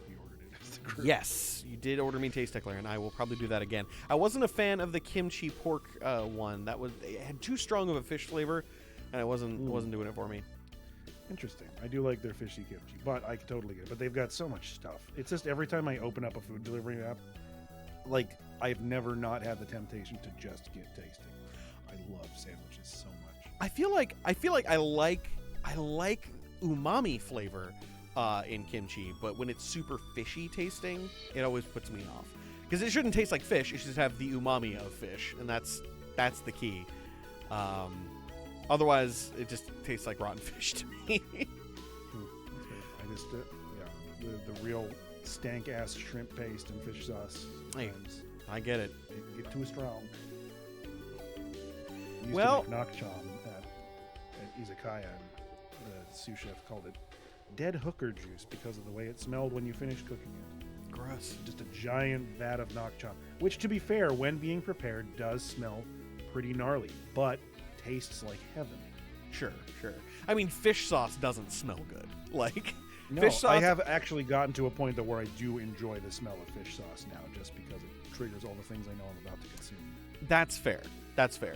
you ordered it as the group. Yes, you did order me Taste Tickler, and I will probably do that again. I wasn't a fan of the kimchi pork one. It had too strong of a fish flavor, and it wasn't doing it for me. Interesting. I do like their fishy kimchi, but I totally get it. But they've got so much stuff. It's just every time I open up a food delivery app, like, I've never not had the temptation to just get tasting. I love sandwiches so much. I feel like I like umami flavor in kimchi, but when it's super fishy tasting, it always puts me off. Because it shouldn't taste like fish; it should have the umami of fish, and that's the key. Otherwise, it just tastes like rotten fish to me. I just, the real stank ass shrimp paste and fish sauce. Hey, I get it. It get too strong. Used Well- to make nakcham at izakaya, and the sous chef called it dead hooker juice because of the way it smelled when you finished cooking it. Gross. Just a giant vat of nakcham, which, to be fair, when being prepared, does smell pretty gnarly, but tastes like heaven. Sure. I mean, fish sauce doesn't smell good. Like, No, fish sauce. I have actually gotten to a point though where I do enjoy the smell of fish sauce now, just because it triggers all the things I know I'm about to consume. That's fair.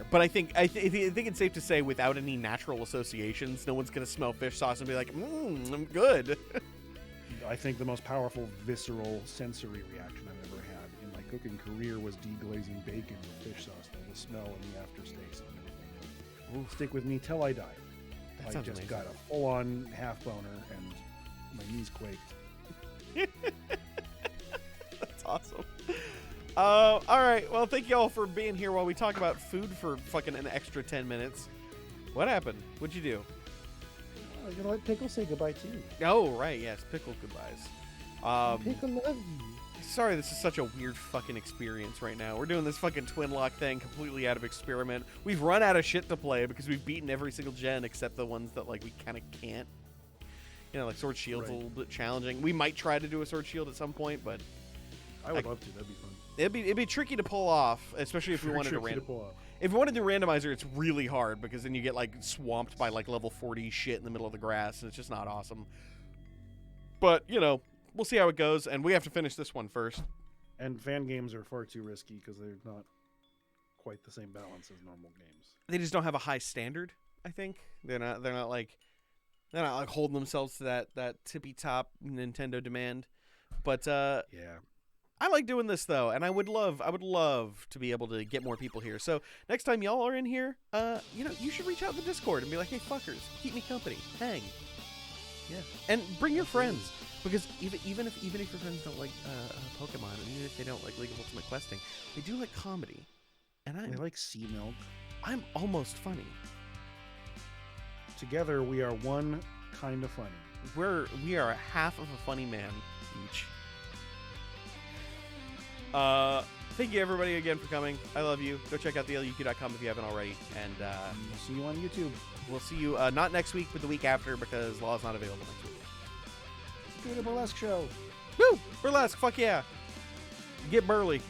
But I think it's safe to say, without any natural associations, no one's gonna smell fish sauce and be like, I'm good. I think the most powerful visceral sensory reaction I've ever had in my cooking career was deglazing bacon with fish sauce. Though the smell and the aftertaste and everything will stick with me till I die. That I sounds just amazing. got a full-on half boner and my knees quaked. That's awesome. All right. Well, thank you all for being here while we talk about food for fucking an extra 10 minutes. What happened? What'd you do? I'm gonna let Pickle say goodbye too. Oh, right. Yes. Pickle goodbyes. Pickle love you. Sorry, this is such a weird fucking experience right now. We're doing this fucking Twinlocke thing completely out of experiment. We've run out of shit to play because we've beaten every single gen except the ones that, like, we kind of can't. You know, like Sword Shield's a little bit challenging. We might try to do a Sword Shield at some point, but I would love to. That'd be fun. it'd be tricky to pull off, especially if we wanted to If we wanted to do randomizer, it's really hard because then you get, like, swamped by, like, level 40 shit in the middle of the grass, and it's just not awesome. But, you know, we'll see how it goes, and we have to finish this one first. And fan games are far too risky because they're not quite the same balance as normal games. They just don't have a high standard, I think. They're not like holding themselves to that tippy top Nintendo demand. But Yeah. I like doing this though, and I would love to be able to get more people here. So next time y'all are in here, you know, you should reach out to the Discord and be like, hey fuckers, keep me company. Hang. Yeah. And bring your friends. Because even if your friends don't like Pokemon, and even if they don't like League of Ultimate Questing, they do like comedy. And They like sea milk. I'm almost funny. Together, we are one kind of funny. We are half of a funny man each. Thank you everybody again for coming. I love you. Go check out theluq.com if you haven't already. And We'll see you on YouTube. we'll see you not next week, but the week after because Law's not available next week. Do the burlesque show. Woo! Burlesque, fuck yeah. Get burly.